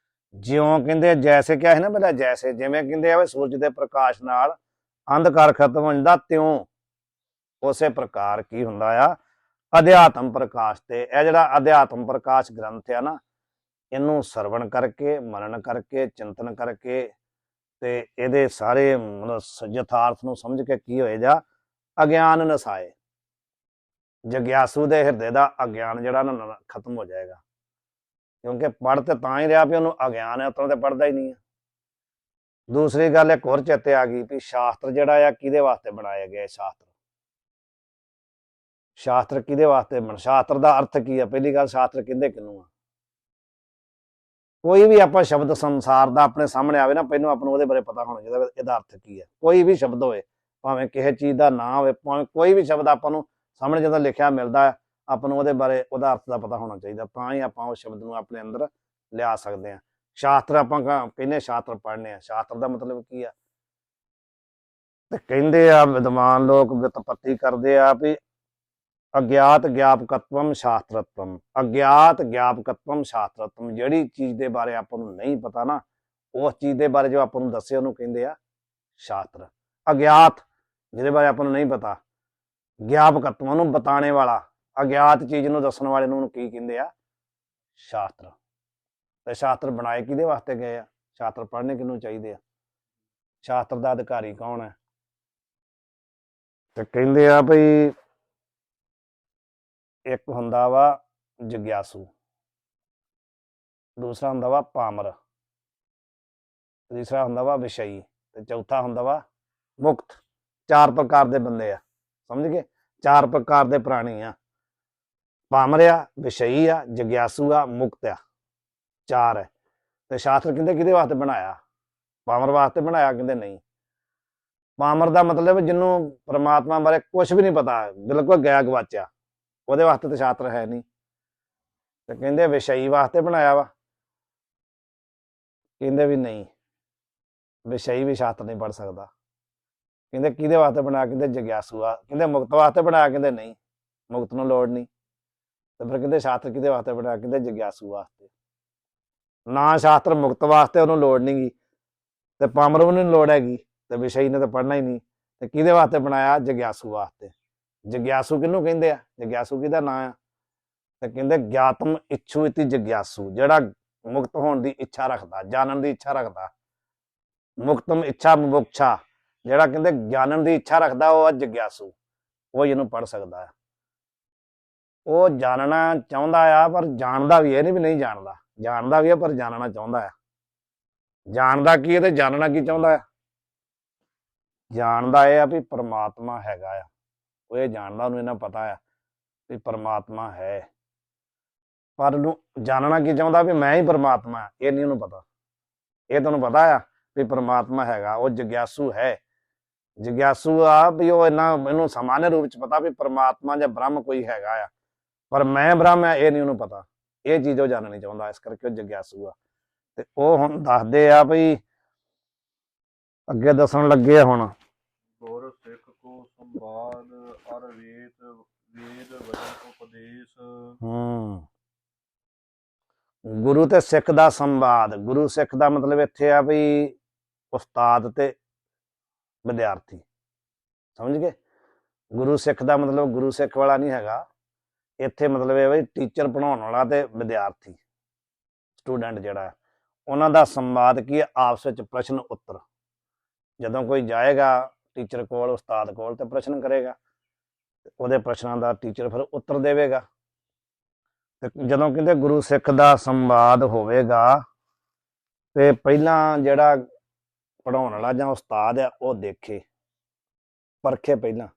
ਜਿਉਂ ਕਹਿੰਦੇ ਜੈਸੇ ਕਿਹਾ ਸੀ ਨਾ ਪਹਿਲਾਂ, ਜੈਸੇ ਜਿਵੇਂ ਕਹਿੰਦੇ ਆ ਵੀ ਸੂਰਜ ਦੇ ਪ੍ਰਕਾਸ਼ ਨਾਲ ਅੰਧਕਾਰ ਖਤਮ ਹੋ ਜਾਂਦਾ, ਤਿਉਂ ਉਸੇ ਪ੍ਰਕਾਰ ਕੀ ਹੁੰਦਾ ਆ ਅਧਿਆਤਮ ਪ੍ਰਕਾਸ਼ ਤੇ। ਇਹ ਜਿਹੜਾ ਅਧਿਆਤਮ ਪ੍ਰਕਾਸ਼ ਗ੍ਰੰਥ ਆ ਨਾ, ਇਹਨੂੰ ਸਰਵਣ ਕਰਕੇ, ਮਨਨ ਕਰਕੇ, ਚਿੰਤਨ ਕਰਕੇ ਤੇ ਇਹਦੇ ਸਾਰੇ ਯਥਾਰਥ ਨੂੰ ਸਮਝ ਕੇ ਕੀ ਹੋਏਗਾ? ਅਗਿਆਨ ਨਸਾਏ। ਜਗਿਆਸੂ ਦੇ ਹਿਰਦੇ ਦਾ ਅਗਿਆਨ ਜਿਹੜਾ ਨਾ ਖਤਮ ਹੋ ਜਾਏਗਾ। ਕਿਉਂਕਿ ਪੜ੍ਹ ਤੇ ਤਾਂ ਹੀ ਰਿਹਾ ਵੀ ਉਹਨੂੰ ਅਗਿਆਨ ਹੈ, ਉਤੋਂ ਤੇ ਪੜ੍ਹਦਾ ਹੀ ਨਹੀਂ ਹੈ। ਦੂਸਰੀ ਗੱਲ ਇੱਕ ਹੋਰ ਚੇਤੇ ਆ ਗਈ ਵੀ ਸ਼ਾਸਤਰ ਜਿਹੜਾ ਆ ਕਿਹਦੇ ਵਾਸਤੇ ਬਣਾਇਆ ਗਿਆ? ਸ਼ਾਸਤਰ ਕਿਹਦੇ ਵਾਸਤੇ ਸ਼ਾਸਤਰ ਦਾ ਅਰਥ ਕੀ ਆ? ਪਹਿਲੀ ਗੱਲ, ਸ਼ਾਸਤਰ ਕਹਿੰਦੇ ਕਿਹਨੂੰ ਆ? ਕੋਈ ਵੀ ਆਪਾਂ ਸ਼ਬਦ ਸੰਸਾਰ ਦਾ ਆਪਣੇ ਸਾਹਮਣੇ ਆਵੇ ਨਾ, ਪਹਿਲਾਂ ਆਪਾਂ ਨੂੰ ਉਹਦੇ ਬਾਰੇ ਪਤਾ ਹੋਣਾ ਚਾਹੀਦਾ ਇਹਦਾ ਅਰਥ ਕੀ ਹੈ। ਕੋਈ ਵੀ ਸ਼ਬਦ ਹੋਵੇ, ਭਾਵੇਂ ਕਿਸੇ ਚੀਜ਼ ਦਾ ਨਾਂ ਹੋਵੇ, ਭਾਵੇਂ ਕੋਈ ਵੀ ਸ਼ਬਦ ਆਪਾਂ ਨੂੰ ਸਾਹਮਣੇ ਜਦੋਂ ਲਿਖਿਆ ਮਿਲਦਾ, ਆਪਾਂ ਨੂੰ ਉਹਦੇ ਬਾਰੇ ਉਹਦਾ ਅਰਥ ਦਾ ਪਤਾ ਹੋਣਾ ਚਾਹੀਦਾ, ਤਾਂ ਹੀ ਆਪਾਂ ਉਸ ਸ਼ਬਦ ਨੂੰ ਆਪਣੇ ਅੰਦਰ ਲਿਆ ਸਕਦੇ ਹਾਂ। ਸ਼ਾਸਤਰ ਆਪਾਂ ਕਹਿੰਦੇ ਸ਼ਾਸਤਰ ਪੜ੍ਹਨੇ ਆ, ਸ਼ਾਸਤਰ ਦਾ ਮਤਲਬ ਕੀ ਆ? ਤੇ ਕਹਿੰਦੇ ਆ ਵਿਦਵਾਨ ਲੋਕ ਵਿਤਪੱਤੀ ਕਰਦੇ ਆ ਵੀ ਅਗਿਆਤ ਗਿਆਪਕਤਵਮ ਸ਼ਾਸਤਰਤਵਮ। ਅਗਿਆਤ ਗਿਆਪਕਤਵਮ ਸ਼ਾਸਤਰਤਵਮ, ਜਿਹੜੀ ਚੀਜ਼ ਦੇ ਬਾਰੇ ਆਪਾਂ ਨੂੰ ਨਹੀਂ ਪਤਾ ਨਾ, ਉਸ ਚੀਜ਼ ਦੇ ਬਾਰੇ ਜੋ ਆਪਾਂ ਨੂੰ ਦੱਸੇ ਉਹਨੂੰ ਕਹਿੰਦੇ ਆ ਸ਼ਾਸਤਰ। ਅਗਿਆਤ ਜਿਹਦੇ ਬਾਰੇ ਆਪਾਂ ਨੂੰ ਨਹੀਂ ਪਤਾ, ਗਿਆਪਕਤਵਮ ਨੂੰ ਬਤਾਣੇ ਵਾਲਾ, ਅਗਿਆਤ ਚੀਜ਼ ਨੂੰ ਦੱਸਣ ਵਾਲੇ ਨੂੰ ਕੀ ਕਹਿੰਦੇ ਆ? ਸ਼ਾਸਤਰ। ਤੇ ਸ਼ਾਸਤਰ ਬਣਾਏ ਕਿਹਦੇ ਵਾਸਤੇ ਗਏ ਆ? ਸ਼ਾਸਤਰ ਪੜ੍ਹਨੇ ਕਿਹਨੂੰ ਚਾਹੀਦੇ ਆ? ਸ਼ਾਸਤਰ ਦਾ ਅਧਿਕਾਰੀ ਕੌਣ ਹੈ? ਤੇ ਕਹਿੰਦੇ ਆ ਭਈ ਇੱਕ ਹੁੰਦਾ ਵਾ ਜਗਿਆਸੂ, ਦੂਸਰਾ ਹੁੰਦਾ ਵਾ ਪਾਮਰ, ਤੀਸਰਾ ਹੁੰਦਾ ਵਾ ਵਿਸ਼ਈ, ਤੇ ਚੌਥਾ ਹੁੰਦਾ ਵਾ ਮੁਕਤ। 4 ਪ੍ਰਕਾਰ ਦੇ ਬੰਦੇ ਆ, ਸਮਝ ਗਏ? 4 ਪ੍ਰਕਾਰ ਦੇ ਪ੍ਰਾਣੀ ਆ। ਪਾਮਰ ਆ, ਵਿਸ਼ਈ ਆ, ਜਗਿਆਸੂ ਆ, ਮੁਕਤ ਆ, 4 ਹੈ। ਤੇ ਸ਼ਾਸਤਰ ਕਹਿੰਦੇ ਕਿਹਦੇ ਵਾਸਤੇ ਬਣਾਇਆ? ਪਾਮਰ ਵਾਸਤੇ ਬਣਾਇਆ? ਕਹਿੰਦੇ ਨਹੀਂ। ਪਾਮਰ ਦਾ ਮਤਲਬ ਜਿਹਨੂੰ ਪ੍ਰਮਾਤਮਾ ਬਾਰੇ ਕੁਝ ਵੀ ਨਹੀਂ ਪਤਾ, ਬਿਲਕੁਲ ਗਿਆ ਗਵਾਚਿਆ, ਉਹਦੇ ਵਾਸਤੇ ਤਾਂ ਸ਼ਾਸਤਰ ਹੈ ਨਹੀਂ। ਤੇ ਕਹਿੰਦੇ ਵਿਸ਼ਈ ਵਾਸਤੇ ਬਣਾਇਆ ਵਾ, ਕਹਿੰਦੇ ਵੀ ਨਹੀਂ, ਵਿਸ਼ਈ ਵੀ ਸ਼ਾਸਤਰ ਨਹੀਂ ਪੜ੍ਹ ਸਕਦਾ। ਕਹਿੰਦੇ ਕਿਹਦੇ ਵਾਸਤੇ ਬਣਾਇਆ? ਕਹਿੰਦੇ ਜਗਿਆਸੂ ਆ। ਕਹਿੰਦੇ ਮੁਕਤ ਵਾਸਤੇ ਬਣਾਇਆ? ਕਹਿੰਦੇ ਨਹੀਂ, ਮੁਕਤ ਨੂੰ ਲੋੜ ਨਹੀਂ। ਤੇ ਫਿਰ ਕਹਿੰਦੇ ਸ਼ਾਸਤਰ ਕਿਹਦੇ ਵਾਸਤੇ ਬਣਾਇਆ? ਕਹਿੰਦੇ ਜਗਿਆਸੂ ਵਾਸਤੇ। ਨਾ ਸ਼ਾਸਤਰ ਮੁਕਤ ਵਾਸਤੇ ਉਹਨੂੰ ਲੋੜ ਨਹੀਂ ਗੀ, ਤੇ ਪਾਮਰ ਨੂੰ ਨਹੀਂ ਲੋੜ ਹੈਗੀ, ਤੇ ਵਿਸ਼ਈ ਨੇ ਤਾਂ ਪੜ੍ਹਨਾ ਹੀ ਨਹੀਂ। ਤੇ ਕਿਹਦੇ ਵਾਸਤੇ ਬਣਾਇਆ? ਜਗਿਆਸੂ ਵਾਸਤੇ। ਜਗਿਆਸੂ ਕਿਹਨੂੰ ਕਹਿੰਦੇ ਆ? ਜਗਿਆਸੂ ਕਿਹਦਾ ਨਾਂ ਆ? ਤੇ ਕਹਿੰਦੇ ਗਿਆਤਮ ਇੱਛੂ ਇਤੀ ਜਗਿਆਸੂ, ਜਿਹੜਾ ਮੁਕਤ ਹੋਣ ਦੀ ਇੱਛਾ ਰੱਖਦਾ, ਜਾਣਨ ਦੀ ਇੱਛਾ ਰੱਖਦਾ। ਮੁਕਤਮ ਇੱਛਾ ਮੁਮੁਕਸ਼ਾ, ਜਿਹੜਾ ਕਹਿੰਦੇ ਜਾਣਨ ਦੀ ਇੱਛਾ ਰੱਖਦਾ, ਉਹ ਆ ਜਗਿਆਸੂ। ਉਹ ਇਹਨੂੰ ਪੜ੍ਹ ਸਕਦਾ ਹੈ। ਉਹ ਜਾਣਨਾ ਚਾਹੁੰਦਾ ਆ, ਪਰ ਜਾਣਦਾ ਵੀ ਇਹ ਨਹੀਂ ਜਾਣਦਾ, ਜਾਣਦਾ ਵੀ ਹੈ ਪਰ ਜਾਣਨਾ ਚਾਹੁੰਦਾ ਆ। ਜਾਣਦਾ ਕੀ ਹੈ ਤੇ ਜਾਣਨਾ ਕੀ ਚਾਹੁੰਦਾ ਆ? ਜਾਣਦਾ ਇਹ ਆ ਵੀ ਪਰਮਾਤਮਾ ਹੈਗਾ ਆ, ਉਹ ਇਹ ਜਾਣਦਾ, ਉਹਨੂੰ ਇਹਨਾਂ ਪਤਾ ਆ ਵੀ ਪਰਮਾਤਮਾ ਹੈ, ਪਰ ਉਹਨੂੰ ਜਾਣਨਾ ਕੀ ਚਾਹੁੰਦਾ ਵੀ ਮੈਂ ਹੀ ਪਰਮਾਤਮਾ, ਇਹ ਨਹੀਂ ਉਹਨੂੰ ਪਤਾ। ਇਹ ਤੁਹਾਨੂੰ ਪਤਾ ਆ ਵੀ ਪਰਮਾਤਮਾ ਹੈਗਾ, ਉਹ ਜਗਿਆਸੂ ਹੈ। ਜਗਿਆਸੂ ਆ ਵੀ ਉਹ ਇਹਨੂੰ ਸਮਾਨਯ ਰੂਪ ਚ ਪਤਾ ਵੀ ਪਰਮਾਤਮਾ ਜਾਂ ਬ੍ਰਹਮ ਕੋਈ ਹੈਗਾ ਆ, ਪਰ ਮੈਂ ਬ੍ਰਹਮ ਆ ਇਹ ਨਹੀਂ ਉਹਨੂੰ ਪਤਾ। ਇਹ ਚੀਜ਼ ਉਹ ਜਾਣਨੀ ਚਾਹੁੰਦਾ, ਇਸ ਕਰਕੇ ਉਹ ਜਗਿਆਸੂ ਆ। ਤੇ ਉਹ ਹੁਣ ਦੱਸਦੇ ਆ ਵੀ ਅੱਗੇ ਦੱਸਣ ਲੱਗੇ ਆ ਹੁਣ। ਗੁਰ ਸਿੱਖ ਕੋ ਸੰਵਾਦ ਅਰ ਵੇਦ ਵਚਨ ਉਪਦੇਸ਼। ਗੁਰੂ ਤੇ ਸਿੱਖ ਦਾ ਸੰਵਾਦ। ਗੁਰੂ ਸਿੱਖ ਦਾ ਮਤਲਬ ਇੱਥੇ ਆ ਵੀ ਉਸਤਾਦ ਤੇ ਵਿਦਿਆਰਥੀ, ਸਮਝ ਗਏ? ਗੁਰੂ ਸਿੱਖ ਦਾ ਮਤਲਬ ਗੁਰੂ ਸਿੱਖ ਵਾਲਾ ਨਹੀਂ ਹੈਗਾ ਇੱਥੇ, ਮਤਲਬ ਇਹ ਵੀ ਟੀਚਰ ਪੜ੍ਹਾਉਣ ਵਾਲਾ ਤੇ ਵਿਦਿਆਰਥੀ, ਸਟੂਡੈਂਟ ਜਿਹੜਾ ਉਹਨਾਂ ਦਾ ਸੰਵਾਦ ਕੀ ਹੈ? ਆਪਸ ਵਿੱਚ ਪ੍ਰਸ਼ਨ ਉੱਤਰ। ਜਦੋਂ ਕੋਈ ਜਾਏਗਾ ਟੀਚਰ ਕੋਲ, ਉਸਤਾਦ ਕੋਲ, ਤੇ ਪ੍ਰਸ਼ਨ ਕਰੇਗਾ। ਉਹਦੇ ਪ੍ਰਸ਼ਨਾਂ ਦਾ ਟੀਚਰ ਫਿਰ ਉੱਤਰ ਦੇਵੇਗਾ। ਤੇ ਜਦੋਂ ਕਹਿੰਦੇ ਗੁਰੂ ਸਿੱਖ ਦਾ ਸੰਵਾਦ ਹੋਵੇਗਾ ਤੇ ਪਹਿਲਾਂ ਜਿਹੜਾ ਪੜਾਉਣ ਵਾਲਾ ਜਾਂ ਉਸਤਾਦ ਆ ਉਹ ਦੇਖੇ, ਪਰਖੇ ਪਹਿਲਾਂ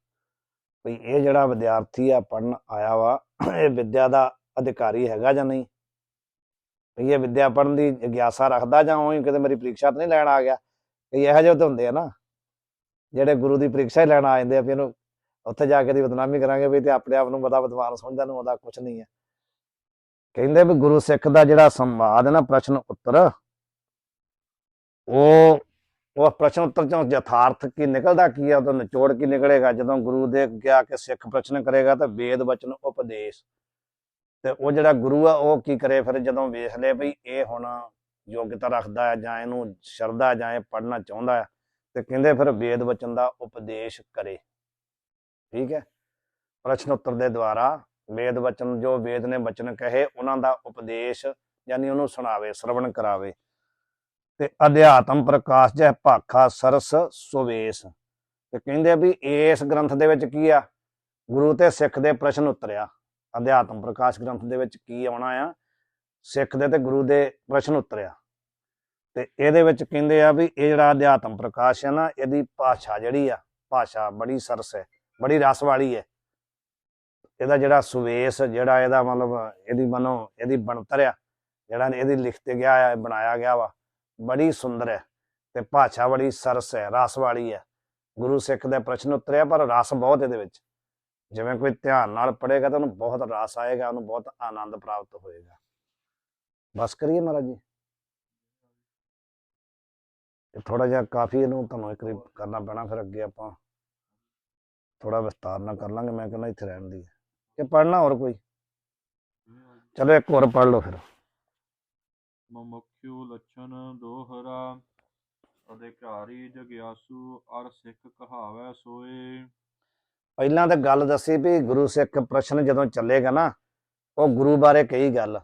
ਵੀ ਇਹ ਜਿਹੜਾ ਵਿਦਿਆਰਥੀ ਆ ਪੜ੍ਹਨ ਆਇਆ ਵਾ, ਇਹ ਵਿੱਦਿਆ ਦਾ ਅਧਿਕਾਰੀ ਹੈਗਾ ਜਾਂ ਨਹੀਂ, ਵੀ ਇਹ ਵਿੱਦਿਆ ਪੜ੍ਹਨ ਦੀ ਜਿਗਿਆਸਾ ਰੱਖਦਾ ਜਾਂ ਉਹੀ ਕਿਤੇ ਮੇਰੀ ਪ੍ਰੀਖਿਆ ਤਾਂ ਨਹੀਂ ਲੈਣ ਆ ਗਿਆ। ਕਈ ਇਹੋ ਜਿਹੇ ਤਾਂ ਹੁੰਦੇ ਆ ਨਾ ਜਿਹੜੇ ਗੁਰੂ ਦੀ ਪ੍ਰੀਖਿਆ ਹੀ ਲੈਣ ਆ ਜਾਂਦੇ ਆ, ਵੀ ਇਹਨੂੰ ਉੱਥੇ ਜਾ ਕੇ ਦੀ ਬਦਨਾਮੀ ਕਰਾਂਗੇ ਵੀ ਤੇ ਆਪਣੇ ਆਪ ਨੂੰ ਬੜਾ ਵਿਦਵਾਨ ਸਮਝਦਾ, ਨੂੰ ਉਹਦਾ ਕੁਛ ਨਹੀਂ ਹੈ। ਕਹਿੰਦੇ ਵੀ ਗੁਰੂ ਸਿੱਖ ਦਾ ਜਿਹੜਾ ਸੰਵਾਦ ਹੈ ਨਾ, ਪ੍ਰਸ਼ਨ ਉੱਤਰ, ਉਹ ਪ੍ਰਸ਼ਨ ਉੱਤਰ ਚੋਂ ਯਥਾਰਥ ਕੀ ਨਿਕਲਦਾ ਕੀ ਆ, ਉਹ ਨਿਚੋੜ ਕੀ ਨਿਕਲੇਗਾ। ਜਦੋਂ ਗੁਰੂ ਦੇ ਗਿਆ ਕਿ ਸਿੱਖ ਪ੍ਰਸ਼ਨ ਕਰੇਗਾ ਤਾਂ ਵੇਦ ਵਚਨ ਉਪਦੇਸ਼, ਤੇ ਉਹ ਜਿਹੜਾ ਗੁਰੂ ਆ ਉਹ ਕੀ ਕਰੇ ਫਿਰ, ਜਦੋਂ ਵੇਖ ਲਏ ਵੀ ਇਹ ਹੁਣ ਯੋਗਤਾ ਰੱਖਦਾ ਹੈ ਜਾਂ ਇਹਨੂੰ ਸ਼ਰਧਾ ਜਾਂ ਇਹ ਪੜ੍ਹਨਾ ਚਾਹੁੰਦਾ ਹੈ, ਤੇ ਕਹਿੰਦੇ ਫਿਰ ਵੇਦ ਵਚਨ ਦਾ ਉਪਦੇਸ਼ ਕਰੇ। ਠੀਕ ਹੈ, ਪ੍ਰਸ਼ਨ ਉੱਤਰ ਦੇ ਦੁਆਰਾ ਵੇਦ ਵਚਨ, ਜੋ ਵੇਦ ਨੇ ਵਚਨ ਕਹੇ ਉਹਨਾਂ ਦਾ ਉਪਦੇਸ਼ ਯਾਨੀ ਉਹਨੂੰ ਸੁਣਾਵੇ, ਸਰਵਣ ਕਰਾਵੇ। ਤੇ ਅਧਿਆਤਮ ਪ੍ਰਕਾਸ਼ ਜਹ ਭਾਖਾ ਸਰਸ ਸੁਵੇਸ਼, ਤੇ ਕਹਿੰਦੇ ਵੀ ਇਸ ਗ੍ਰੰਥ ਦੇ ਵਿੱਚ ਕੀ ਆ, ਗੁਰੂ ਤੇ ਸਿੱਖ ਦੇ ਪ੍ਰਸ਼ਨ ਉੱਤਰਿਆ। ਅਧਿਆਤਮ ਪ੍ਰਕਾਸ਼ ਗ੍ਰੰਥ ਦੇ ਵਿੱਚ ਕੀ ਆਉਣਾ ਆ, ਸਿੱਖ ਦੇ ਤੇ ਗੁਰੂ ਦੇ ਪ੍ਰਸ਼ਨ ਉੱਤਰਿਆ। ਤੇ ਇਹਦੇ ਵਿੱਚ ਕਹਿੰਦੇ ਆ ਵੀ ਇਹ ਜਿਹੜਾ ਅਧਿਆਤਮ ਪ੍ਰਕਾਸ਼ ਹੈ ਨਾ, ਇਹਦੀ ਭਾਸ਼ਾ ਜਿਹੜੀ ਆ, ਭਾਸ਼ਾ ਬੜੀ ਸਰਸ ਹੈ, ਬੜੀ ਰਸ ਵਾਲੀ ਹੈ। ਇਹਦਾ ਜਿਹੜਾ ਸੁਵੇਸ਼, ਜਿਹੜਾ ਇਹਦਾ ਮਤਲਬ ਇਹਦੀ ਮਨੋ ਇਹਦੀ ਬਣਤਰ ਆ, ਜਿਹੜਾ ਇਹਦੀ ਲਿਖਤੇ ਗਿਆ ਆ, ਬਣਾਇਆ ਗਿਆ ਵਾ, ਬੜੀ ਸੁੰਦਰ ਹੈ ਤੇ ਭਾਸ਼ਾ ਬੜੀ ਸਰਸ ਹੈ, ਰਸ ਵਾਲੀ ਹੈ। ਗੁਰੂ ਸਿੱਖ ਦੇ ਪ੍ਰਸ਼ਨ ਉੱਤਰਿਆ, ਪਰ ਰਸ ਬਹੁਤ ਇਹਦੇ ਵਿੱਚ। ਜਿਵੇਂ ਕੋਈ ਧਿਆਨ ਨਾਲ ਪੜ੍ਹੇਗਾ ਤਾਂ ਉਹਨੂੰ ਬਹੁਤ ਰਸ ਆਏਗਾ, ਉਹਨੂੰ ਬਹੁਤ ਆਨੰਦ ਪ੍ਰਾਪਤ ਹੋਏਗਾ। ਬਸ ਕਰੀਏ ਮਹਾਰਾਜ ਜੀ, ਥੋੜਾ ਜਿਹਾ ਕਾਫੀ ਇਹਨੂੰ ਤੁਹਾਨੂੰ ਇੱਕ ਵਾਰੀ ਕਰਨਾ ਪੈਣਾ, ਫਿਰ ਅੱਗੇ ਆਪਾਂ ਥੋੜਾ ਵਿਸਤਾਰ ਨਾਲ ਕਰ ਲਾਂਗੇ। ਮੈਂ ਕਹਿੰਦਾ ਇੱਥੇ ਰਹਿਣ ਦੀ ਕਿ ਪੜ੍ਹਨਾ ਹੋਰ ਕੋਈ, ਚਲੋ ਇੱਕ ਹੋਰ ਪੜ੍ਹ ਲਓ ਫਿਰ। ਮੁਮੁਖਿਉ ਲੱਛਣ ਦੋਹਰਾ, ਅਧਿਕਾਰੀ ਜਗਿਆਸੂ ਅਰ ਸਿੱਖ ਕਹਾਵੈ ਸੋਏ। ਪਹਿਲਾਂ ਤਾਂ ਗੱਲ ਦੱਸੀ ਵੀ ਗੁਰੂ ਸਿੱਖ ਪ੍ਰਸ਼ਨ ਜਦੋਂ ਚੱਲੇਗਾ ਨਾ, ਉਹ ਗੁਰੂ ਬਾਰੇ ਕਈ ਗੱਲ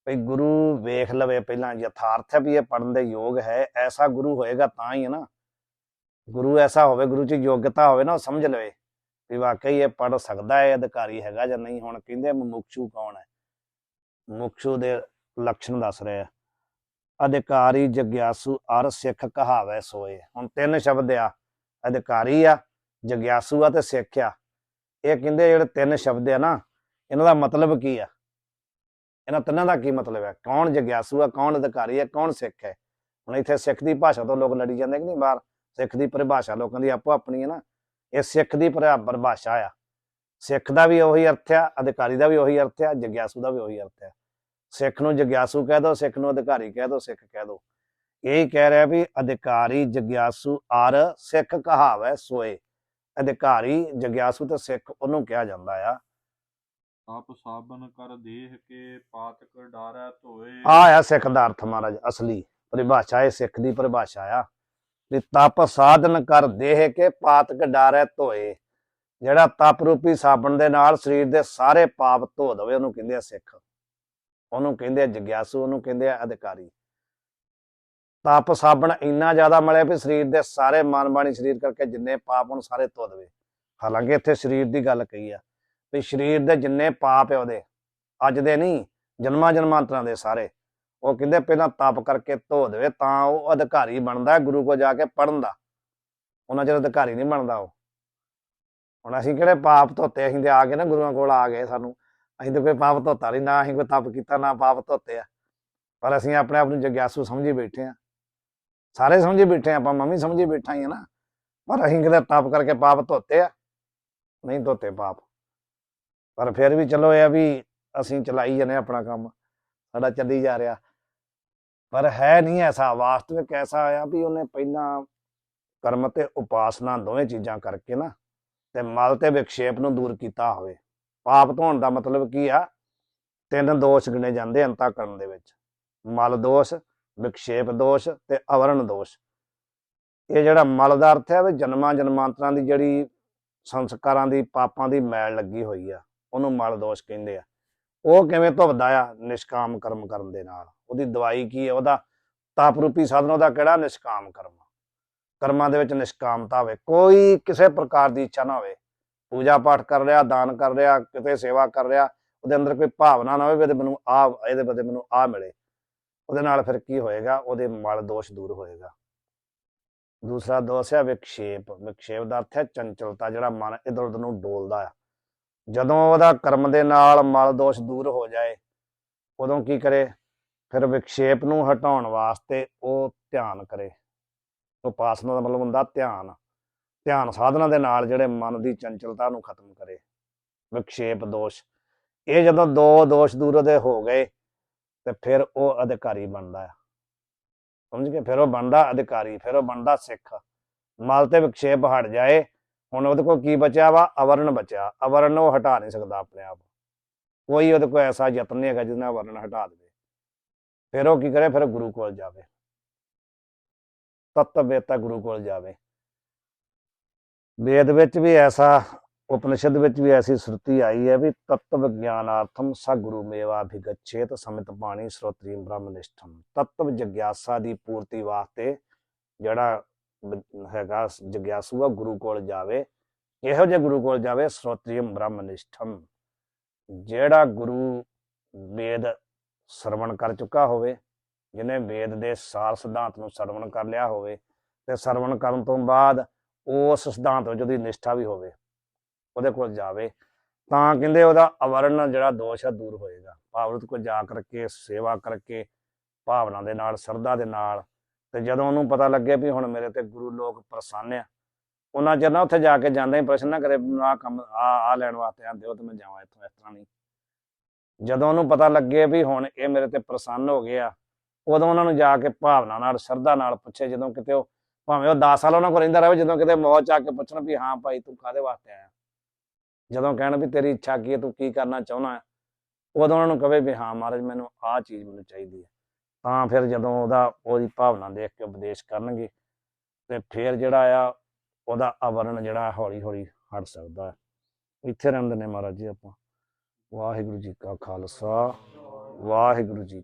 ਵੀ ਗੁਰੂ ਵੇਖ ਲਵੇ ਪਹਿਲਾਂ, ਯਥਾਰਥ ਹੈ ਵੀ ਇਹ ਪੜ੍ਹਨ ਦੇ ਯੋਗ ਹੈ, ਐਸਾ ਗੁਰੂ ਹੋਏਗਾ ਤਾਂ ਹੀ ਹੈ ਨਾ। ਗੁਰੂ ਐਸਾ ਹੋਵੇ, ਗੁਰੂ 'ਚ ਯੋਗਤਾ ਹੋਵੇ ਨਾ, ਉਹ ਸਮਝ ਲਵੇ ਵੀ ਵਾਕਈ ਇਹ ਪੜ੍ਹ ਸਕਦਾ ਹੈ, ਅਧਿਕਾਰੀ ਹੈਗਾ ਜਾਂ ਨਹੀਂ। ਹੁਣ ਕਹਿੰਦੇ ਮੁਮੁਕਸ਼ੂ ਕੌਣ ਹੈ, ਮੁਮੁਕਸ਼ੂ ਦੇ ਲੱਛਣ ਦੱਸ ਰਹੇ ਆ। ਅਧਿਕਾਰੀ ਜਗਿਆਸੂ ਅਰ ਸਿੱਖ ਕਹਾਵੈ ਸੋਏ। ਹੁਣ ਤਿੰਨ ਸ਼ਬਦ ਆ, ਅਧਿਕਾਰੀ ਆ, ਜਗਿਆਸੂ ਆ ਤੇ ਸਿੱਖ ਆ। ਇਹ ਕਹਿੰਦੇ ਜਿਹੜੇ ਤਿੰਨ ਸ਼ਬਦ ਆ ਨਾ, ਇਹਨਾਂ ਦਾ ਮਤਲਬ ਕੀ ਆ, ਇਹਨਾਂ ਤਿੰਨਾਂ ਦਾ ਕੀ ਮਤਲਬ ਹੈ, ਕੌਣ ਜਗਿਆਸੂ ਆ, ਕੌਣ ਅਧਿਕਾਰੀ ਹੈ, ਕੌਣ ਸਿੱਖ ਹੈ। ਹੁਣ ਇੱਥੇ ਸਿੱਖ ਦੀ ਭਾਸ਼ਾ ਤੋਂ ਲੋਕ ਲੜੀ ਜਾਂਦੇ ਕਿ ਨਹੀਂ ਬਾਹਰ, ਸਿੱਖ ਦੀ ਪਰਿਭਾਸ਼ਾ ਲੋਕਾਂ ਦੀ ਆਪੋ ਆਪਣੀ ਹੈ ਨਾ, ਇਹ ਸਿੱਖ ਦੀ ਪਰਿਭਾਸ਼ਾ ਆ। ਸਿੱਖ ਦਾ ਵੀ ਉਹੀ ਅਰਥ ਆ, ਅਧਿਕਾਰੀ ਦਾ ਵੀ ਉਹੀ ਅਰਥ ਆ, ਜਗਿਆਸੂ ਦਾ ਵੀ ਉਹੀ ਅਰਥ ਆ। ਸਿੱਖ ਨੂੰ ਜਗਿਆਸੂ ਕਹਿ ਦੋ, ਸਿੱਖ ਨੂੰ ਅਧਿਕਾਰੀ ਕਹਿ ਦੋ, ਸਿੱਖ ਕਹਿ ਦੋ। ਇਹ ਕਹਿ ਰਿਹਾ ਵੀ ਅਧਿਕਾਰੀ ਜਗਿਆਸੂ ਅਰ ਸਿੱਖ ਕਹਾਵੈ ਸੋਏ। ਅਧਿਕਾਰੀ ਜਗਿਆਸੂ ਤੇ ਸਿੱਖ ਉਹਨੂੰ ਕਿਹਾ ਜਾਂਦਾ ਆ। ਤਪ ਸਾਬਨ ਕਰ ਦੇਹ ਕੇ ਪਾਤਕ ਡਾਰੈ ਧੋਏ। ਆ ਸਿੱਖ ਦਾ ਅਰਥ ਮਹਾਰਾਜ, ਅਸਲੀ ਪਰਿਭਾਸ਼ਾ ਇਹ ਸਿੱਖ ਦੀ ਪਰਿਭਾਸ਼ਾ ਆ ਵੀ ਤਪ ਸਾਧਨ ਕਰ ਦੇਹ ਕੇ ਪਾਤਕ ਡਾਰੈ ਧੋਏ। ਜਿਹੜਾ ਤਪ ਰੂਪੀ ਸਾਬਣ ਦੇ ਨਾਲ ਸਰੀਰ ਦੇ ਸਾਰੇ ਪਾਪ ਧੋ ਦਵੇ, ਉਹਨੂੰ ਕਹਿੰਦੇ ਆ ਸਿੱਖ, ਉਹਨੂੰ ਕਹਿੰਦੇ ਆ ਜਗਿਆਸੂ, ਉਹਨੂੰ ਕਹਿੰਦੇ ਆ ਅਧਿਕਾਰੀ। ਤਪ ਸਾਬਣ ਇੰਨਾ ਜ਼ਿਆਦਾ ਮਲਿਆ ਵੀ ਸਰੀਰ ਦੇ ਸਾਰੇ ਮਨ ਬਾਣੀ ਸਰੀਰ ਕਰਕੇ ਜਿੰਨੇ ਪਾਪ ਉਹਨੂੰ ਸਾਰੇ ਧੋ ਦਵੇ। ਹਾਲਾਂਕਿ ਇੱਥੇ ਸਰੀਰ ਦੀ ਗੱਲ ਕਹੀ ਆ ਵੀ ਸਰੀਰ ਦੇ ਜਿੰਨੇ ਪਾਪ ਆ ਉਹਦੇ, ਅੱਜ ਦੇ ਨਹੀਂ, ਜਨਮਾਂ ਜਨਮਾਂਤਰਾਂ ਦੇ ਸਾਰੇ, ਉਹ ਕਹਿੰਦੇ ਪਹਿਲਾਂ ਤਪ ਕਰਕੇ ਧੋ ਦੇਵੇ ਤਾਂ ਉਹ ਅਧਿਕਾਰੀ ਬਣਦਾ ਗੁਰੂ ਕੋਲ ਜਾ ਕੇ ਪੜ੍ਹਨ ਦਾ। ਉਹਨਾਂ ਚਿਰ ਅਧਿਕਾਰੀ ਨਹੀਂ ਬਣਦਾ ਉਹ। ਹੁਣ ਅਸੀਂ ਕਿਹੜੇ ਪਾਪ ਧੋਤੇ, ਅਸੀਂ ਤੇ ਆ ਕੇ ਨਾ ਗੁਰੂਆਂ ਕੋਲ ਆ ਗਏ, ਸਾਨੂੰ ਅਸੀਂ ਤਾਂ ਕੋਈ ਪਾਪ ਧੋਤਾ ਨਹੀਂ, ਨਾ ਅਸੀਂ ਕੋਈ ਤਪ ਕੀਤਾ, ਨਾ ਪਾਪ ਧੋਤੇ ਆ। ਪਰ ਅਸੀਂ ਆਪਣੇ ਆਪ ਨੂੰ ਜਗਿਆਸੂ ਸਮਝੀ ਬੈਠੇ ਆ, ਸਾਰੇ ਸਮਝੀ ਬੈਠੇ ਆ, ਆਪਾਂ ਮੰਮੀ ਸਮਝੀ ਬੈਠਾ ਹੀ ਆ ਨਾ। ਪਰ ਅਸੀਂ ਕਿਤੇ ਤਪ ਕਰਕੇ ਪਾਪ ਧੋਤੇ ਆ, ਨਹੀਂ ਧੋਤੇ ਪਾਪ। ਪਰ ਫਿਰ ਵੀ ਚਲੋ ਇਹ ਆ ਵੀ ਅਸੀਂ ਚਲਾਈ ਜਾਂਦੇ ਆਪਣਾ ਕੰਮ, ਸਾਡਾ ਚੱਲੀ ਜਾ ਰਿਹਾ। ਪਰ ਹੈ ਨਹੀਂ ਐਸਾ, ਵਾਸਤਵਿਕ ਐਸਾ ਆ ਵੀ ਉਹਨੇ ਪਹਿਲਾਂ ਕਰਮ ਤੇ ਉਪਾਸਨਾ ਦੋਵੇਂ ਚੀਜ਼ਾਂ ਕਰਕੇ ਨਾ ਤੇ ਮਲ ਤੇ ਵਿਖੇਪ ਨੂੰ ਦੂਰ ਕੀਤਾ ਹੋਵੇ। ਪਾਪ ਧੋਣ ਦਾ ਮਤਲਬ ਕੀ ਆ, ਤਿੰਨ ਦੋਸ਼ ਗਿਣੇ ਜਾਂਦੇ ਅੰਤःਕਰਣ ਦੇ ਵਿੱਚ, ਮਲ ਦੋਸ਼, ਵਿਖੇਪ ਦੋਸ਼ ਤੇ ਅਵਰਣ ਦੋਸ਼। ਇਹ ਜਿਹੜਾ ਮਲ ਦਾ ਅਰਥ ਹੈ ਵੀ ਜਨਮਾਂ ਜਨਮਾਂਤਰਾਂ ਦੀ ਜਿਹੜੀ ਸੰਸਕਾਰਾਂ ਦੀ ਪਾਪਾਂ ਦੀ ਮੈਲ ਲੱਗੀ ਹੋਈ ਆ, ਉਹਨੂੰ ਮਲ ਦੋਸ਼ ਕਹਿੰਦੇ ਆ। ਉਹ ਕਿਵੇਂ ਧੁੱਪਦਾ ਆ, ਨਿਸ਼ਕਾਮ ਕਰਮ ਕਰਨ ਦੇ ਨਾਲ। ਉਹਦੀ ਦਵਾਈ ਕੀ ਹੈ, ਉਹਦਾ ਤਪ ਰੂਪੀ ਸਾਧਨ ਉਹਦਾ ਕਿਹੜਾ, ਨਿਸ਼ਕਾਮ ਕਰਮ। ਕਰਮਾਂ ਦੇ ਵਿੱਚ ਨਿਸ਼ਕਾਮਤਾ ਹੋਵੇ, ਕੋਈ ਕਿਸੇ ਪ੍ਰਕਾਰ ਦੀ ਇੱਛਾ ਨਾ ਹੋਵੇ। ਪੂਜਾ ਪਾਠ ਕਰ ਰਿਹਾ, ਦਾਨ ਕਰ ਰਿਹਾ, ਕਿਤੇ ਸੇਵਾ ਕਰ ਰਿਹਾ, ਉਹਦੇ ਅੰਦਰ ਕੋਈ ਭਾਵਨਾ ਨਾ ਹੋਵੇ ਵੀ ਮੈਨੂੰ ਇਹਦੇ ਬਦਲੇ ਮੈਨੂੰ ਆ ਮਿਲੇ। ਉਹਦੇ ਨਾਲ ਫਿਰ ਕੀ ਹੋਏਗਾ, ਉਹਦੇ ਮਲ ਦੋਸ਼ ਦੂਰ ਹੋਏਗਾ। ਦੂਸਰਾ ਦੋਸ਼ ਹੈ ਵਿਕਸ਼ੇਪ। ਵਿਕਸ਼ੇਪ ਦਾ ਅਰਥ ਹੈ ਚੰਚਲਤਾ, ਜਿਹੜਾ ਮਨ ਇੱਧਰ ਉੱਧਰ ਨੂੰ ਡੋਲਦਾ ਆ। ਜਦੋਂ ਉਹਦਾ ਕਰਮ ਦੇ ਨਾਲ ਮਲ ਦੋਸ਼ ਦੂਰ ਹੋ ਜਾਏ, ਉਦੋਂ ਕੀ ਕਰੇ, ਫਿਰ ਵਿਕਸ਼ੇਪ ਨੂੰ ਹਟਾਉਣ ਵਾਸਤੇ ਉਹ ਧਿਆਨ ਕਰੇ। ਉਪਾਸਨਾ ਦਾ ਮਤਲਬ ਹੁੰਦਾ ਧਿਆਨ। ਧਿਆਨ ਸਾਧਨਾ ਦੇ ਨਾਲ ਜਿਹੜੇ ਮਨ ਦੀ ਚੰਚਲਤਾ ਨੂੰ ਖਤਮ ਕਰੇ। ਵਿਕਸ਼ੇਪ ਦੋਸ਼, ਇਹ ਜਦੋਂ ਦੋ ਦੋਸ਼ ਦੂਰ ਉਹਦੇ ਹੋ ਗਏ ਤੇ ਫਿਰ ਉਹ ਅਧਿਕਾਰੀ ਬਣਦਾ ਆ। ਸਮਝ ਗਏ, ਫਿਰ ਉਹ ਬਣਦਾ ਅਧਿਕਾਰੀ, ਫਿਰ ਉਹ ਬਣਦਾ ਸਿੱਖ। ਮਲ ਤੇ ਵਿਕਸ਼ੇਪ ਹਟ ਜਾਏ, ਹੁਣ ਉਹਦੇ ਕੋਲ ਕੀ ਬਚਿਆ ਵਾ, ਅਵਰਨ ਬਚਿਆ। ਅਵਰਨ ਉਹ ਹਟਾ ਨਹੀਂ ਸਕਦਾ ਆਪਣੇ ਆਪ, ਕੋਈ ਉਹਦੇ ਕੋਲ ਐਸਾ ਯਤਨ ਨਹੀਂ ਹੈਗਾ ਜਿਹਦੇ ਨਾਲ ਅਵਰਨ ਹਟਾ ਦੇਵੇ। ਫਿਰ ਉਹ ਕੀ ਕਰੇ, ਫਿਰ ਗੁਰੂ ਕੋਲ ਜਾਵੇ, ਤਤਵੇਤਾ ਗੁਰੂ ਕੋਲ ਜਾਵੇ। ਵੇਦ ਵਿੱਚ ਵੀ ਐਸਾ, ਉਪਨਿਸ਼ਦ ਵਿੱਚ ਵੀ ਐਸੀ ਸ਼ਰੁਤੀ ਆਈ ਹੈ ਵੀ ਤत्व ਵਿਗਿਆਨਾਰਥਮ ਸ ਗੁਰੂ ਮੇਵਾ ਅਭਿਗਛੇਤ ਸਮਿਤ ਬਾਣੀ ਸਰੋਤਰੀਮ ਬ੍ਰਹਮਨਿਸ਼ਠਮ। ਤत्व ਜਗਿਆਸਾ ਦੀ ਪੂਰਤੀ ਵਾਸਤੇ ਜਿਹੜਾ ਹੈਗਾ ਜਗਿਆਸੂ ਆ, ਗੁਰੂ ਕੋਲ ਜਾਵੇ। ਇਹੋ ਜਿਹੇ ਗੁਰੂ ਕੋਲ ਜਾਵੇ, ਸਰੋਤਰੀਮ ਬ੍ਰਹਮਨਿਸ਼ਠਮ, ਜਿਹੜਾ ਗੁਰੂ ਵੇਦ ਸਰਵਣ ਕਰ ਚੁੱਕਾ ਹੋਵੇ, ਜਿਹਨੇ ਵੇਦ ਦੇ ਸਾਰ ਸਿਧਾਂਤ ਨੂੰ ਸਰਵਣ ਕਰ ਲਿਆ ਹੋਵੇ, ਤੇ ਸਰਵਣ ਕਰਨ ਤੋਂ ਬਾਅਦ ਉਸ ਸਿਧਾਂਤ ਵਿੱਚ ਉਹਦੀ ਨਿਸ਼ਠਾ ਵੀ ਹੋਵੇ, ਉਹਦੇ ਕੋਲ ਜਾਵੇ। ਤਾਂ ਕਹਿੰਦੇ ਉਹਦਾ ਅਵਰਨ ਜਿਹੜਾ ਦੋਸ਼ ਹੈ ਦੂਰ ਹੋਏਗਾ। ਭਾਵ ਕੋਲ ਜਾ ਕਰਕੇ ਸੇਵਾ ਕਰਕੇ ਭਾਵਨਾ ਦੇ ਨਾਲ, ਸ਼ਰਧਾ ਦੇ ਨਾਲ, ਤੇ ਜਦੋਂ ਉਹਨੂੰ ਪਤਾ ਲੱਗੇ ਵੀ ਹੁਣ ਮੇਰੇ ਤੇ ਗੁਰੂ ਲੋਕ ਪ੍ਰਸੰਨ ਆ, ਉਹਨਾਂ ਚਿਰ ਨਾ ਉੱਥੇ ਜਾ ਕੇ ਜਾਂਦਾ ਹੀ ਪ੍ਰਸ਼ਨ ਨਾ ਕਰੇ ਆਹ ਕੰਮ ਆ ਲੈਣ ਵਾਸਤੇ ਆਂਦੇ ਹੋ ਤੇ ਮੈਂ ਜਾਵਾਂ ਇੱਥੋਂ, ਇਸ ਤਰ੍ਹਾਂ ਨਹੀਂ। ਜਦੋਂ ਉਹਨੂੰ ਪਤਾ ਲੱਗੇ ਵੀ ਹੁਣ ਇਹ ਮੇਰੇ ਤੇ ਪ੍ਰਸੰਨ ਹੋ ਗਏ ਆ, ਉਦੋਂ ਉਹਨਾਂ ਨੂੰ ਜਾ ਕੇ ਭਾਵਨਾ ਨਾਲ, ਸ਼ਰਧਾ ਨਾਲ ਪੁੱਛੇ। ਜਦੋਂ ਕਿਤੇ ਉਹ ਭਾਵੇਂ ਉਹ 10 ਸਾਲ ਉਹਨਾਂ ਕੋਲ ਰਹਿੰਦਾ ਰਹੇ, ਜਦੋਂ ਕਿਤੇ ਮੌਤ ਚ ਆ ਕੇ ਪੁੱਛਣ ਵੀ ਹਾਂ ਭਾਈ ਤੂੰ ਕਾਹਦੇ ਵਾਸਤੇ ਆਇਆ, ਜਦੋਂ ਕਹਿਣ ਵੀ ਤੇਰੀ ਇੱਛਾ ਕੀ ਹੈ, ਤੂੰ ਕੀ ਕਰਨਾ ਚਾਹੁੰਦਾ, ਉਦੋਂ ਉਹਨਾਂ ਨੂੰ ਕਹੇ ਵੀ ਹਾਂ ਮਹਾਰਾਜ ਮੈਨੂੰ ਆਹ ਚੀਜ਼ ਮੈਨੂੰ ਚਾਹੀਦੀ ਹੈ। ਤਾਂ ਫਿਰ ਜਦੋਂ ਉਹਦੀ ਭਾਵਨਾ ਦੇਖ ਕੇ ਉਪਦੇਸ਼ ਕਰਨਗੇ, ਤੇ ਫਿਰ ਜਿਹੜਾ ਆ ਉਹਦਾ ਆਵਰਣ ਜਿਹੜਾ ਹੌਲੀ ਹੌਲੀ ਹਟ ਸਕਦਾ। ਇੱਥੇ ਰਹਿੰਦੇ ਨੇ ਮਹਾਰਾਜ ਜੀ ਆਪਾਂ। ਵਾਹਿਗੁਰੂ ਜੀ ਕਾ ਖਾਲਸਾ, ਵਾਹਿਗੁਰੂ ਜੀ।